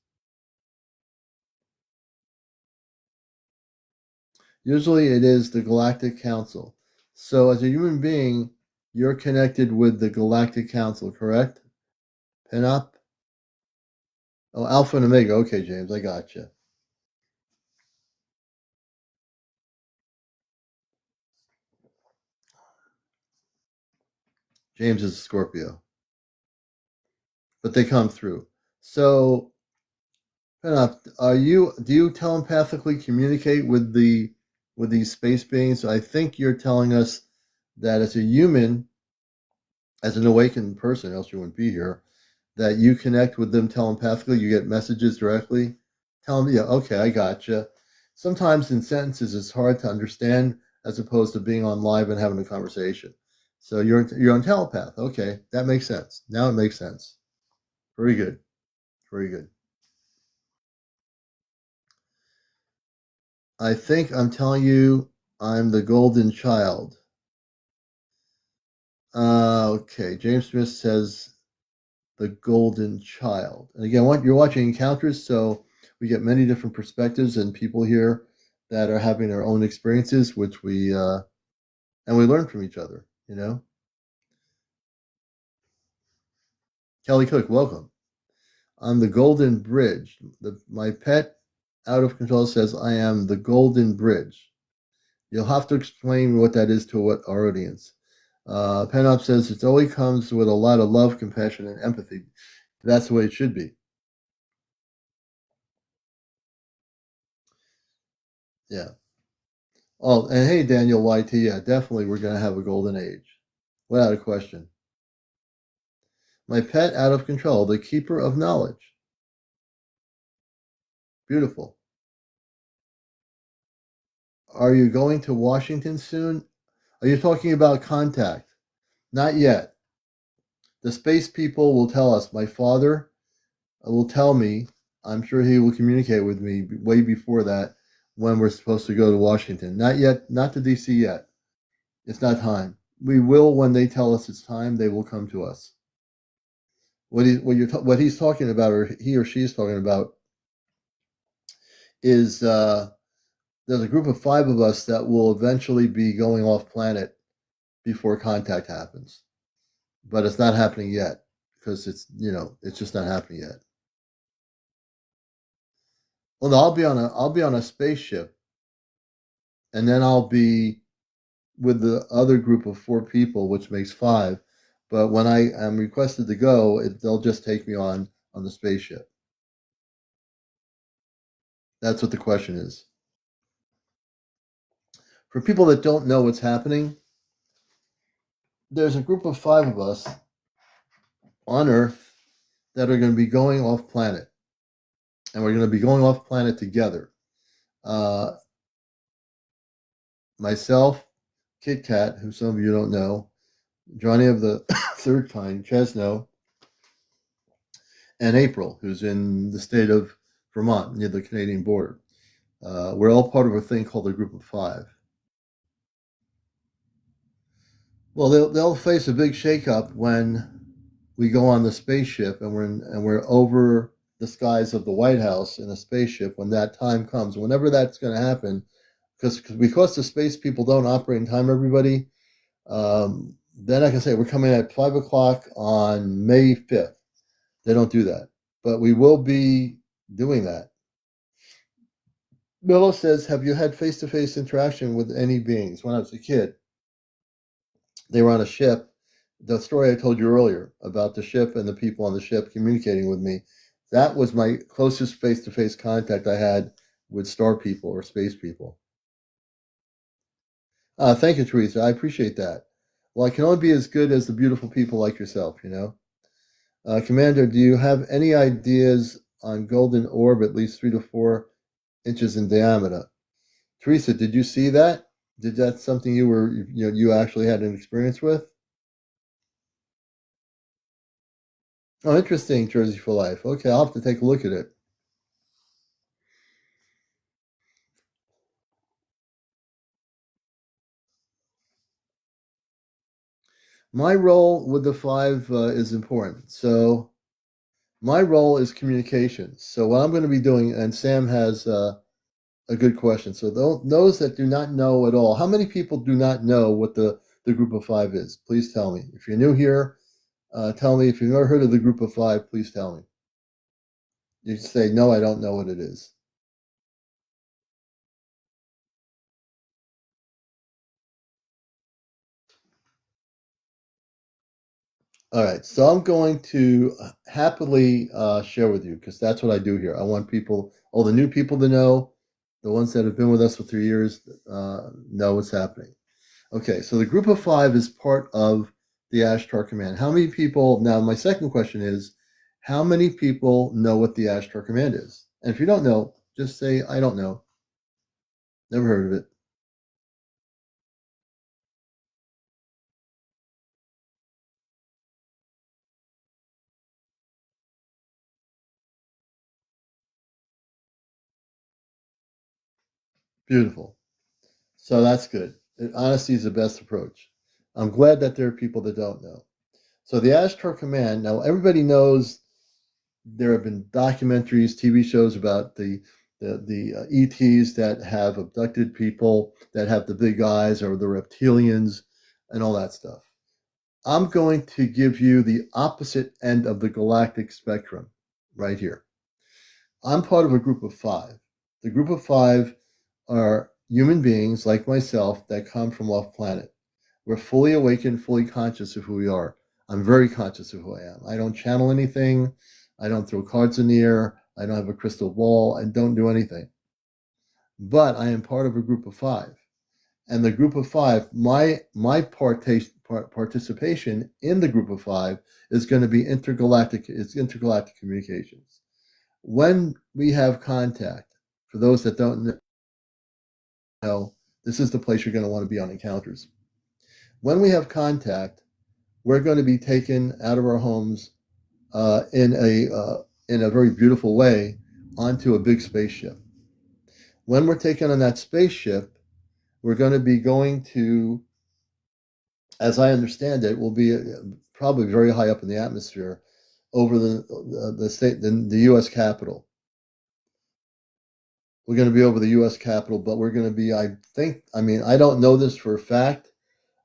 Usually it is the Galactic Council. So as a human being, you're connected with the Galactic Council, correct? Pin up? Oh, Alpha and Omega. Okay, James, I got you. James is a Scorpio, but they come through. So, pin up. Do you telepathically communicate with these space beings? I think you're telling us that as a human, as an awakened person, else you wouldn't be here, that you connect with them telepathically, you get messages directly. Tell them, yeah, okay, I gotcha. Sometimes in sentences it's hard to understand as opposed to being on live and having a conversation. So you're on telepath. Okay, that makes sense. Now it makes sense. Very good. Very good. I think I'm telling you I'm the golden child. Okay, James Smith says the golden child. And again, you're watching Encounters, so we get many different perspectives and people here that are having their own experiences, which we learn from each other. Kelly Cook, welcome. I'm the Golden Bridge. My pet out of control says I am the Golden Bridge. You'll have to explain what that is to our audience. Penop says it always comes with a lot of love, compassion, and empathy. That's the way it should be. Yeah. Oh, and hey, Daniel YT, yeah, definitely we're going to have a golden age. Without a question. My pet out of control, the keeper of knowledge. Beautiful. Are you going to Washington soon? Are you talking about contact? Not yet. The space people will tell us. My father will tell me. I'm sure he will communicate with me way before that when we're supposed to go to Washington. Not yet, not to DC yet. It's not time. We will when they tell us it's time. They will come to us. What he's talking about, or he or she is talking about, is there's a group of 5 of us that will eventually be going off planet before contact happens, but it's not happening yet because it's just not happening yet. Well, no, I'll be on a spaceship, and then I'll be with the other group of 4 people, which makes 5. But when I am requested to go, they'll just take me on the spaceship. That's what the question is. For people that don't know what's happening, there's a group of 5 of us on Earth that are going to be going off planet, and we're going to be going off planet together. Myself, Kit Kat, who some of you don't know, Johnny of the third kind, Chesno, and April, who's in the state of Vermont near the Canadian border. We're all part of a thing called the Group of 5. Well, they'll face a big shakeup when we go on the spaceship and we're over the skies of the White House in a spaceship when that time comes. Whenever that's going to happen, because the space people don't operate in time, everybody. Then I can say we're coming at 5:00 on May 5th. They don't do that, but we will be doing that. Milo says, "Have you had face-to-face interaction with any beings?" When I was a kid, they were on a ship. The story I told you earlier about the ship and the people on the ship communicating with me, that was my closest face-to-face contact I had with star people or space people. Thank you, Teresa. I appreciate that. Well, I can only be as good as the beautiful people like yourself. Commander, do you have any ideas on golden orb at least 3 to 4 inches in diameter? Teresa, did you see that? Did that something you actually had an experience with? Oh, interesting, Jersey for Life. Okay, I'll have to take a look at it. My role with the five is important. So my role is communications. So what I'm going to be doing, and Sam has a good question. So those that do not know at all, how many people do not know what the group of five is? Please tell me. If you're new here, tell me. If you've never heard of the group of five, please tell me. You can say, no, I don't know what it is. All right, so I'm going to happily share with you because that's what I do here. I want people, all the new people to know, the ones that have been with us for 3 years, know what's happening. Okay, so the group of five is part of the Ashtar Command. How many people, now my second question is, how many people know what the Ashtar Command is? And if you don't know, just say, I don't know. Never heard of it. Beautiful. So that's good. Honesty is the best approach. I'm glad that there are people that don't know. So the Ashtar Command, now everybody knows there have been documentaries, TV shows about the ETs that have abducted people, that have the big eyes, or the reptilians, and all that stuff. I'm going to give you the opposite end of the galactic spectrum right here. I'm part of a group of five. The group of five are human beings like myself that come from off planet. We're fully awakened, fully conscious of who we are. I'm very conscious of who I am. I don't channel anything. I don't throw cards in the air. I don't have a crystal ball. I don't do anything. But I am part of a group of five. And the group of five, my participation in the group of five is going to be intergalactic. It's intergalactic communications. When we have contact, for those that don't know, this is the place you're going to want to be on encounters. When we have contact, we're going to be taken out of our homes in a very beautiful way onto a big spaceship. When we're taken on that spaceship, we're going to be going to, as I understand it, will be probably very high up in the atmosphere over the state, the U.S. Capitol. We're going to be over the U.S. Capitol, but we're going to be, I think, I mean, I don't know this for a fact.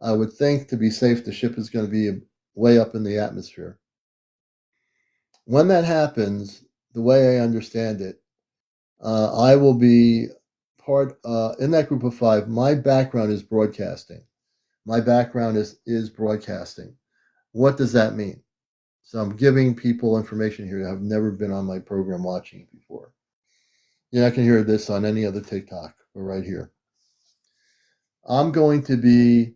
I would think to be safe, the ship is going to be way up in the atmosphere. When that happens, the way I understand it, I will be part in that group of five. My background is broadcasting. My background is broadcasting. What does that mean? So I'm giving people information here that have never been on my program watching it before. You're not going to hear this on any other TikTok, but right here. I'm going to be,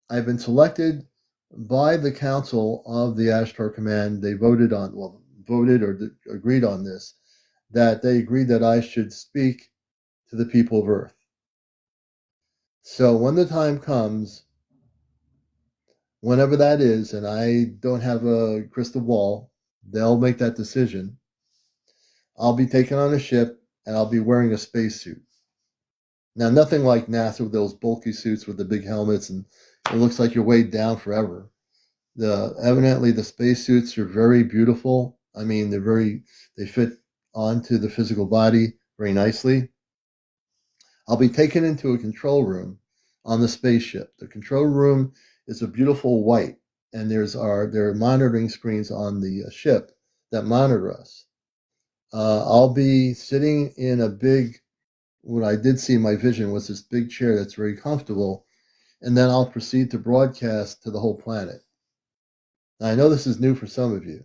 I've been selected by the council of the Ashtar Command. They voted or agreed on this, that they agreed that I should speak to the people of Earth. So when the time comes, whenever that is, and I don't have a crystal ball, they'll make that decision. I'll be taken on a ship and I'll be wearing a spacesuit. Now, nothing like NASA with those bulky suits with the big helmets and it looks like you're weighed down forever. Evidently the spacesuits are very beautiful. I mean, they fit onto the physical body very nicely. I'll be taken into a control room on the spaceship. The control room is a beautiful white, and there are monitoring screens on the ship that monitor us. I'll be sitting in a big, what I did see in my vision was this big chair that's very comfortable, and then I'll proceed to broadcast to the whole planet. Now, I know this is new for some of you.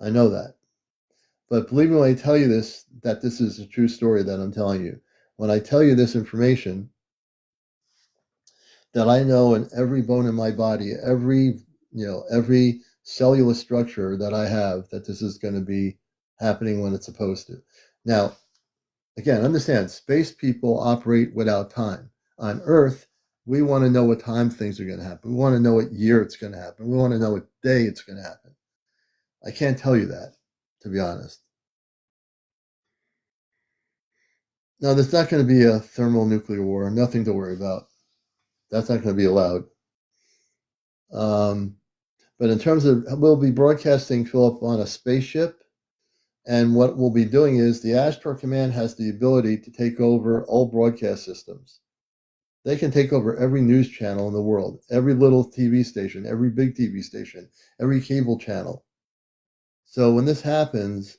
I know that. But believe me when I tell you this, that this is a true story that I'm telling you. When I tell you this information, that I know in every bone in my body, every cellular structure that I have, that this is going to be happening when it's supposed to. Now, again, understand, space people operate without time. On Earth, we want to know what time things are going to happen. We want to know what year it's going to happen. We want to know what day it's going to happen. I can't tell you that, to be honest. Now, there's not going to be a thermonuclear war, nothing to worry about. That's not going to be allowed. But in terms of, we'll be broadcasting, Philip, on a spaceship. And what we'll be doing is the Ashtar Command has the ability to take over all broadcast systems. They can take over every news channel in the world, every little TV station, every big TV station, every cable channel. So when this happens,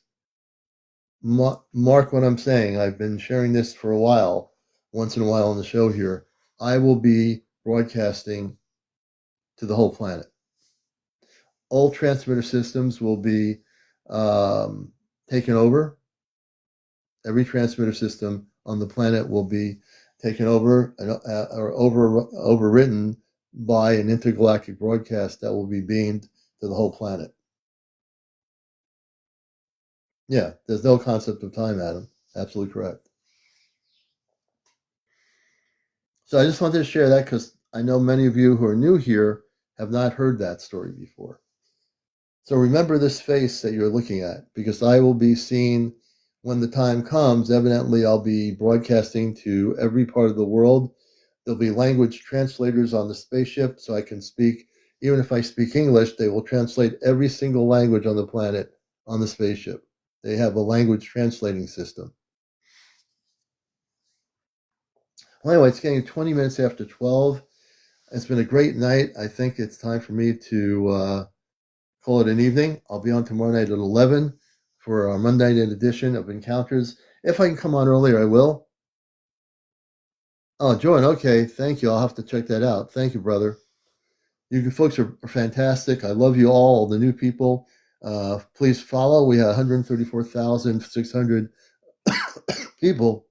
mark what I'm saying. I've been sharing this for a while, once in a while on the show here. I will be broadcasting to the whole planet. All transmitter systems will be taken over. Every transmitter system on the planet will be taken over or overwritten by an intergalactic broadcast that will be beamed to the whole planet. Yeah, there's no concept of time, Adam. Absolutely correct. So I just wanted to share that because I know many of you who are new here have not heard that story before. So remember this face that you're looking at, because I will be seen when the time comes. Evidently, I'll be broadcasting to every part of the world. There'll be language translators on the spaceship, so I can speak. Even if I speak English, they will translate every single language on the planet on the spaceship. They have a language translating system. Well, anyway, it's getting 20 minutes after 12. It's been a great night. I think it's time for me to call it an evening. I'll be on tomorrow night at 11 for our Monday night edition of Encounters. If I can come on earlier, I will. Oh, Jordan, okay. Thank you. I'll have to check that out. Thank you, brother. You folks are fantastic. I love you all the new people. Please follow. We have 134,600 people.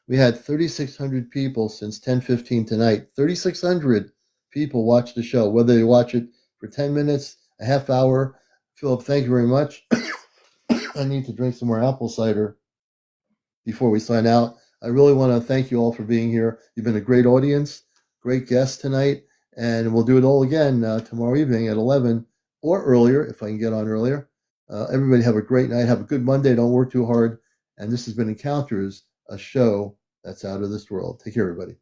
We had 3,600 people since 10:15 tonight. 3,600 people watch the show, whether they watch it for 10 minutes, a half hour. Philip, thank you very much. I need to drink some more apple cider before we sign out. I really want to thank you all for being here. You've been a great audience, great guests tonight, and we'll do it all again tomorrow evening at 11 or earlier if I can get on earlier. Everybody have a great night. Have a good Monday. Don't work too hard. And this has been Encounters, a show that's out of this world. Take care, everybody.